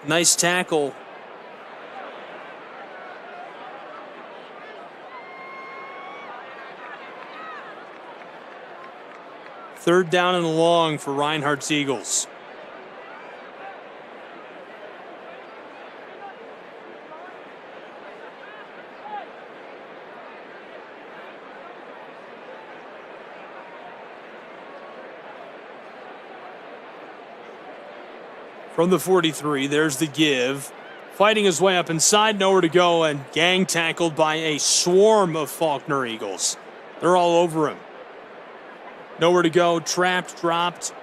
Nice tackle. Third down and long for Reinhardt's Eagles. From the 43, there's the give. Fighting his way up inside, nowhere to go, and gang tackled by a swarm of Faulkner Eagles. They're all over him. Nowhere to go, trapped, dropped.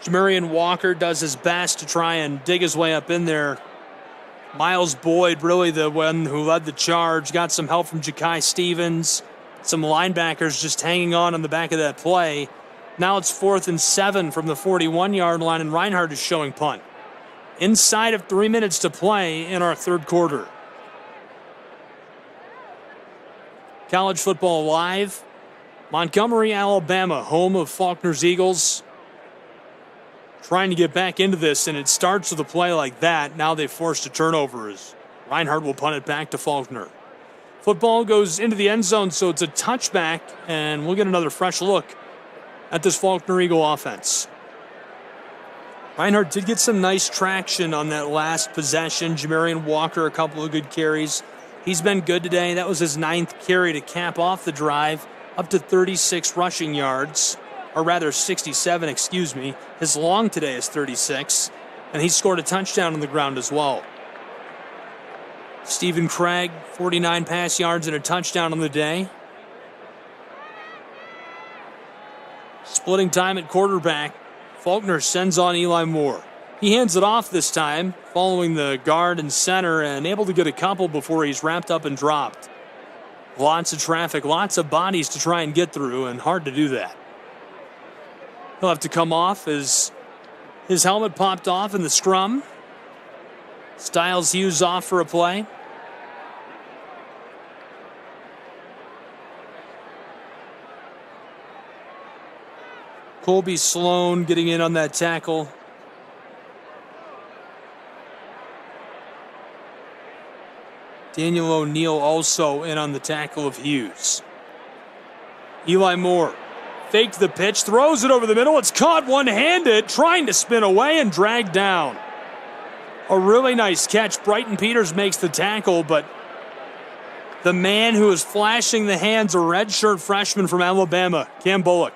Jamarian Walker does his best to try and dig his way up in there. Miles Boyd, really the one who led the charge, got some help from Ja'Kai Stevens. Some linebackers just hanging on the back of that play. Now it's 4th and 7 from the 41-yard line, and Reinhardt is showing punt. Inside of 3 minutes to play in our third quarter. College football live. Montgomery, Alabama, home of Faulkner's Eagles. Trying to get back into this, and it starts with a play like that. Now they've forced a turnover as Reinhardt will punt it back to Faulkner. Football goes into the end zone, so it's a touchback, and we'll get another fresh look at this Faulkner Eagle offense. Reinhardt did get some nice traction on that last possession. Jamarian Walker, a couple of good carries. He's been good today. That was his 9th carry to cap off the drive, up to 36 rushing yards, or rather 67, excuse me. His long today is 36, and he scored a touchdown on the ground as well. Stephen Craig, 49 pass yards and a touchdown on the day. Splitting time at quarterback. Faulkner sends on Eli Moore. He hands it off this time, following the guard and center, and able to get a couple before he's wrapped up and dropped. Lots of traffic, lots of bodies to try and get through, and hard to do that. He'll have to come off as his helmet popped off in the scrum. Styles Hughes off for a play. Colby Sloan getting in on that tackle. Daniel O'Neal also in on the tackle of Hughes. Eli Moore faked the pitch, throws it over the middle. It's caught one-handed, trying to spin away and dragged down. A really nice catch. Brighton Peters makes the tackle, but the man who is flashing the hands, a redshirt freshman from Alabama, Cam Bullock.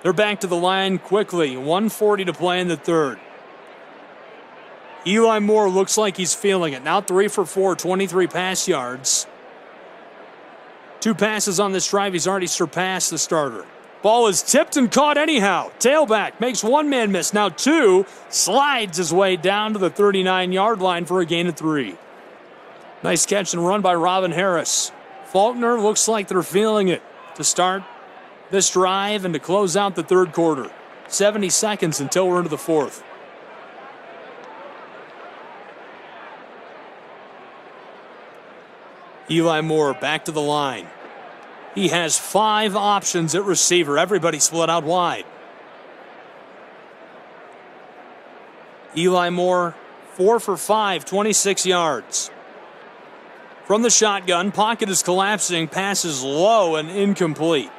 They're back to the line quickly. 1:40 to play in the third. Eli Moore looks like he's feeling it. Now 3 for 4, 23 pass yards. 2 passes on this drive. He's already surpassed the starter. Ball is tipped and caught anyhow. Tailback makes one man miss. Now 2. Slides his way down to the 39-yard line for a gain of 3. Nice catch and run by Robin Harris. Faulkner looks like they're feeling it to start this drive and to close out the third quarter. 70 seconds until we're into the fourth. Eli Moore back to the line. He has 5 options at receiver. Everybody split out wide. Eli Moore, 4 for 5, 26 yards. From the shotgun, pocket is collapsing, pass is low and incomplete.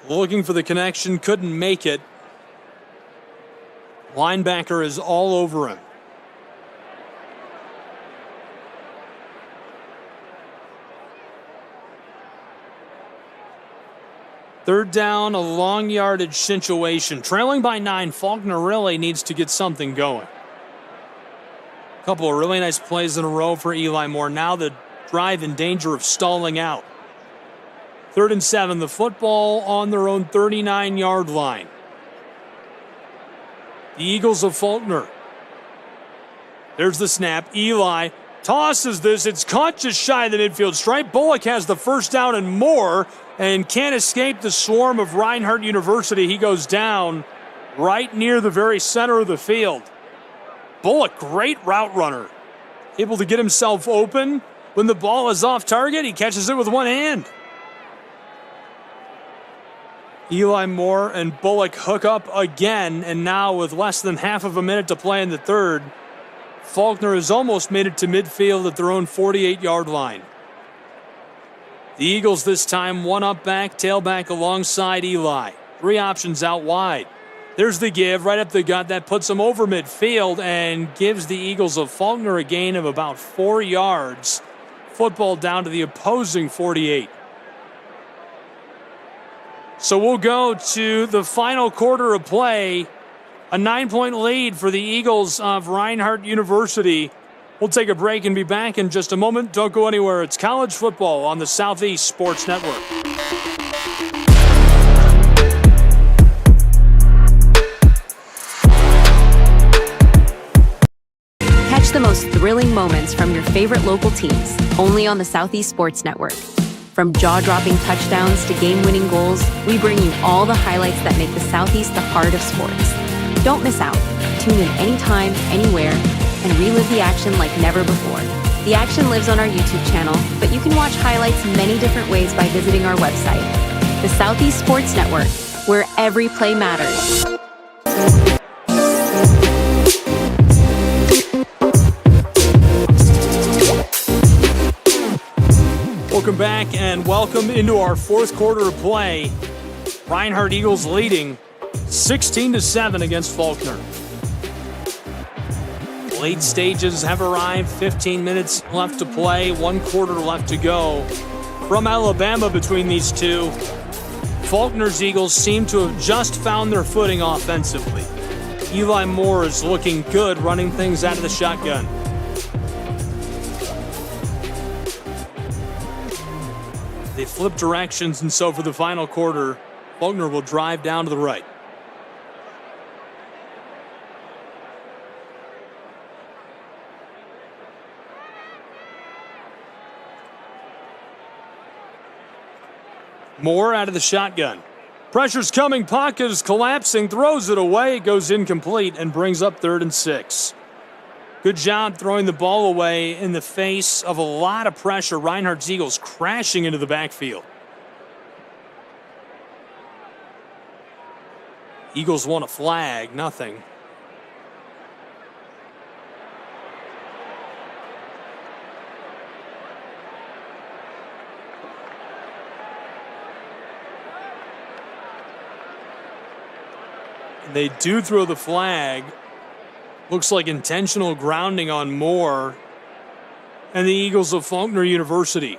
Looking for the connection, couldn't make it. Linebacker is all over him. Third down, a long yardage situation. Trailing by 9, Faulkner really needs to get something going. A couple of really nice plays in a row for Eli Moore. Now the drive in danger of stalling out. 3rd and 7, the football on their own 39-yard line. The Eagles of Faulkner. There's the snap. Eli tosses this. It's caught just shy of the midfield stripe. Bullock has the first down and more and can't escape the swarm of Reinhardt University. He goes down right near the very center of the field. Bullock, great route runner. Able to get himself open. When the ball is off target, he catches it with one hand. Eli Moore and Bullock hook up again, and now with less than half of a minute to play in the third, Faulkner has almost made it to midfield at their own 48-yard line. The Eagles this time, one up back, tailback alongside Eli. 3 options out wide. There's the give right up the gut. That puts them over midfield and gives the Eagles of Faulkner a gain of about 4 yards. Football down to the opposing 48. So we'll go to the final quarter of play. A 9-point lead for the Eagles of Reinhardt University. We'll take a break and be back in just a moment. Don't go anywhere. It's college football on the Southeast Sports Network. Catch the most thrilling moments from your favorite local teams, only on the Southeast Sports Network. From jaw-dropping touchdowns to game-winning goals, we bring you all the highlights that make the Southeast the heart of sports. Don't miss out. Tune in anytime, anywhere, and relive the action like never before. The action lives on our YouTube channel, but you can watch highlights many different ways by visiting our website. The Southeast Sports Network, where every play matters. Welcome back and welcome into our fourth quarter of play. Reinhardt Eagles leading 16-7 against Faulkner. Late stages have arrived. 15 minutes left to play. 1 quarter left to go. From Alabama between these two, Faulkner's Eagles seem to have just found their footing offensively. Eli Moore is looking good running things out of the shotgun. They flip directions, and so for the final quarter, Faulkner will drive down to the right. Moore out of the shotgun. Pressure's coming, pocket is collapsing, throws it away, it goes incomplete and brings up 3rd and 6. Good job throwing the ball away in the face of a lot of pressure. Reinhardt's Eagles crashing into the backfield. Eagles want a flag, nothing. They do throw the flag. Looks like intentional grounding on Moore and the Eagles of Faulkner University.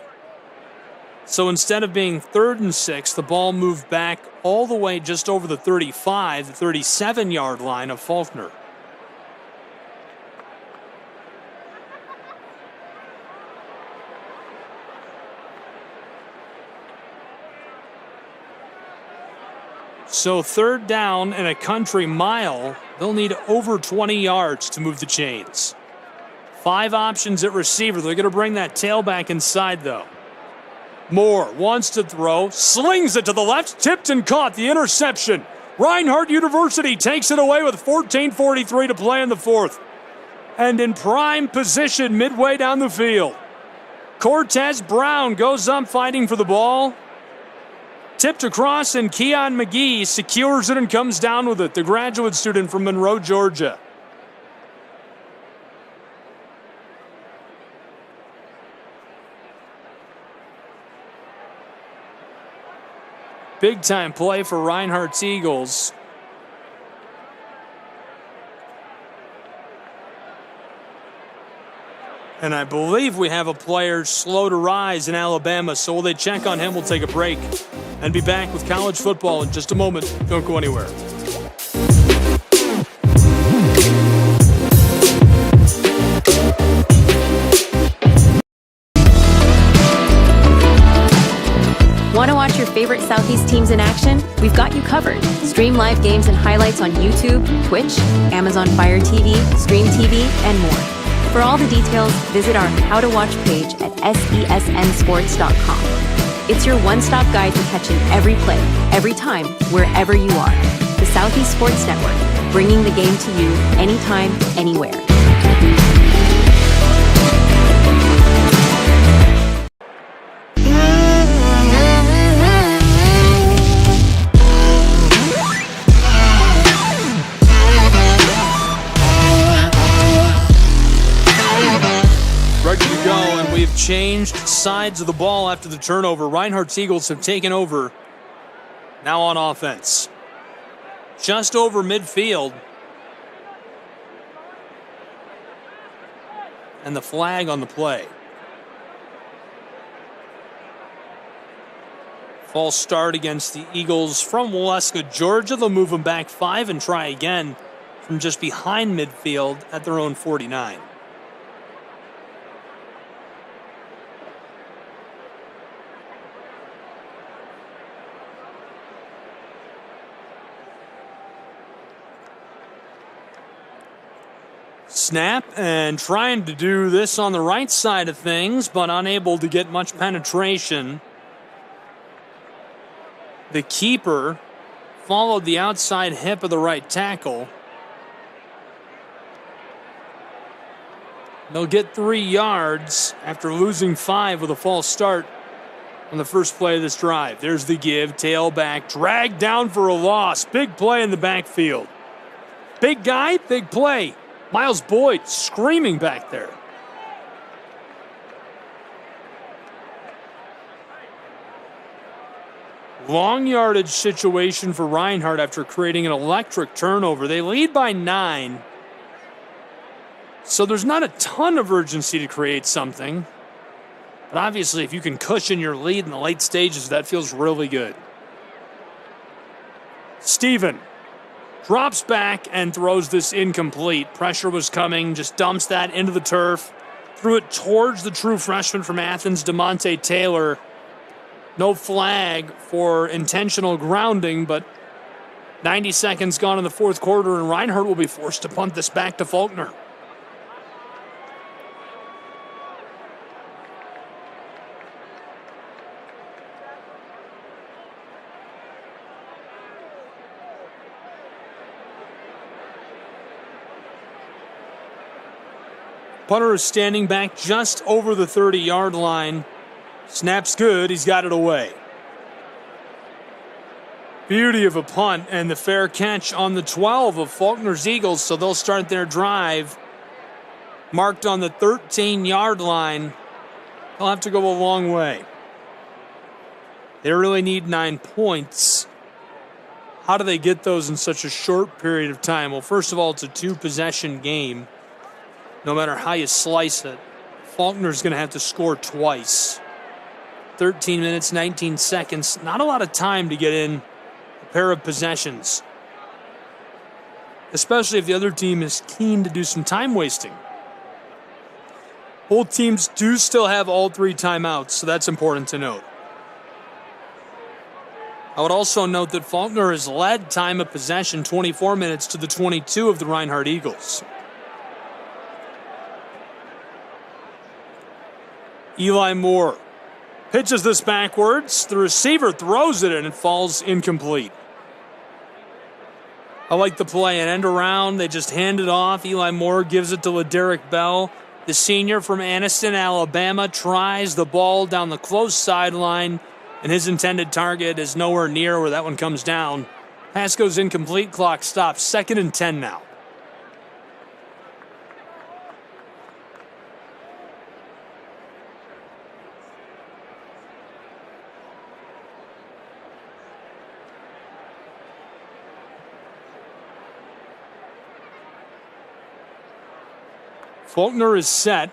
So instead of being 3rd and 6, the ball moved back all the way just over the 35, the 37-yard line of Faulkner. So 3rd down and a country mile. They'll need over 20 yards to move the chains. 5 options at receiver. They're going to bring that tailback inside, though. Moore wants to throw, slings it to the left, tipped and caught the interception. Reinhardt University takes it away with 14:43 to play in the 4th. And in prime position midway down the field. Cortez Brown goes up fighting for the ball. Tipped across, and Keon McGee secures it and comes down with it, the graduate student from Monroe, Georgia. Big-time play for Reinhardt's Eagles. And I believe we have a player slow to rise in Alabama, so will they check on him? We'll take a break and be back with college football in just a moment. Don't go anywhere. Want to watch your favorite Southeast teams in action? We've got you covered. Stream live games and highlights on YouTube, Twitch, Amazon Fire TV, Stream TV, and more. For all the details, visit our How to Watch page at sesnsports.com. It's your one-stop guide to catching every play, every time, wherever you are. The Southeast Sports Network, bringing the game to you anytime, anywhere. We've changed sides of the ball after the turnover. Reinhardt's Eagles have taken over now on offense. Just over midfield. And the flag on the play. False start against the Eagles from Waleska, Georgia. They'll move them back 5 and try again from just behind midfield at their own 49. Snap, and trying to do this on the right side of things, but unable to get much penetration. The keeper followed the outside hip of the right tackle. They'll get 3 yards after losing 5 with a false start on the first play of this drive. There's the give, tailback, dragged down for a loss. Big play in the backfield. Big guy, big play. Miles Boyd screaming back there. Long yardage situation for Reinhardt after creating an electric turnover. They lead by 9. So there's not a ton of urgency to create something. But obviously, if you can cushion your lead in the late stages, that feels really good. Steven drops back and throws this incomplete. Pressure was coming, just dumps that into the turf. Threw it towards the true freshman from Athens, DeMonte Taylor. No flag for intentional grounding, but 90 seconds gone in the fourth quarter, and Reinhardt will be forced to punt this back to Faulkner. Punter is standing back just over the 30-yard line. Snap's good. He's got it away. Beauty of a punt and the fair catch on the 12 of Faulkner's Eagles, so they'll start their drive marked on the 13-yard line. They'll have to go a long way. They really need 9 points. How do they get those in such a short period of time? Well, first of all, it's a 2-possession game. No matter how you slice it, Faulkner's going to have to score twice. 13 minutes, 19 seconds. Not a lot of time to get in a pair of possessions, especially if the other team is keen to do some time wasting. Both teams do still have all 3 timeouts, so that's important to note. I would also note that Faulkner has led time of possession 24 minutes to the 22 of the Reinhardt Eagles. Eli Moore pitches this backwards. The receiver throws it and it falls incomplete. I like the play. An end around. They just hand it off. Eli Moore gives it to LaDerrick Bell. The senior from Anniston, Alabama, tries the ball down the close sideline, and his intended target is nowhere near where that one comes down. Pass goes incomplete. Clock stops. 2nd and 10 now. Faulkner is set.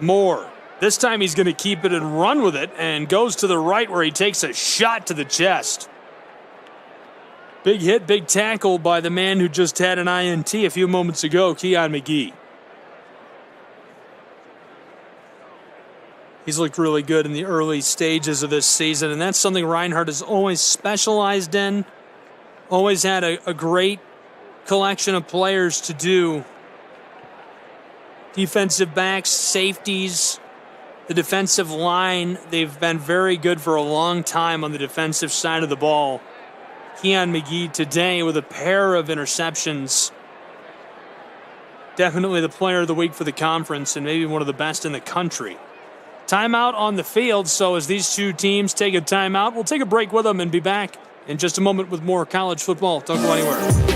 Moore. This time he's going to keep it and run with it and goes to the right where he takes a shot to the chest. Big hit, big tackle by the man who just had an INT a few moments ago, Keon McGee. He's looked really good in the early stages of this season, and that's something Reinhardt has always specialized in. Always had a great collection of players to do. Defensive backs, safeties, the defensive line, they've been very good for a long time on the defensive side of the ball. Keon McGee today with a pair of interceptions. Definitely the player of the week for the conference and maybe one of the best in the country. Timeout on the field, so as these two teams take a timeout, we'll take a break with them and be back in just a moment with more college football. Don't go anywhere.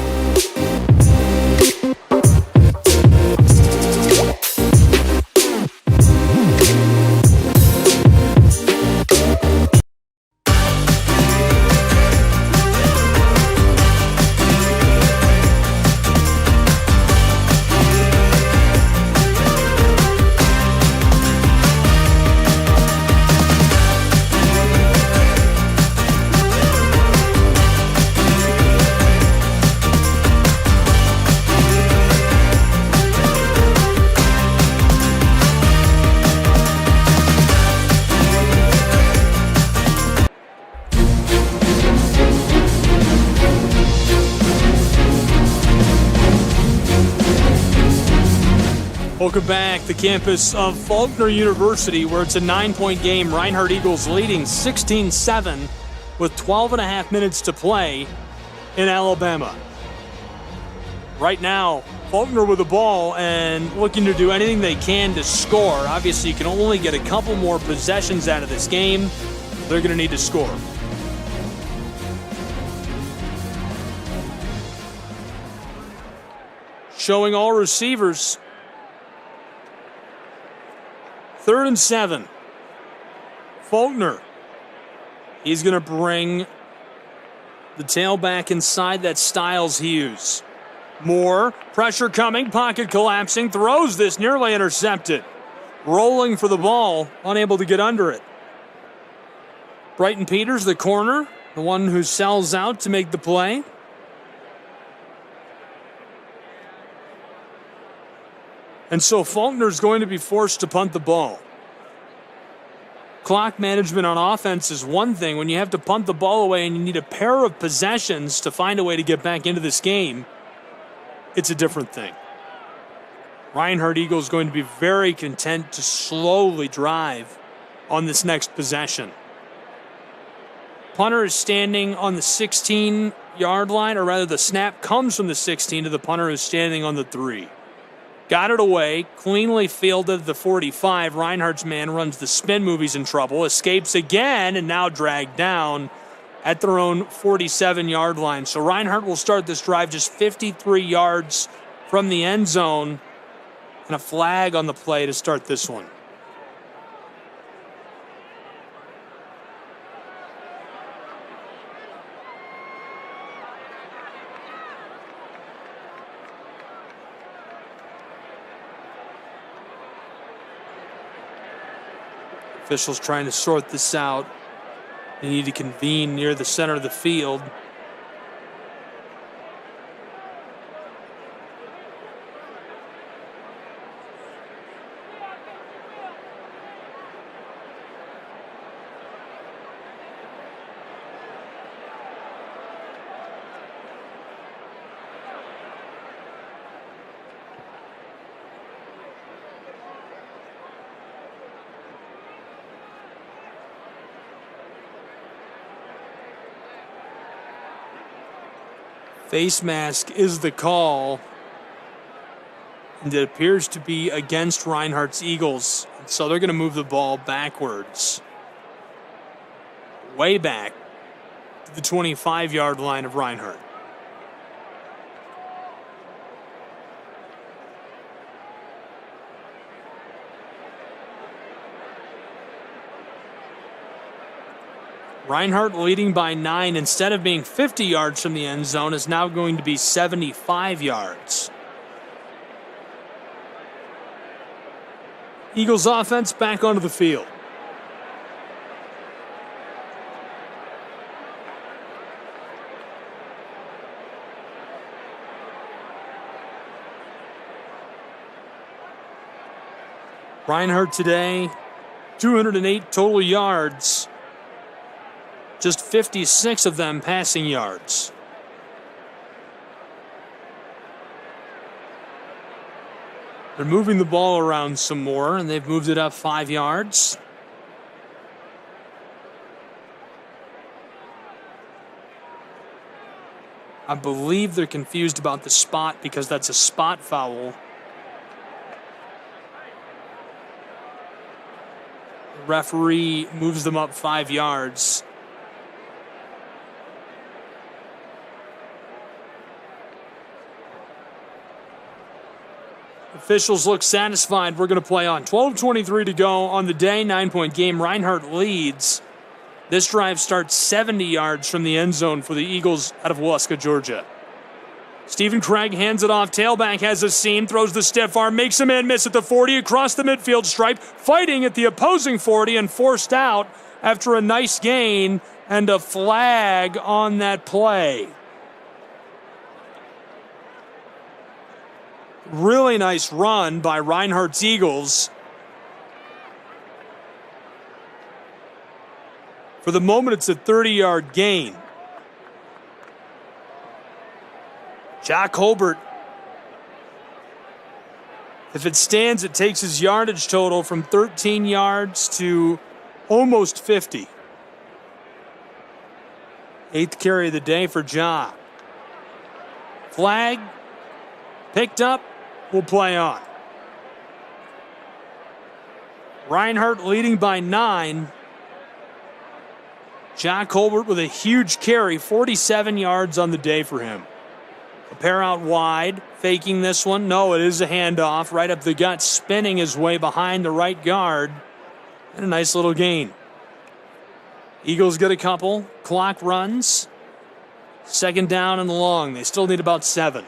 Welcome back. The campus of Faulkner University, where it's a 9-point game. Reinhardt Eagles leading 16-7 with 12 and a half minutes to play in Alabama. Right now, Faulkner with the ball and looking to do anything they can to score. Obviously, you can only get a couple more possessions out of this game. They're going to need to score. Showing all receivers. 3rd and 7. Faulkner. He's going to bring the tailback inside. That Styles Hughes. Moore. Pressure coming. Pocket collapsing. Throws this. Nearly intercepted. Rolling for the ball. Unable to get under it. Brighton Peters, the corner. The one who sells out to make the play. And so Faulkner's going to be forced to punt the ball. clock management on offense is one thing. When you have to punt the ball away and you need a pair of possessions to find a way to get back into this game, it's a different thing. Reinhardt Eagles going to be very content to slowly drive on this next possession. Punter is standing on the 16-yard line, or rather the snap comes from the 16 to the punter who's standing on the 3. Got it away, cleanly fielded the 45. Reinhardt's man runs the spin move, he's in trouble, escapes again, and now dragged down at their own 47-yard line. So Reinhardt will start this drive just 53 yards from the end zone, and a flag on the play to start this one. Officials trying to sort this out. They need to convene near the center of the field. Face mask is the call, and it appears to be against Reinhardt's Eagles. So they're going to move the ball backwards, way back to the 25-yard line of Reinhardt. Reinhardt leading by 9, instead of being 50 yards from the end zone, is now going to be 75 yards. Eagles offense back onto the field. Reinhardt today, 208 total yards. Just 56 of them passing yards. They're moving the ball around some more, and they've moved it up 5 yards. I believe they're confused about the spot because that's a spot foul. The referee moves them up 5 yards. Officials look satisfied. We're going to play on. 12:23 to go on the day. 9-point game. Reinhardt leads. This drive starts 70 yards from the end zone for the Eagles out of Wauska, Georgia. Stephen Craig hands it off. Tailback has a seam, throws the stiff arm, makes a man miss at the 40, across the midfield stripe, fighting at the opposing 40 and forced out after a nice gain and a flag on that play. Really nice run by Reinhardt's Eagles. For the moment, it's a 30-yard gain. Jack Holbert, if it stands, it takes his yardage total from 13 yards to almost 50. 8th carry of the day for Ja. Flag picked up. Will play on. Reinhardt leading by 9. Jack Holbert with a huge carry, 47 yards on the day for him. A pair out wide, faking this one. No, it is a handoff right up the gut, spinning his way behind the right guard. And a nice little gain. Eagles get a couple. Clock runs. 2nd down and long. They still need about 7.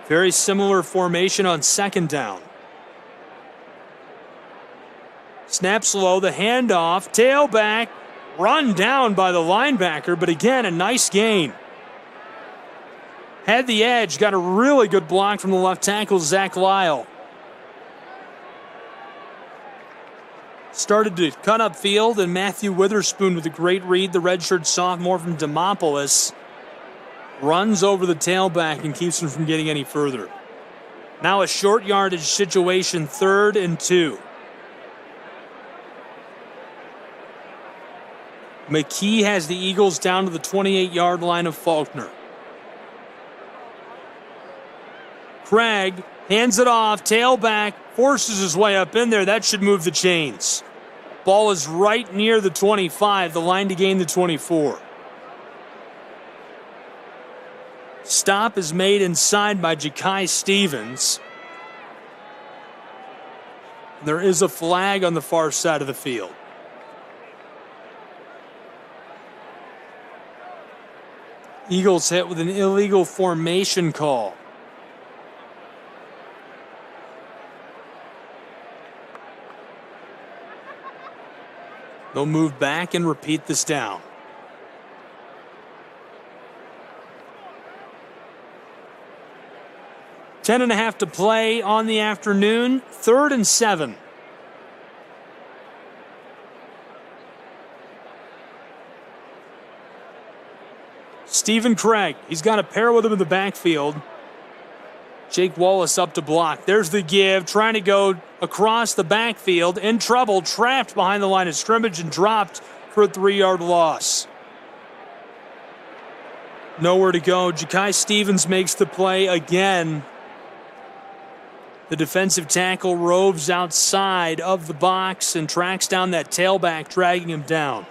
Very similar formation on 2nd down. Snaps low, the handoff, tailback, run down by the linebacker, but again, a nice gain. Had the edge, got a really good block from the left tackle, Zach Lyle. Started to cut upfield, and Matthew Witherspoon with a great read, the redshirt sophomore from Demopolis, runs over the tailback and keeps him from getting any further. Now a short yardage situation, 3rd and 2. McKee has the Eagles down to the 28-yard line of Faulkner. Craig hands it off, tailback, forces his way up in there. That should move the chains. Ball is right near the 25, the line to gain the 24. Stop is made inside by Ja'Kai Stevens. There is a flag on the far side of the field. Eagles hit with an illegal formation call. They'll move back and repeat this down. Ten and a half to play on the afternoon. 3rd and 7. Stephen Craig, he's got a pair with him in the backfield. Jake Wallace up to block. There's the give, trying to go across the backfield. In trouble, trapped behind the line of scrimmage and dropped for a 3-yard loss. Nowhere to go. Ja'Kai Stevens makes the play again. The defensive tackle roves outside of the box and tracks down that tailback, dragging him down.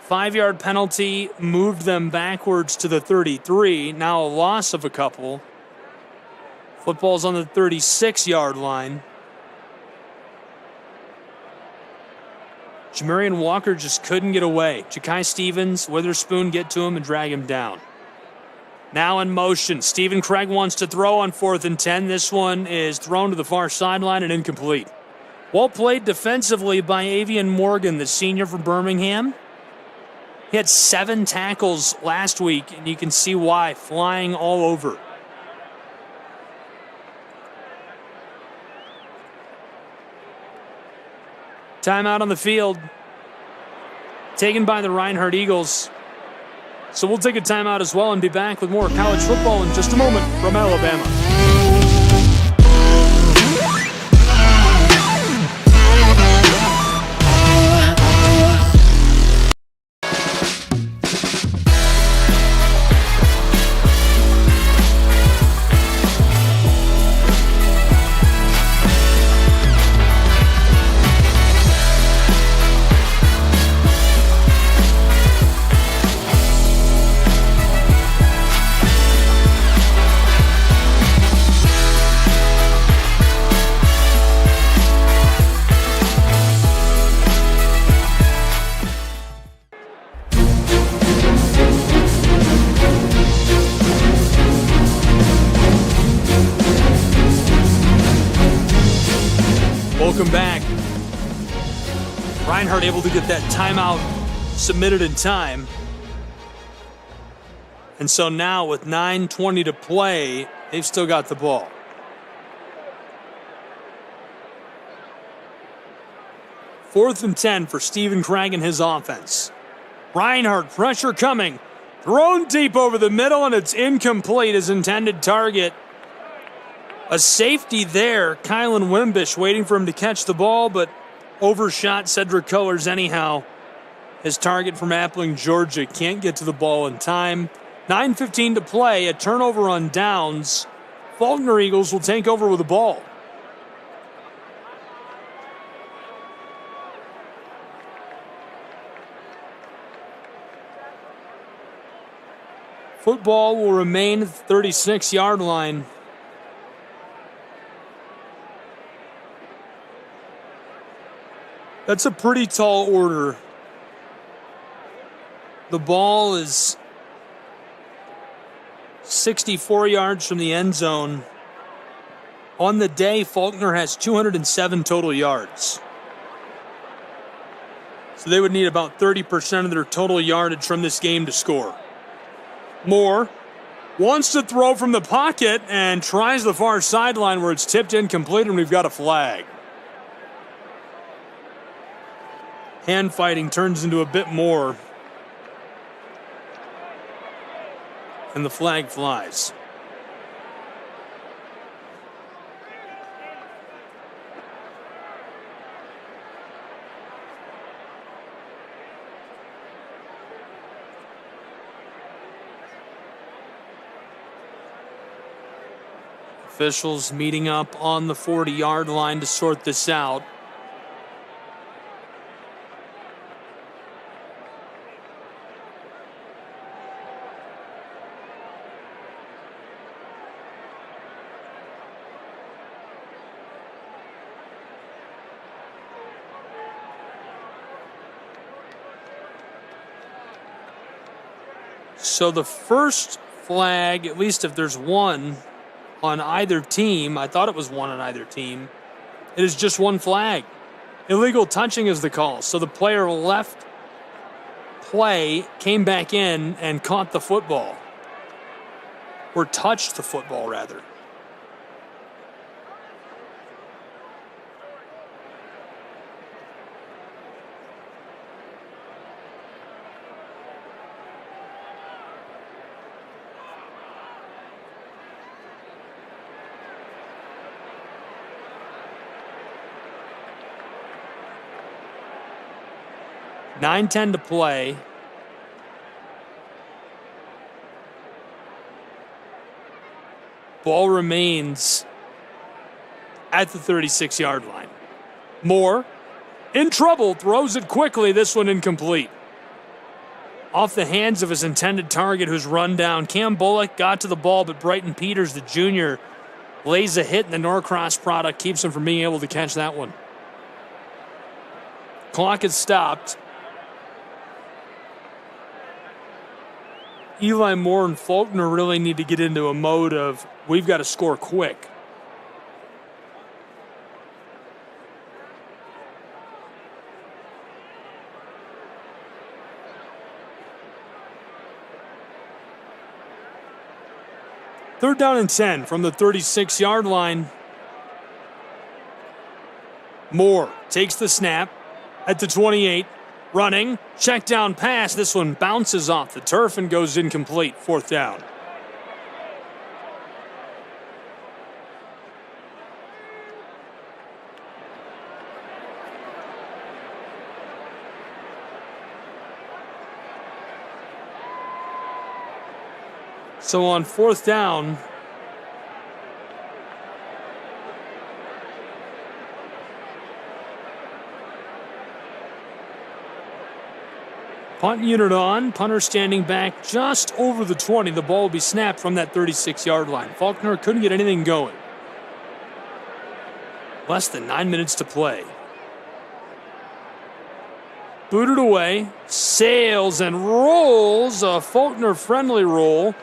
Five-yard penalty moved them backwards to the 33. Now a loss of a couple. Football's on the 36-yard line. Jamarian Walker just couldn't get away. Ja'Kai Stevens, Witherspoon get to him and drag him down. Now in motion. Stephen Craig wants to throw on 4th and 10. This one is thrown to the far sideline and incomplete. Well played defensively by Avian Morgan, the senior from Birmingham. He had 7 tackles last week, and you can see why, flying all over. Timeout on the field, taken by the Reinhardt Eagles. So we'll take a timeout as well and be back with more college football in just a moment from Alabama. Welcome back. Reinhardt able to get that timeout submitted in time. And so now with 9:20 to play, they've still got the ball. Fourth and 10 for Stephen Craig and his offense. Reinhardt, pressure coming. Thrown deep over the middle, and it's incomplete. His intended target. A safety there, Kylan Wimbish, waiting for him to catch the ball, but overshot Cedric Colors anyhow. His target from Appling, Georgia, can't get to the ball in time. 9:15 to play, a turnover on downs. Faulkner Eagles will take over with the ball. Football will remain at the 36-yard line. That's a pretty tall order. The ball is 64 yards from the end zone. On the day, Faulkner has 207 total yards. So they would need about 30% of their total yardage from this game to score. Moore wants to throw from the pocket and tries the far sideline where it's tipped incomplete, and we've got a flag. Hand fighting turns into a bit more, and the flag flies. Officials meeting up on the 40-yard line to sort this out. So the first flag, at least if there's one on either team, I thought it was one on either team, it is just one flag. Illegal touching is the call. So the player left play, came back in, and caught the football. Or touched the football, rather. .9:10 to play. Ball remains at the 36-yard line. Moore in trouble, throws it quickly. This one incomplete. Off the hands of his intended target, who's run down. Cam Bullock got to the ball, but Brighton Peters, the junior, lays a hit, and the Norcross product keeps him from being able to catch that one. Clock is stopped. Eli Moore and Faulkner really need to get into a mode of, we've got to score quick. Third down and 10 from the 36-yard line. Moore takes the snap at the 28. Running, check down pass. This one bounces off the turf and goes incomplete. Fourth down. So on fourth down, punt unit on, punter standing back just over the 20. The ball will be snapped from that 36-yard line. Faulkner couldn't get anything going. Less than 9 minutes to play. Booted away, sails and rolls, a Faulkner-friendly roll.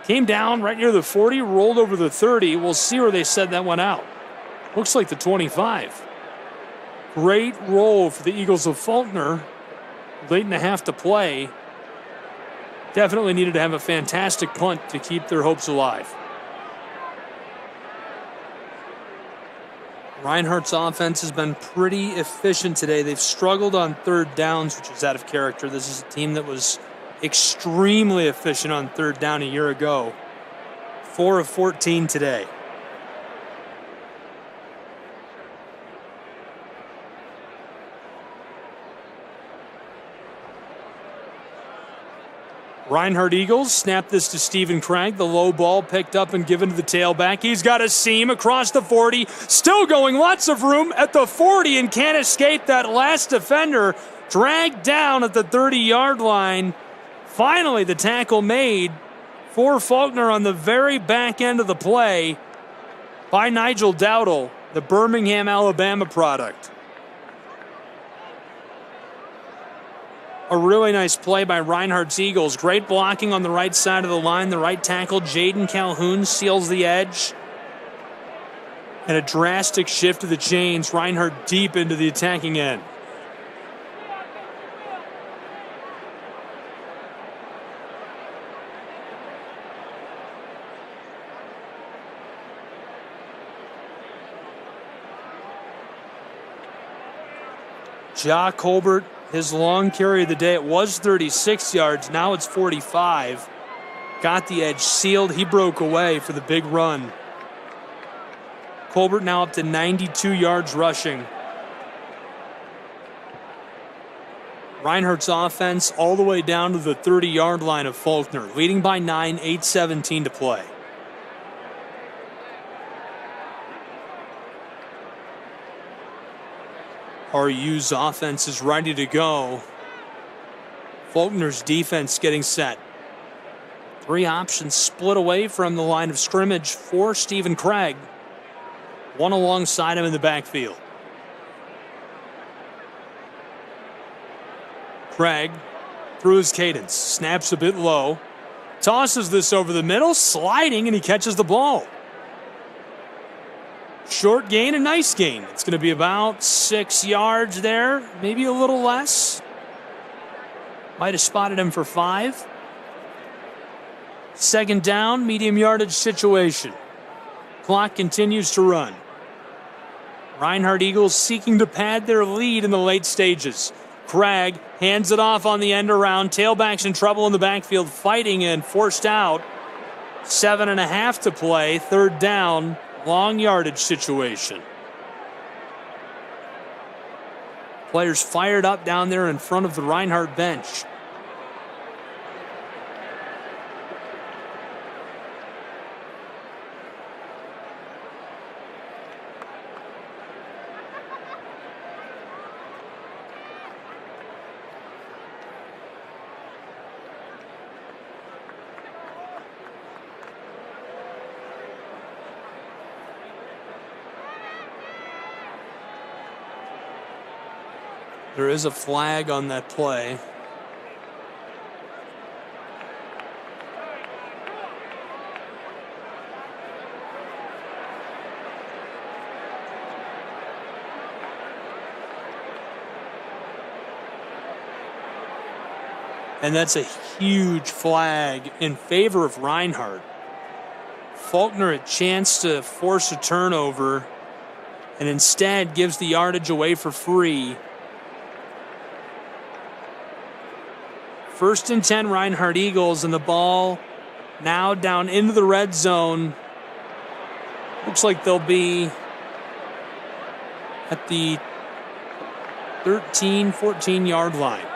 Came down right near the 40, rolled over the 30. We'll see where they said that went out. Looks like the 25. Great roll for the Eagles of Faulkner. Late in the half to play. Definitely needed to have a fantastic punt to keep their hopes alive. Reinhardt's offense has been pretty efficient today. They've struggled on third downs, which is out of character. This is a team that was extremely efficient on third down a year ago. 4 of 14 today. Reinhardt Eagles snap this to Stephen Craig. The low ball picked up and given to the tailback. He's got a seam across the 40. Still going, lots of room at the 40 and can't escape that last defender. Dragged down at the 30-yard line. Finally, the tackle made for Faulkner on the very back end of the play by Nigel Dowdle, the Birmingham, Alabama product. A really nice play by Reinhardt's Eagles. Great blocking on the right side of the line. The right tackle, Jaden Calhoun, seals the edge. And a drastic shift of the chains. Reinhardt deep into the attacking end. Ja Colbert, his long carry of the day, it was 36 yards. Now it's 45. Got the edge sealed. He broke away for the big run. Colbert now up to 92 yards rushing. Reinhardt's offense all the way down to the 30-yard line of Faulkner, leading by 9, 8:17 to play. RU's offense is ready to go. Faulkner's defense getting set. 3 options split away from the line of scrimmage for Stephen Craig. One alongside him in the backfield. Craig, through his cadence, snaps a bit low, tosses this over the middle, sliding, and he catches the ball. Short gain, a nice gain. It's going to be about 6 yards there, maybe a little less. Might have spotted him for 5. Second down, medium yardage situation. Clock continues to run. Reinhardt Eagles seeking to pad their lead in the late stages. Craig hands it off on the end around. Tailback's in trouble in the backfield, fighting and forced out. 7.5 to play. Third down, long yardage situation. Players fired up down there in front of the Reinhardt bench. There is a flag on that play. And that's a huge flag in favor of Reinhardt. Faulkner a chance to force a turnover and instead gives the yardage away for free. 1st and 10 Reinhardt Eagles, and the ball now down into the red zone. Looks like they'll be at the 13, 14-yard line.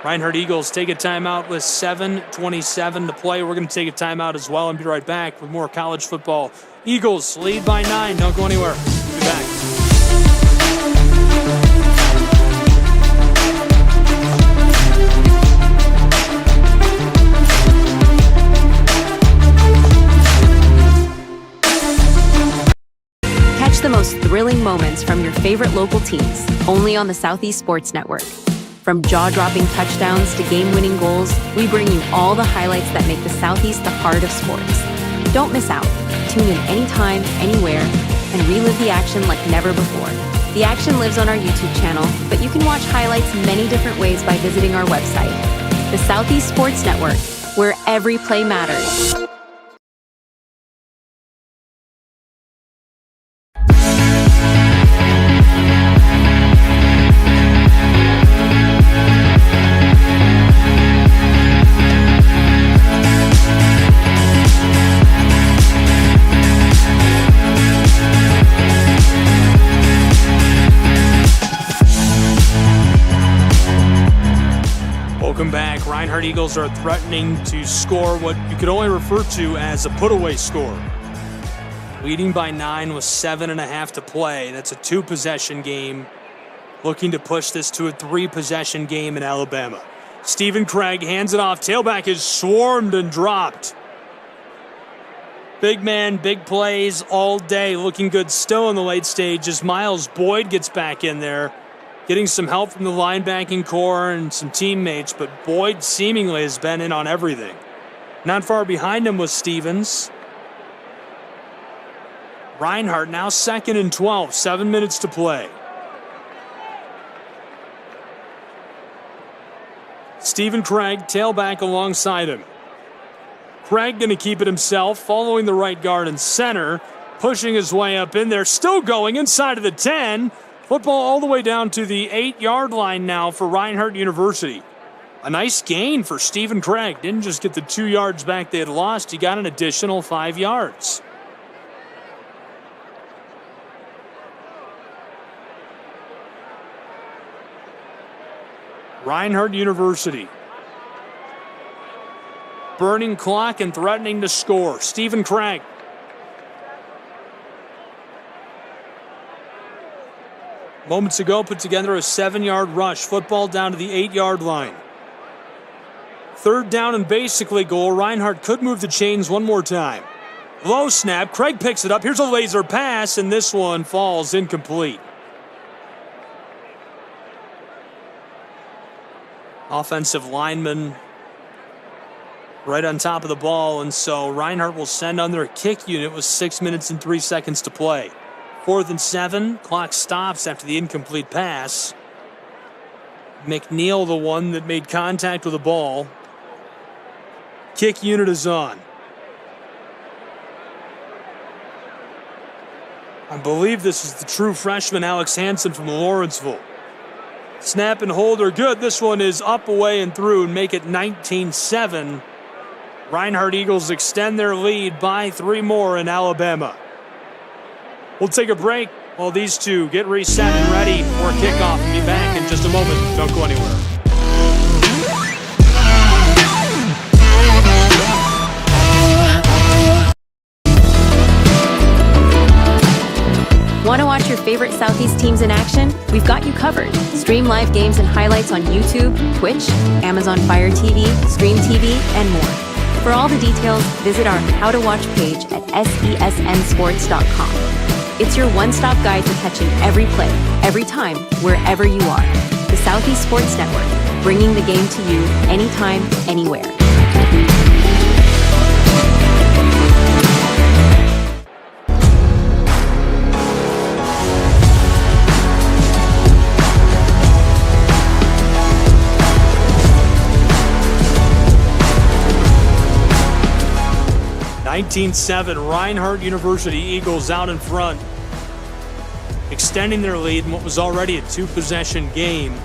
Reinhardt Eagles take a timeout with 7:27 to play. We're going to take a timeout as well and be right back with more college football. Eagles lead by 9. Don't go anywhere. Be back. Catch the most thrilling moments from your favorite local teams, only on the Southeast Sports Network. From jaw-dropping touchdowns to game-winning goals, we bring you all the highlights that make the Southeast the heart of sports. Don't miss out. Tune in anytime, anywhere, and relive the action like never before. The action lives on our YouTube channel, but you can watch highlights many different ways by visiting our website. The Southeast Sports Network, where every play matters. Welcome back. Reinhardt Eagles are threatening to score what you could only refer to as a put-away score. Leading by 9 with 7.5 to play. That's a 2-possession game. Looking to push this to a 3-possession game in Alabama. Stephen Craig hands it off. Tailback is swarmed and dropped. Big man, big plays all day. Looking good still in the late stages. Miles Boyd gets back in there, getting some help from the linebacking core and some teammates, but Boyd seemingly has been in on everything. Not far behind him was Stevens. Reinhardt now 2nd and 12, 7 minutes to play. Stephen Craig, tailback alongside him. Craig going to keep it himself, following the right guard and center, pushing his way up in there, still going inside of the 10. Football all the way down to the 8-yard line now for Reinhardt University. A nice gain for Stephen Craig. Didn't just get the 2 yards back they had lost, he got an additional 5 yards. Reinhardt University. Burning clock and threatening to score. Stephen Craig. Moments ago put together a 7-yard rush. Football down to the 8-yard line. 3rd down and basically goal. Reinhardt could move the chains one more time. Low snap. Craig picks it up. Here's a laser pass, and this one falls incomplete. Offensive lineman right on top of the ball, and so Reinhardt will send on their kick unit with 6 minutes and 3 seconds to play. 4th and 7, clock stops after the incomplete pass. McNeil, the one that made contact with the ball. Kick unit is on. I believe this is the true freshman Alex Hansen from Lawrenceville. Snap and hold are good. This one is up, away, and through and make it 19-7. Reinhardt Eagles extend their lead by 3 more in Alabama. We'll take a break while these two get reset and ready for kickoff and be back in just a moment. Don't go anywhere. Want to watch your favorite Southeast teams in action? We've got you covered. Stream live games and highlights on YouTube, Twitch, Amazon Fire TV, Stream TV, and more. For all the details, visit our How to Watch page at sesnsports.com. It's your one-stop guide to catching every play, every time, wherever you are. The Southeast Sports Network, bringing the game to you anytime, anywhere. (19-7), Reinhardt University Eagles out in front, extending their lead in what was already a 2-possession game.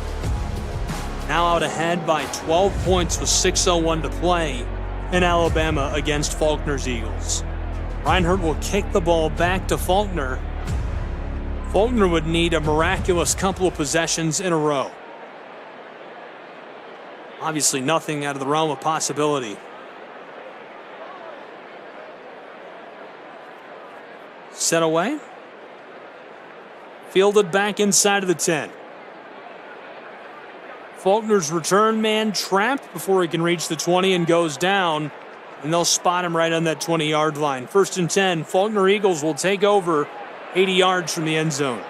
Now out ahead by 12 points with 6:01 to play in Alabama against Faulkner's Eagles. Reinhardt will kick the ball back to Faulkner. Faulkner would need a miraculous couple of possessions in a row. Obviously nothing out of the realm of possibility. Set away. Fielded back inside of the 10. Faulkner's return man trapped before he can reach the 20 and goes down. And they'll spot him right on that 20-yard line. 1st and 10. Faulkner Eagles will take over 80 yards from the end zone.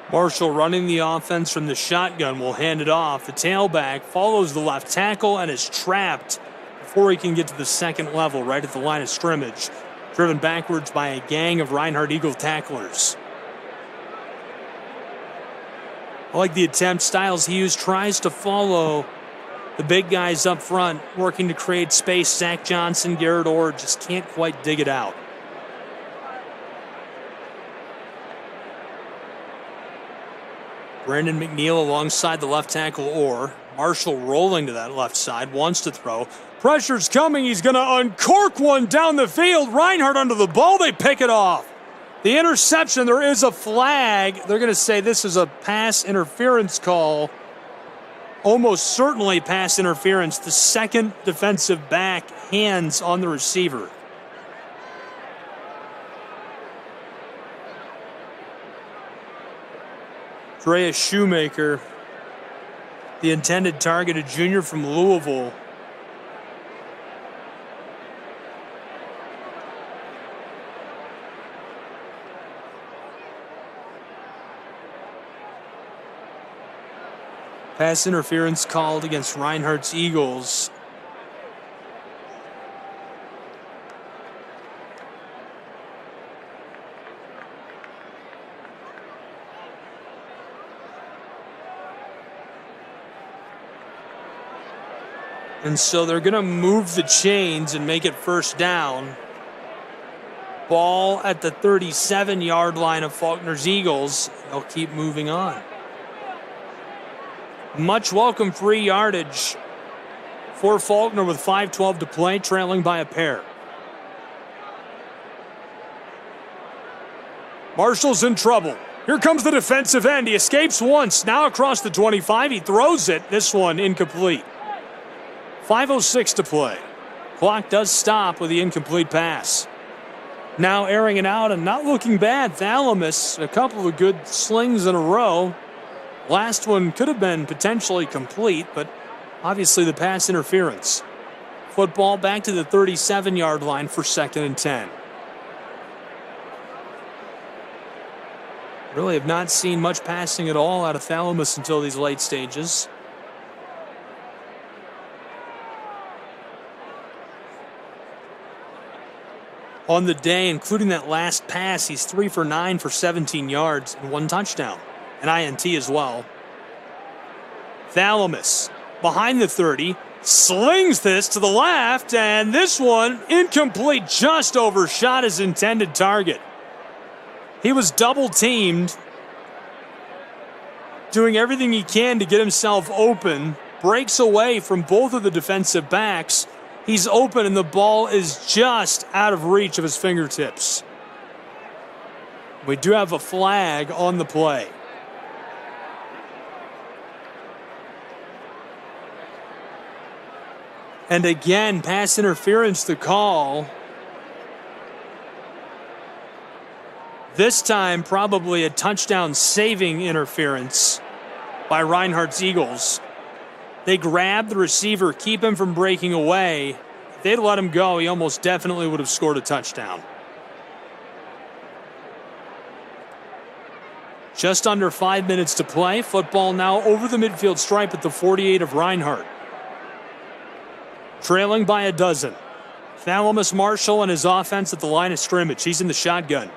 Marshall running the offense from the shotgun will hand it off. The tailback follows the left tackle and is trapped before he can get to the second level, right at the line of scrimmage. Driven backwards by a gang of Reinhardt Eagle tacklers. I like the attempt. Styles Hughes tries to follow the big guys up front, working to create space. Zach Johnson, Garrett Orr just can't quite dig it out. Brandon McNeil alongside the left tackle Orr. Marshall rolling to that left side, wants to throw. Pressure's coming, he's going to uncork one down the field. Reinhardt under the ball, they pick it off. The interception, there is a flag. They're going to say this is a pass interference call. Almost certainly pass interference. The second defensive back hands on the receiver. Drea Shoemaker, the intended target, a junior from Louisville. Pass interference called against Reinhardt's Eagles. And so they're going to move the chains and make it first down. Ball at the 37-yard line of Faulkner's Eagles. They'll keep moving on. Much welcome free yardage for Faulkner with 5:12 to play, trailing by a pair. Marshall's in trouble. Here comes the defensive end. He escapes once. Now across the 25. He throws it. This one incomplete. 5:06 to play. Clock does stop with the incomplete pass. Now airing it out and not looking bad. Thalamus, a couple of good slings in a row. Last one could have been potentially complete, but obviously the pass interference. Football back to the 37-yard line for 2nd and 10. Really have not seen much passing at all out of Thalamus until these late stages. On the day, including that last pass, he's 3 for 9 for 17 yards and 1 touchdown. An INT as well. Thalamus behind the 30, slings this to the left, and this one incomplete, just overshot his intended target. He was double teamed, doing everything he can to get himself open, breaks away from both of the defensive backs. He's open and the ball is just out of reach of his fingertips. We do have a flag on the play. And again, pass interference to call. This time, probably a touchdown-saving interference by Reinhardt's Eagles. They grab the receiver, keep him from breaking away. If they'd let him go, he almost definitely would have scored a touchdown. Just under 5 minutes to play. Football now over the midfield stripe at the 48 of Reinhardt. Trailing by a dozen. Thalamus Marshall and his offense at the line of scrimmage. He's in the shotgun.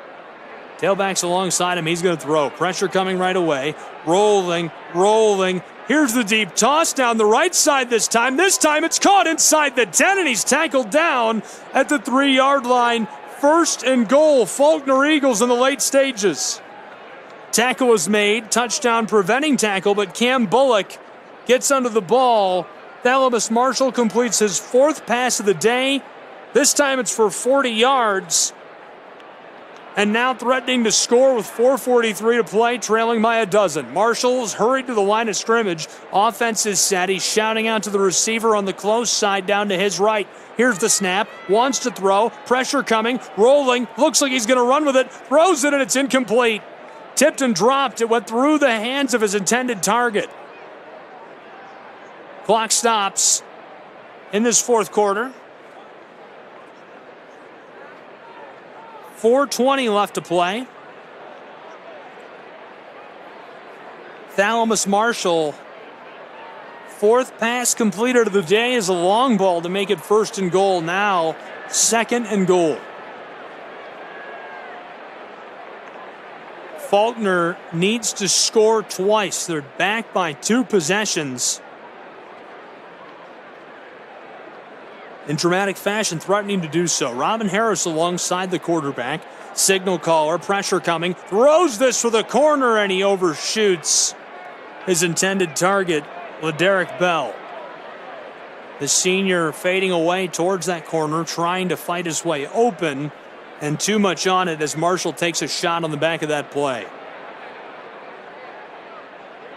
Tailbacks alongside him. He's going to throw. Pressure coming right away. Rolling. Here's the deep toss down the right side this time. This time it's caught inside the 10, and he's tackled down at the 3-yard line. 1st and goal. Faulkner Eagles in the late stages. Tackle was made. Touchdown preventing tackle, but Cam Bullock gets under the ball. Thalamus Marshall completes his 4th pass of the day. This time it's for 40 yards. And now threatening to score with 4:43 to play, trailing by a dozen. Marshall's hurried to the line of scrimmage. Offense is set. He's shouting out to the receiver on the close side down to his right. Here's the snap. Wants to throw. Pressure coming. Rolling. Looks like he's going to run with it. Throws it, and it's incomplete. Tipped and dropped. It went through the hands of his intended target. Clock stops in this 4th quarter. 4:20 left to play. Thalamus Marshall, 4th pass completed of the day is a long ball to make it 1st and goal. Now 2nd and goal. Faulkner needs to score twice. They're back by 2 possessions. In dramatic fashion, threatening to do so. Robin Harris alongside the quarterback. Signal caller, pressure coming. Throws this for the corner, and he overshoots his intended target, LeDerick Bell. The senior fading away towards that corner, trying to fight his way open, and too much on it as Marshall takes a shot on the back of that play.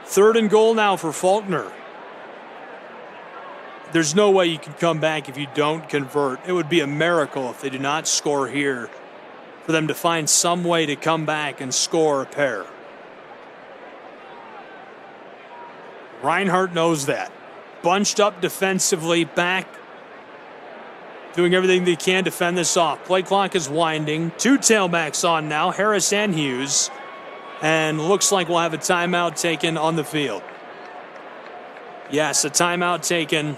3rd and goal now for Faulkner. There's no way you can come back if you don't convert. It would be a miracle if they do not score here for them to find some way to come back and score a pair. Reinhardt knows that. Bunched up defensively, back, doing everything they can to fend this off. Play clock is winding. 2 tailbacks on now, Harris and Hughes. And looks like we'll have a timeout taken on the field. Yes, a timeout taken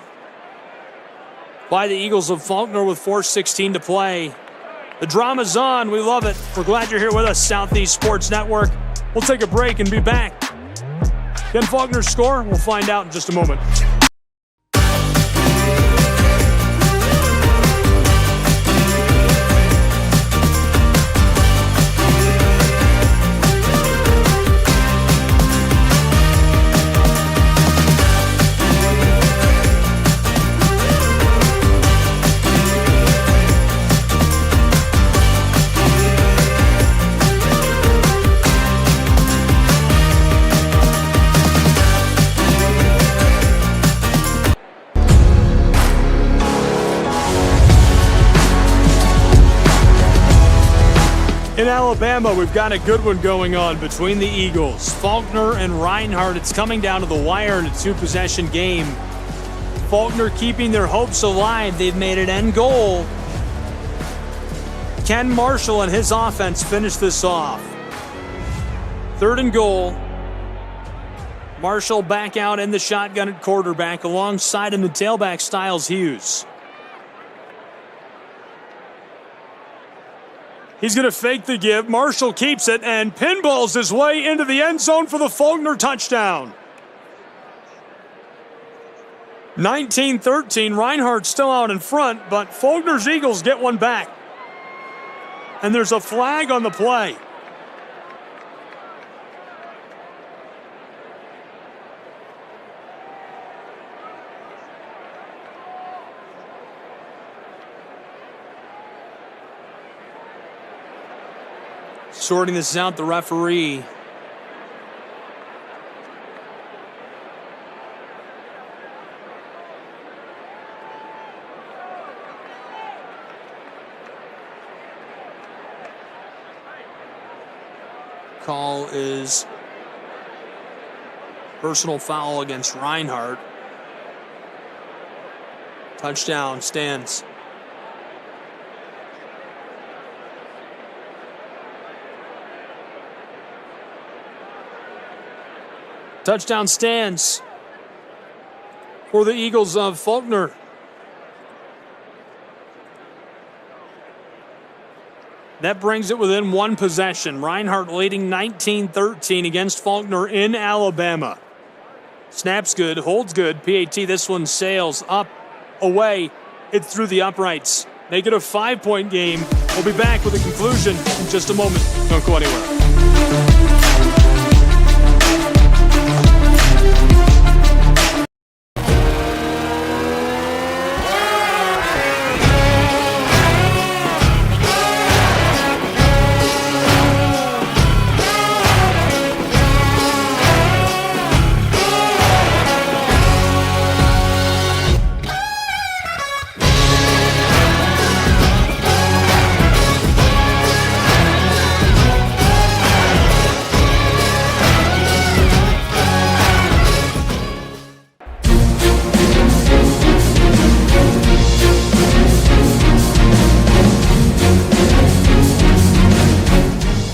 by the Eagles of Faulkner with 4:16 to play. The drama's on. We love it. We're glad you're here with us, Southeast Sports Network. We'll take a break and be back. Can Faulkner score? We'll find out in just a moment. In Alabama, we've got a good one going on between the Eagles. Faulkner and Reinhardt, it's coming down to the wire in a 2-possession game. Faulkner keeping their hopes alive. They've made it end goal. Can Marshall and his offense finish this off? 3rd and goal. Marshall back out in the shotgun at quarterback alongside him the tailback Styles Hughes. He's going to fake the give. Marshall keeps it and pinballs his way into the end zone for the Faulkner touchdown. 19-13, Reinhardt still out in front, but Faulkner's Eagles get one back. And there's a flag on the play. Sorting this out, the referee. Call is personal foul against Reinhardt. Touchdown stands. Touchdown stands for the Eagles of Faulkner. That brings it within 1 possession. Reinhardt leading 19-13 against Faulkner in Alabama. Snaps good, holds good. PAT, this one sails up, away. It's through the uprights. Make it a 5-point game. We'll be back with a conclusion in just a moment. Don't go anywhere.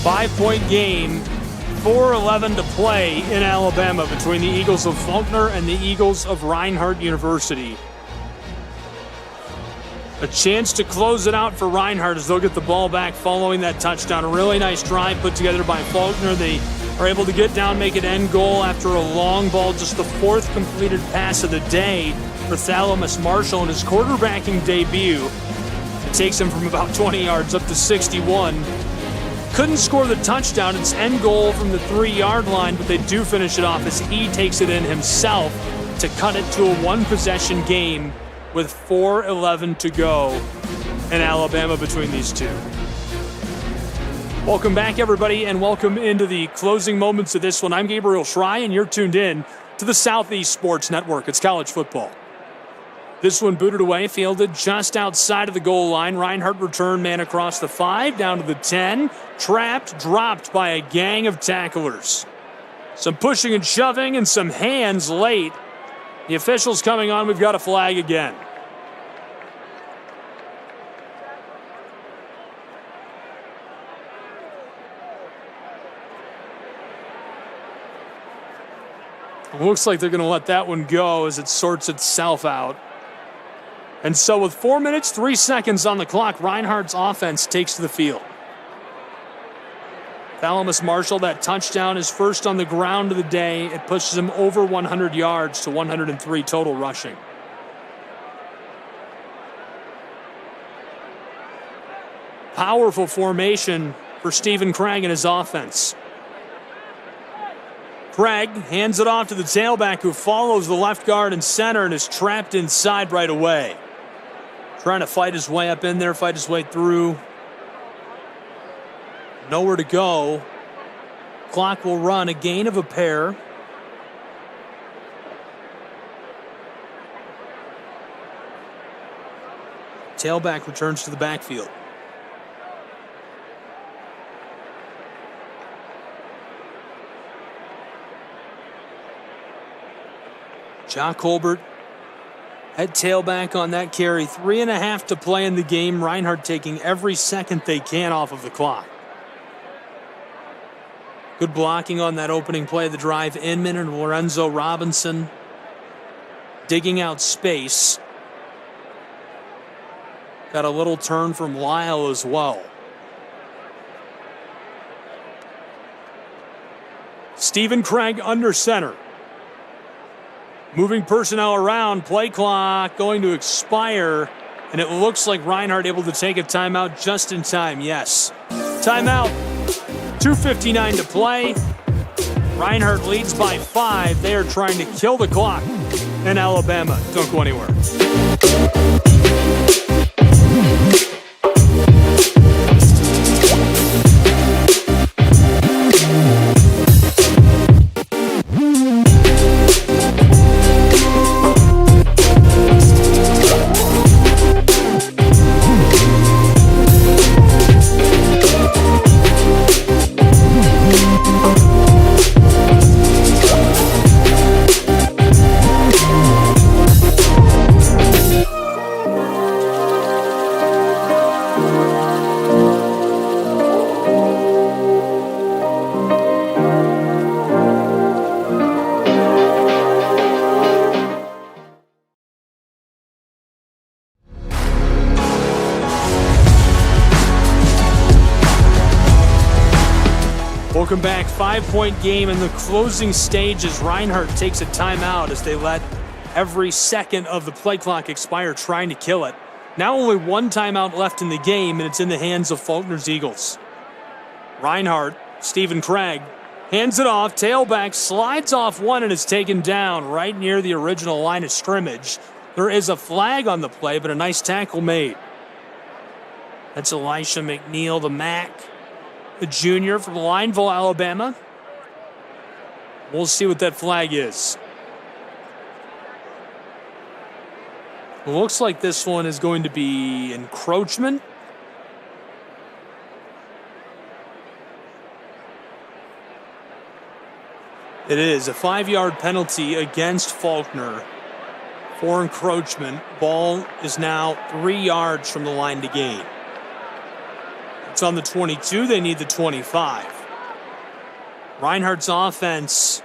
5-point game, 4:11 to play in Alabama between the Eagles of Faulkner and the Eagles of Reinhardt University. A chance to close it out for Reinhardt as they'll get the ball back following that touchdown. A really nice drive put together by Faulkner. They are able to get down, make it end goal after a long ball, just the 4th completed pass of the day for Thalamus Marshall in his quarterbacking debut. It takes him from about 20 yards up to 61. Couldn't score the touchdown. It's end goal from the 3-yard line, but they do finish it off as he takes it in himself to cut it to a 1-possession game with 4:11 to go in Alabama between these two. Welcome back, everybody, and welcome into the closing moments of this one. I'm Gabriel Schrei, and you're tuned in to the Southeast Sports Network. It's college football. This one booted away, fielded just outside of the goal line. Reinhardt return man across the 5, down to the 10. Trapped, dropped by a gang of tacklers. Some pushing and shoving and some hands late. The officials coming on. We've got a flag again. Looks like they're going to let that one go as it sorts itself out. And so with 4 minutes, 3 seconds on the clock, Reinhardt's offense takes to the field. Thalamus Marshall, that touchdown is first on the ground of the day. It pushes him over 100 yards to 103 total rushing. Powerful formation for Stephen Craig and his offense. Craig hands it off to the tailback who follows the left guard and center and is trapped inside right away. Trying to fight his way up in there, fight his way through. Nowhere to go. Clock will run, a gain of a pair. Tailback returns to the backfield. John Colbert at tailback on that carry. 3.5 to play in the game. Reinhardt taking every second they can off of the clock. Good blocking on that opening play of the drive. Inman and Lorenzo Robinson digging out space. Got a little turn from Lyle as well. Stephen Craig under center. Moving personnel around, play clock going to expire, and it looks like Reinhardt able to take a timeout just in time. Yes. Timeout. 2:59 to play. Reinhardt leads by 5. They are trying to kill the clock in Alabama. Don't go anywhere. Welcome back. 5-point game in the closing stages. Reinhardt takes a timeout as they let every second of the play clock expire trying to kill it. Now only one timeout left in the game, and it's in the hands of Faulkner's Eagles. Reinhardt, Stephen Craig, hands it off. Tailback slides off one and is taken down right near the original line of scrimmage. There is a flag on the play, but a nice tackle made. That's Elisha McNeil, the Mac. A junior from Lineville, Alabama. We'll see what that flag is. Looks like this one is going to be encroachment. It is a 5-yard penalty against Faulkner for encroachment. Ball is now 3 yards from the line to gain. It's on the 22. They need the 25. Reinhardt's offense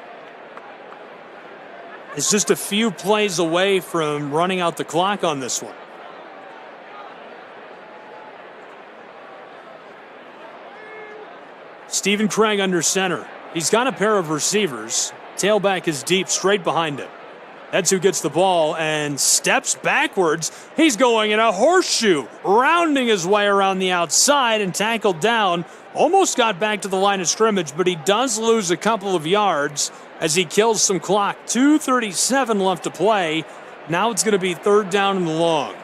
is just a few plays away from running out the clock on this one. Stephen Craig under center. He's got a pair of receivers. Tailback is deep, straight behind him. That's who gets the ball and steps backwards. He's going in a horseshoe, rounding his way around the outside and tackled down. Almost got back to the line of scrimmage, but he does lose a couple of yards as he kills some clock. 2:37 left to play. Now it's going to be 3rd down and long.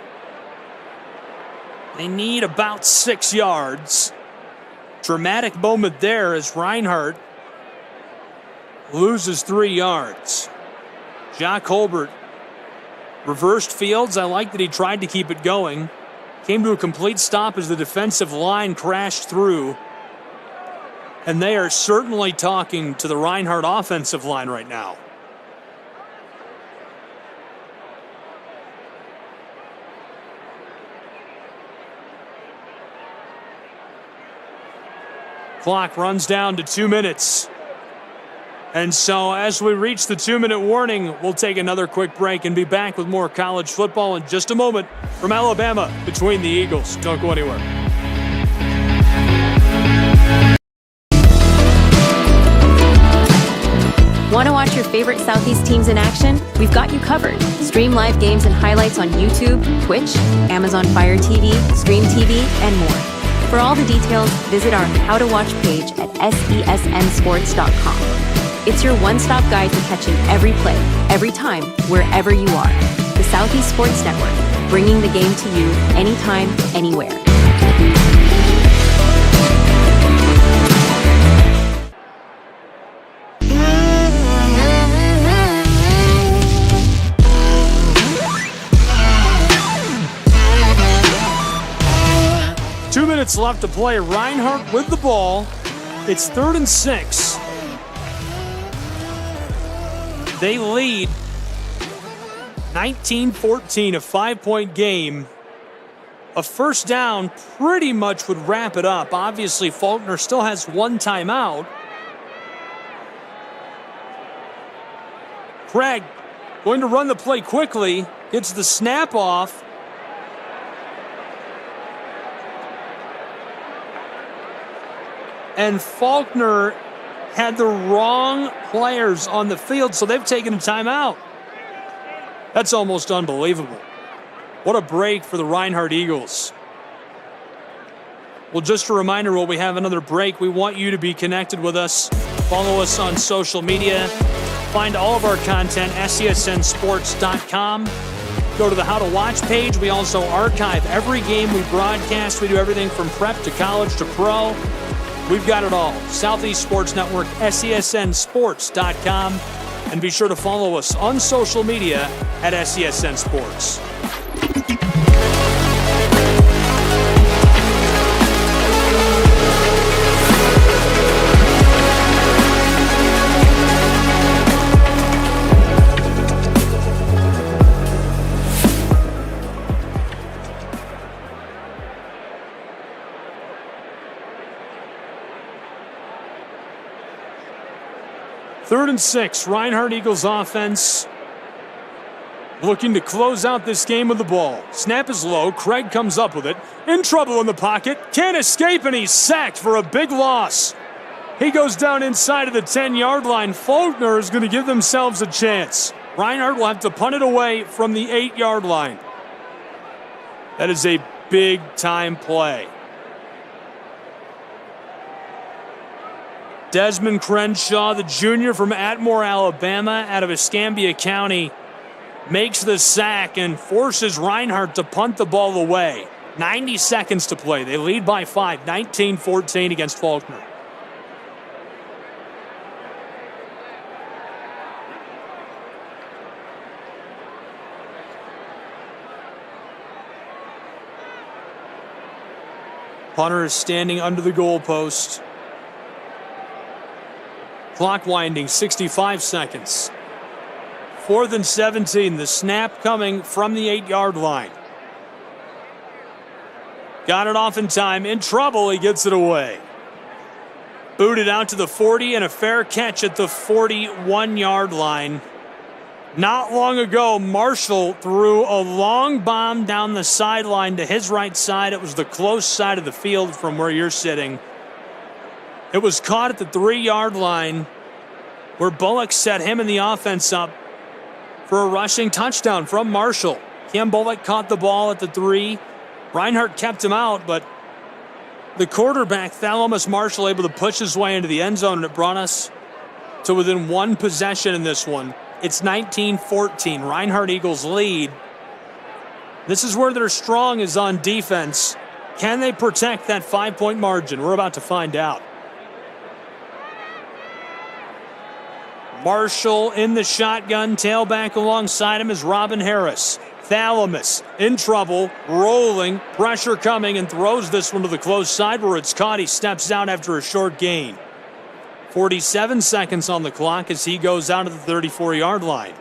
They need about 6 yards. Dramatic moment there as Reinhardt loses 3 yards. Jock Colbert reversed fields. I like that he tried to keep it going. Came to a complete stop as the defensive line crashed through. And they are certainly talking to the Reinhardt offensive line right now. Clock runs down to 2 minutes. And so as we reach the 2-minute warning, we'll take another quick break and be back with more college football in just a moment from Alabama between the Eagles. Don't go anywhere. Want to watch your favorite Southeast teams in action? We've got you covered. Stream live games and highlights on YouTube, Twitch, Amazon Fire TV, Stream TV, and more. For all the details, visit our How to Watch page at sesnsports.com. It's your one-stop guide to catching every play, every time, wherever you are. The Southeast Sports Network, bringing the game to you anytime, anywhere. Left to play. Reinhardt with the ball. It's 3rd and 6. They lead 19-14, a 5-point game. A first down pretty much would wrap it up. Obviously, Faulkner still has one timeout. Craig going to run the play quickly. Gets the snap off. And Faulkner had the wrong players on the field, so they've taken a timeout. That's almost unbelievable. What a break for the Reinhardt Eagles. Well, just a reminder, while we have another break, we want you to be connected with us. Follow us on social media. Find all of our content, SESNsports.com. Go to the How to Watch page. We also archive every game we broadcast. We do everything from prep to college to pro. We've got it all. Southeast Sports Network, SESNsports.com. And be sure to follow us on social media at SESN Sports. Third and 6, Reinhardt Eagles offense looking to close out this game with the ball. Snap is low, Craig comes up with it, in trouble in the pocket, can't escape, and he's sacked for a big loss. He goes down inside of the 10-yard line. Faulkner is going to give themselves a chance. Reinhardt will have to punt it away from the 8-yard line. That is a big-time play. Desmond Crenshaw, the junior from Atmore, Alabama, out of Escambia County, makes the sack and forces Reinhardt to punt the ball away. 90 seconds to play. They lead by 5, 19-14 against Faulkner. Punter is standing under the goalpost. Clock winding, 65 seconds. 4th and 17, the snap coming from the 8-yard line. Got it off in time, in trouble, he gets it away. Booted out to the 40 and a fair catch at the 41-yard line. Not long ago, Marshall threw a long bomb down the sideline to his right side. It was the close side of the field from where you're sitting. It was caught at the 3-yard line where Bullock set him and the offense up for a rushing touchdown from Marshall. Cam Bullock caught the ball at the 3. Reinhardt kept him out, but the quarterback, Thalamus Marshall, able to push his way into the end zone, and it brought us to within one possession in this one. It's 19-14. Reinhardt Eagles lead. This is where they're strong, is on defense. Can they protect that 5-point margin? We're about to find out. Marshall in the shotgun, tailback alongside him is Robin Harris. Thalamus in trouble, rolling, pressure coming, and throws this one to the close side where it's caught. He steps out after a short gain. 47 seconds on the clock as he goes out to the 34-yard line.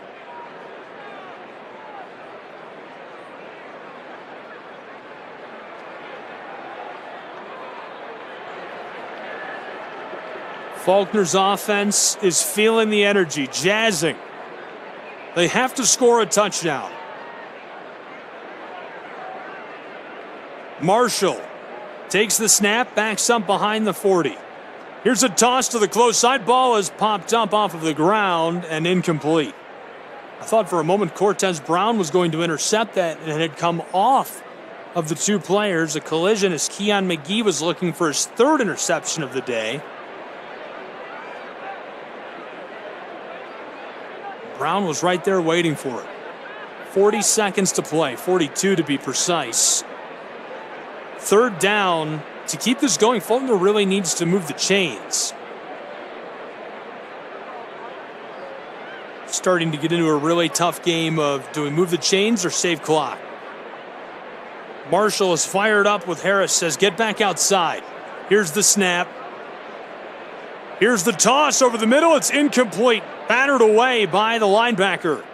Faulkner's offense is feeling the energy, jazzing. They have to score a touchdown. Marshall takes the snap, backs up behind the 40. Here's a toss to the close side. Ball is popped up off of the ground and incomplete. I thought for a moment Cortez Brown was going to intercept that, and it had come off of the two players. A collision as Keon McGee was looking for his third interception of the day. Brown was right there waiting for it. 40 seconds to play, 42 to be precise. Third down. To keep this going, Faulkner really needs to move the chains. Starting to get into a really tough game of, do we move the chains or save clock? Marshall is fired up with Harris, says get back outside. Here's the snap. Here's the toss over the middle. It's incomplete. Battered away by the linebacker.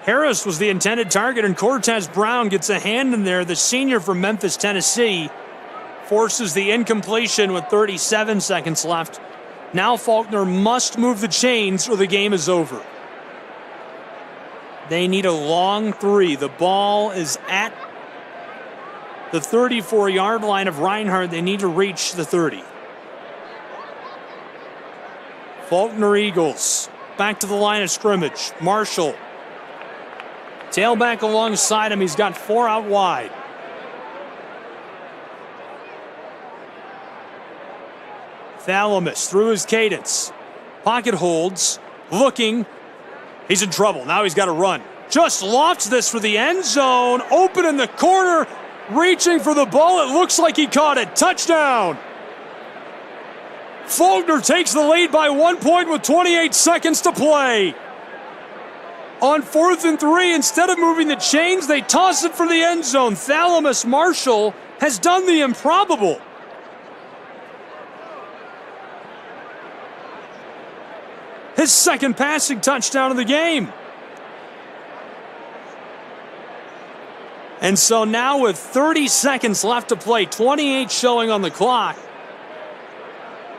Harris was the intended target, and Cortez Brown gets a hand in there. The senior from Memphis, Tennessee, forces the incompletion with 37 seconds left. Now Faulkner must move the chains or the game is over. They need a long three. The ball is at the 34-yard line of Reinhardt. They need to reach the 30. Faulkner Eagles back to the line of scrimmage. Marshall, tailback alongside him. He's got four out wide. Thalamus through his cadence. Pocket holds. Looking. He's in trouble. Now he's got to run. Just lofts this for the end zone. Open in the corner. Reaching for the ball. It looks like he caught it. Touchdown. Faulkner takes the lead by 1 point with 28 seconds to play. On 4th and 3, instead of moving the chains, they toss it for the end zone. Thalamus Marshall has done the improbable. His second passing touchdown of the game. And so now with 30 seconds left to play, 28 showing on the clock,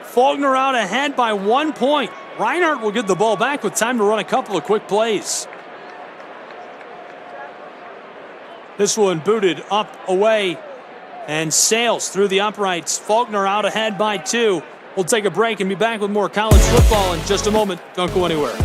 Faulkner out ahead by 1 point. Reinhardt will get the ball back with time to run a couple of quick plays. This one booted up, away, and sails through the uprights. Faulkner out ahead by 2. We'll take a break and be back with more college football in just a moment. Don't go anywhere.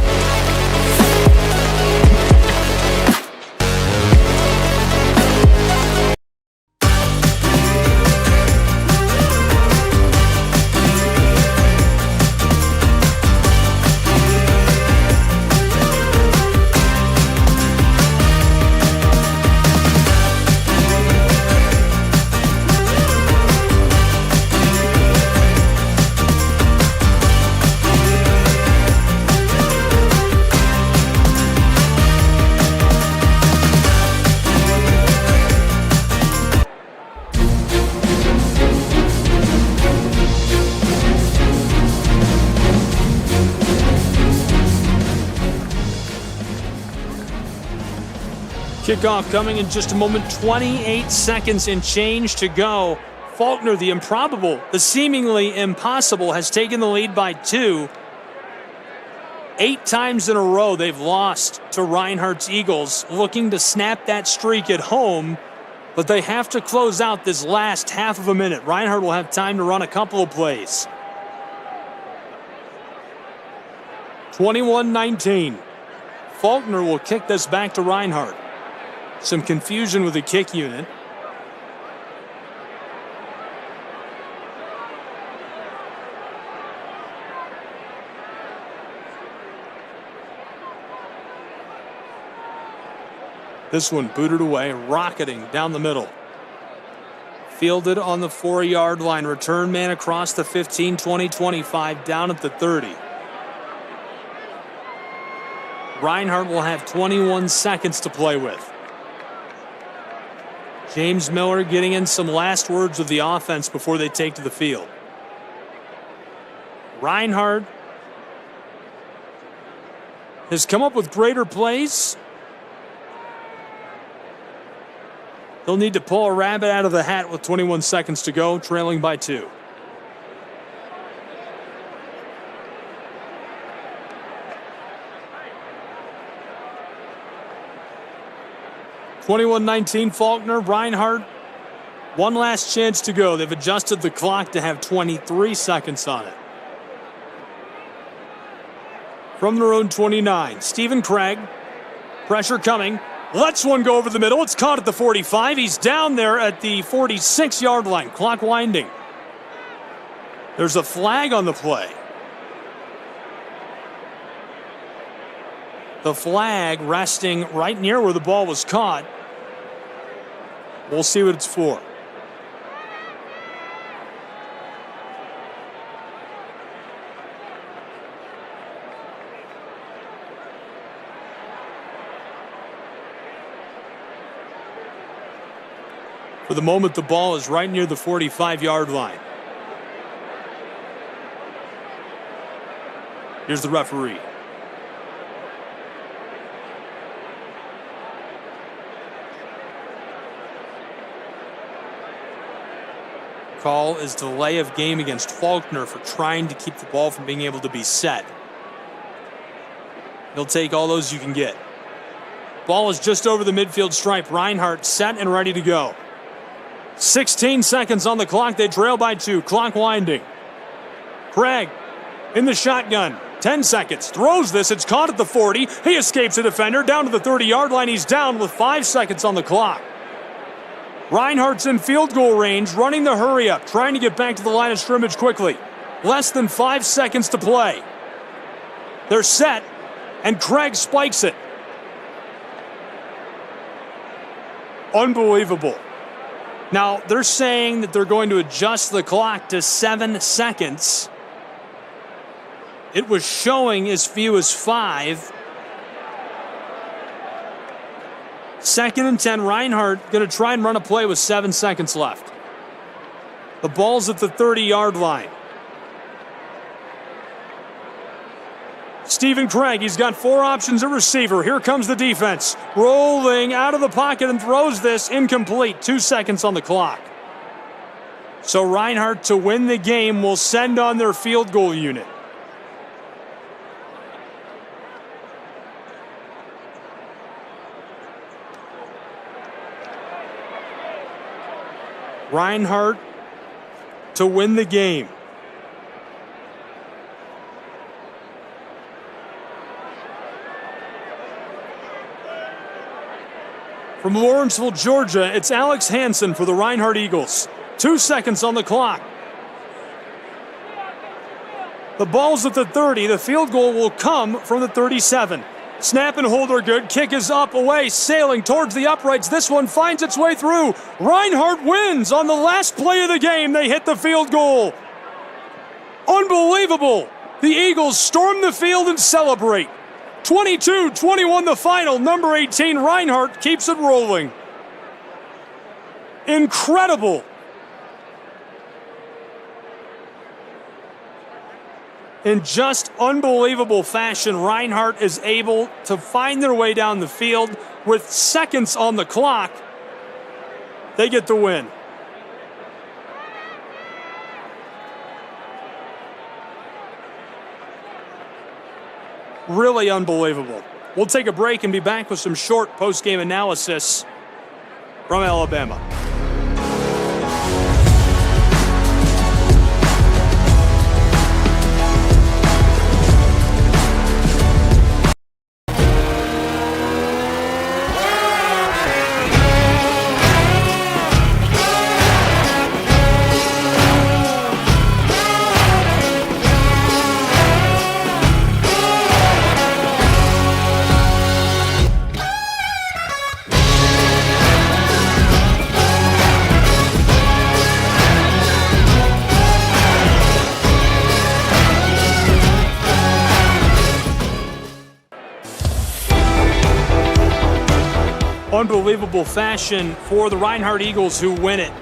Kickoff coming in just a moment. 28 seconds and change to go. Faulkner, the improbable, the seemingly impossible, has taken the lead by 2. 8 times in a row they've lost to Reinhardt's Eagles, looking to snap that streak at home, but they have to close out this last half of a minute. Reinhardt will have time to run a couple of plays. 21-19. Faulkner will kick this back to Reinhardt. Some confusion with the kick unit. This one booted away, rocketing down the middle. Fielded on the 4-yard line. Return man across the 15, 20, 25, down at the 30. Reinhardt will have 21 seconds to play with. James Miller getting in some last words of the offense before they take to the field. Reinhardt has come up with greater plays. They'll need to pull a rabbit out of the hat with 21 seconds to go, trailing by 2. (21-19) Faulkner, Reinhardt. One last chance to go. They've adjusted the clock to have 23 seconds on it. From their own 29, Stephen Craig. Pressure coming. Lets one go over the middle. It's caught at the 45. He's down there at the 46-yard line. Clock winding. There's a flag on the play. The flag resting right near where the ball was caught. We'll see what it's for. For the moment, the ball is right near the 45-yard line. Here's the referee. Call is delay of game against Faulkner for trying to keep the ball from being able to be set. He'll take all those you can get. Ball is just over the midfield stripe. Reinhardt set and ready to go. 16 seconds on the clock. They trail by 2. Clock winding. Craig in the shotgun. 10 seconds. Throws this. It's caught at the 40. He escapes a defender down to the 30-yard line. He's down with 5 seconds on the clock. Reinhardt's in field goal range, running the hurry up, trying to get back to the line of scrimmage quickly. Less than 5 seconds to play. They're set, and Craig spikes it. Unbelievable. Now, they're saying that they're going to adjust the clock to 7 seconds. It was showing as few as 5. 2nd and 10, Reinhardt going to try and run a play with 7 seconds left. The ball's at the 30-yard line. Stephen Craig, he's got 4 options at receiver. Here comes the defense. Rolling out of the pocket and throws this incomplete. 2 seconds on the clock. So Reinhardt, to win the game, will send on their field goal unit. Reinhardt to win the game. From Lawrenceville, Georgia, it's Alex Hansen for the Reinhardt Eagles. 2 seconds on the clock. The ball's at the 30. The field goal will come from the 37. Snap and hold are good. Kick is up, away, sailing towards the uprights. This one finds its way through. Reinhardt wins on the last play of the game. They hit the field goal. Unbelievable. The Eagles storm the field and celebrate. 22-21 the final. Number 18, Reinhardt, keeps it rolling. Incredible. In just unbelievable fashion, Reinhardt is able to find their way down the field with seconds on the clock. They get the win. Really unbelievable. We'll take a break and be back with some short post-game analysis from Alabama. Unbelievable fashion for the Reinhardt Eagles, who win it.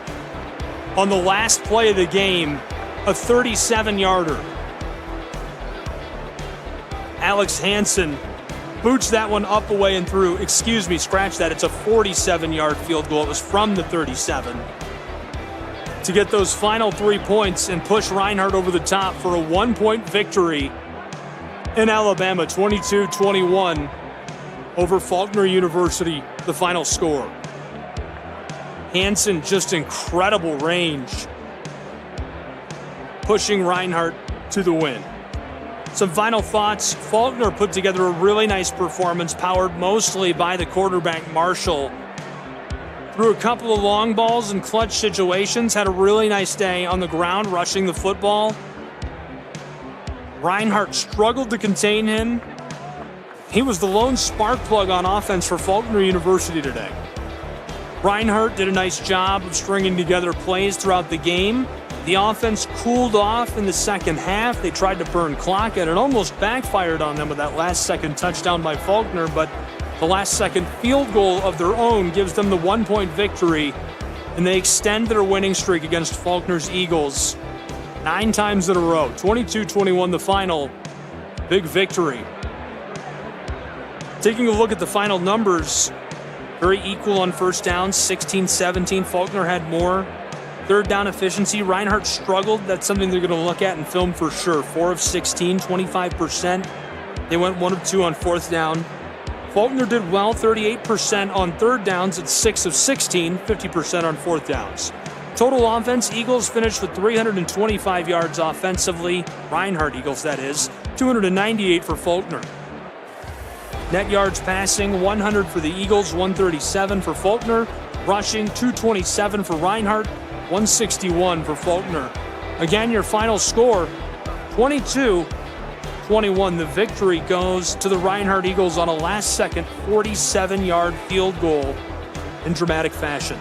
On the last play of the game, a 37-yarder. Alex Hansen boots that one up, away, and through. Excuse me, scratch that. It's a 47-yard field goal. It was from the 37. To get those final 3 points and push Reinhardt over the top for a 1-point victory in Alabama, 22-21 over Faulkner University, the final score. Hansen, just incredible range, pushing Reinhardt to the win. Some final thoughts. Faulkner put together a really nice performance, powered mostly by the quarterback Marshall. Threw a couple of long balls in clutch situations, had a really nice day on the ground rushing the football. Reinhardt struggled to contain him. He was the lone spark plug on offense for Faulkner University today. Reinhardt did a nice job of stringing together plays throughout the game. The offense cooled off in the second half. They tried to burn clock, and it almost backfired on them with that last-second touchdown by Faulkner, but the last-second field goal of their own gives them the 1-point victory, and they extend their winning streak against Faulkner's Eagles 9 times in a row. 22-21 the final. Big victory. Taking a look at the final numbers, very equal on first down, 16-17. Faulkner had more. Third down efficiency, Reinhardt struggled. That's something they're going to look at and film for sure. 4 of 16, 25%. They went 1 of 2 on fourth down. Faulkner did well, 38% on third downs at 6 of 16, 50% on fourth downs. Total offense, Eagles finished with 325 yards offensively. Reinhardt Eagles, that is. 298 for Faulkner. Net yards passing, 100 for the Eagles, 137 for Faulkner. Rushing, 227 for Reinhardt, 161 for Faulkner. Again, your final score, 22-21. The victory goes to the Reinhardt Eagles on a last-second 47-yard field goal in dramatic fashion.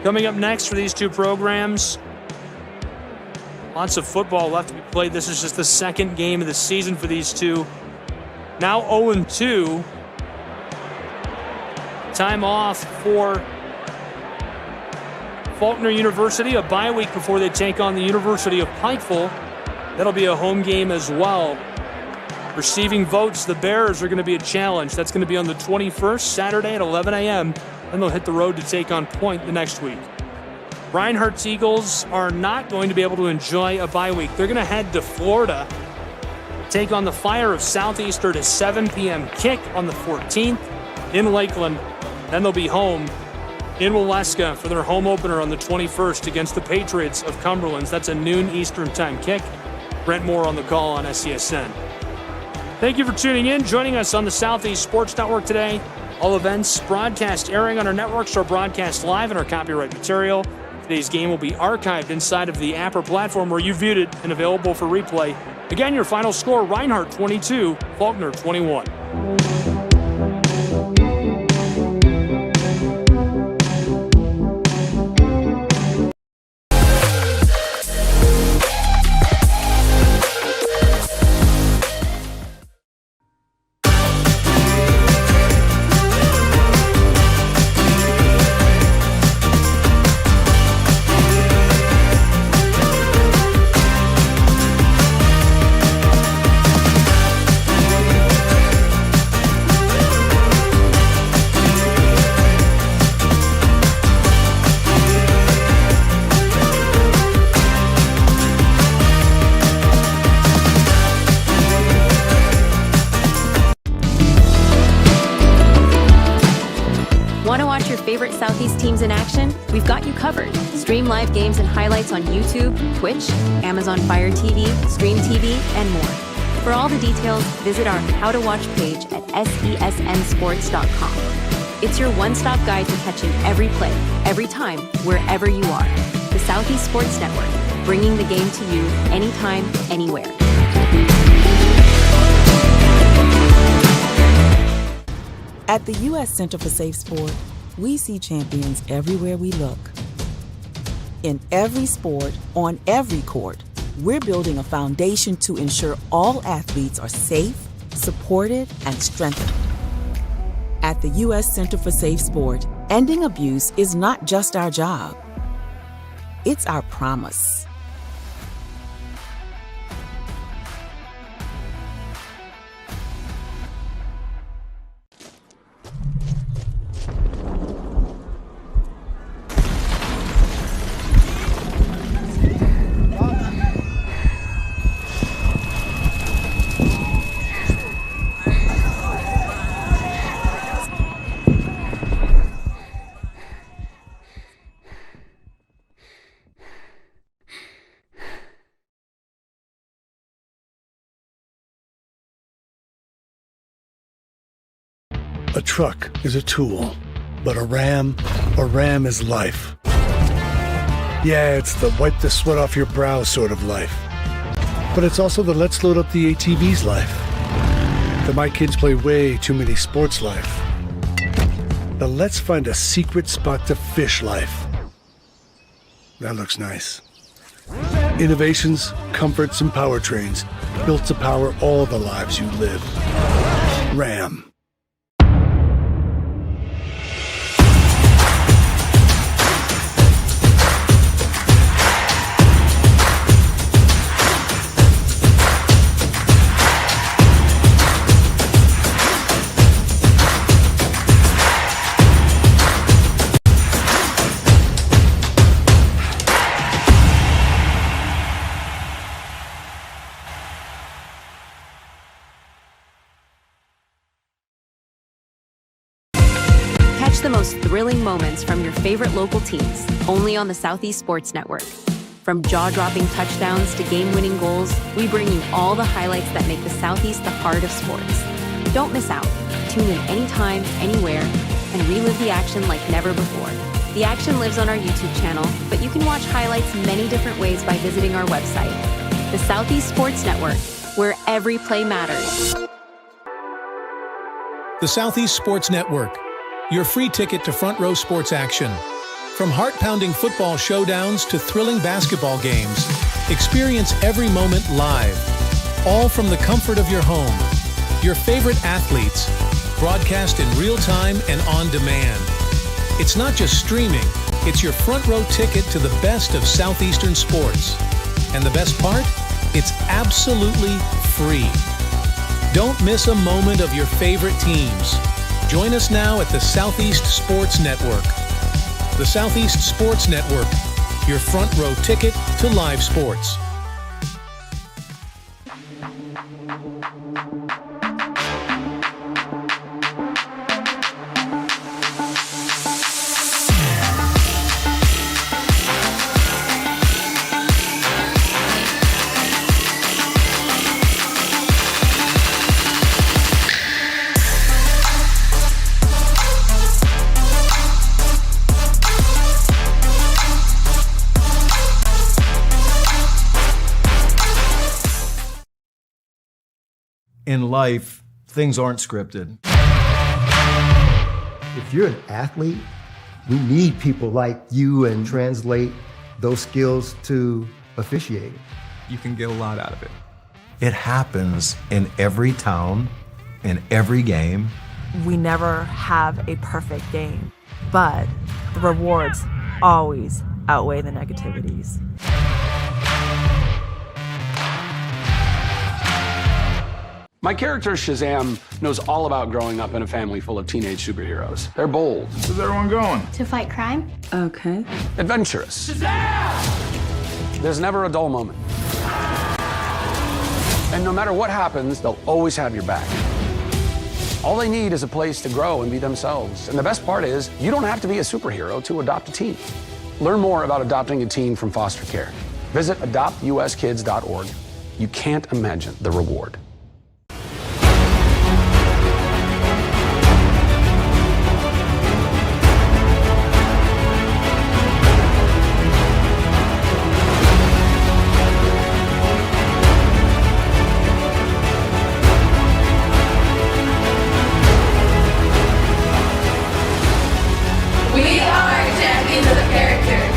Coming up next for these two programs, lots of football left to be played. This is just the second game of the season for these two. Now 0-2. Time off for Faulkner University, a bye week before they take on the University of Pikeville. That'll be a home game as well. Receiving votes, the Bears are going to be a challenge. That's going to be on the 21st, Saturday at 11 a.m. Then they'll hit the road to take on Point the next week. Reinhardt's Eagles are not going to be able to enjoy a bye week. They're going to head to Florida, take on the Fire of Southeastern at 7 p.m. kick on the 14th in Lakeland. Then they'll be home in Waleska for their home opener on the 21st against the Patriots of Cumberland. That's a noon Eastern time kick. Brent Moore on the call on SESN. Thank you for tuning in, joining us on the Southeast Sports Network today. All events broadcast airing on our networks are broadcast live in our copyright material. Today's game will be archived inside of the Apper platform where you viewed it and available for replay. Again, your final score, Reinhardt 22, Faulkner 21. Favorite Southeast teams in action? We've got you covered. Stream live games and highlights on YouTube, Twitch, Amazon Fire TV, Stream TV, and more. For all the details, visit our How to Watch page at SESNsports.com. It's your one-stop guide to catching every play, every time, wherever you are. The Southeast Sports Network, bringing the game to you anytime, anywhere. At the U.S. Center for Safe Sport, we see champions everywhere we look. In every sport, on every court, we're building a foundation to ensure all athletes are safe, supported, and strengthened. At the U.S. Center for Safe Sport, ending abuse is not just our job. It's our promise. A truck is a tool, but a Ram is life. Yeah, it's the wipe the sweat off your brow sort of life. But it's also the let's load up the ATV's life. The my kids play way too many sports life. The let's find a secret spot to fish life. That looks nice. Innovations, comforts, and powertrains built to power all the lives you live. Ram. Catch the most thrilling moments from your favorite local teams, only on the Southeast Sports Network. From jaw-dropping touchdowns to game-winning goals, we bring you all the highlights that make the Southeast the heart of sports. Don't miss out. Tune in anytime, anywhere, and relive the action like never before. The action lives on our YouTube channel, but you can watch highlights many different ways by visiting our website. The Southeast Sports Network, where every play matters. The Southeast Sports Network, your free ticket to front row sports action. From heart-pounding football showdowns to thrilling basketball games, experience every moment live, all from the comfort of your home. Your favorite athletes, broadcast in real time and on demand. It's not just streaming, it's your front row ticket to the best of Southeastern sports. And the best part? It's absolutely free. Don't miss a moment of your favorite teams. Join us now at the Southeast Sports Network. The Southeast Sports Network, your front row ticket to live sports. In life, things aren't scripted. If you're an athlete, we need people like you and translate those skills to officiating. You can get a lot out of it. It happens in every town, in every game. We never have a perfect game, but the rewards always outweigh the negativities. My character, Shazam, knows all about growing up in a family full of teenage superheroes. They're bold. Where's everyone going? To fight crime? Okay. Adventurous. Shazam! There's never a dull moment. And no matter what happens, they'll always have your back. All they need is a place to grow and be themselves. And the best part is, you don't have to be a superhero to adopt a teen. Learn more about adopting a teen from foster care. Visit adoptuskids.org. You can't imagine the reward. We are champions of character.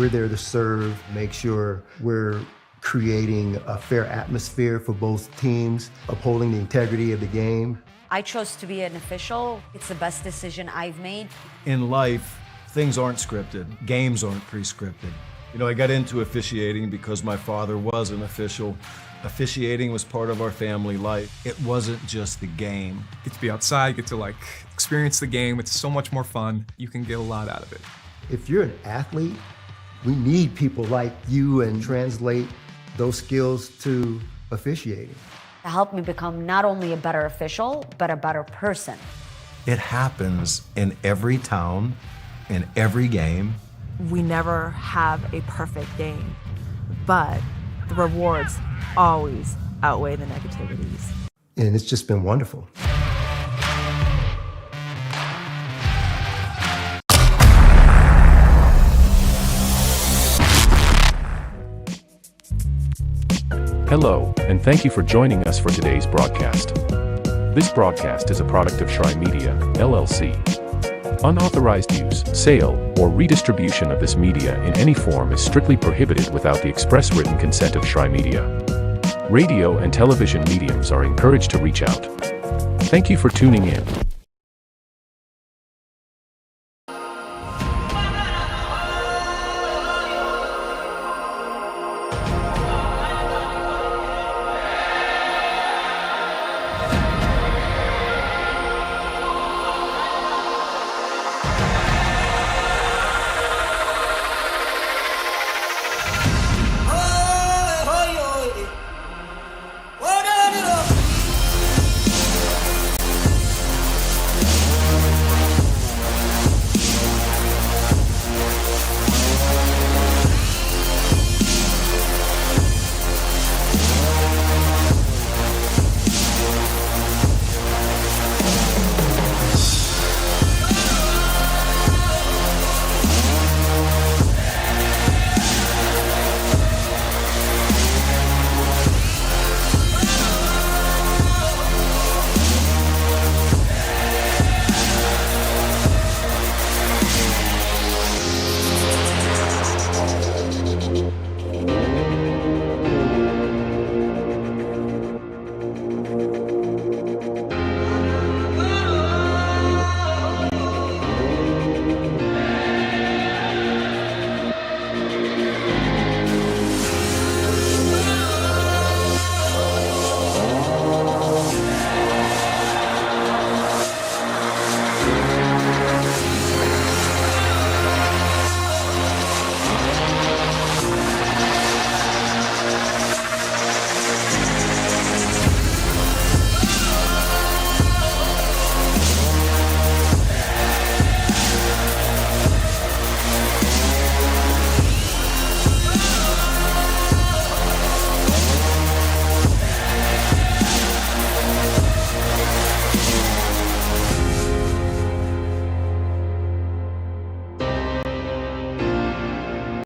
We're there to serve, make sure we're creating a fair atmosphere for both teams, upholding the integrity of the game. I chose to be an official. It's the best decision I've made. In life, things aren't scripted. Games aren't pre-scripted. You know, I got into officiating because my father was an official. Officiating was part of our family life. It wasn't just the game. Get to be outside, get to like experience the game. It's so much more fun. You can get a lot out of it. If you're an athlete, we need people like you and translate those skills to officiating. To help me become not only a better official, but a better person. It happens in every town, in every game. We never have a perfect game, but the rewards always outweigh the negativities. And it's just been wonderful. Hello, and thank you for joining us for today's broadcast. This broadcast is a product of Shry Media, LLC. Unauthorized use, sale, or redistribution of this media in any form is strictly prohibited without the express written consent of Shry Media. Radio and television mediums are encouraged to reach out. Thank you for tuning in.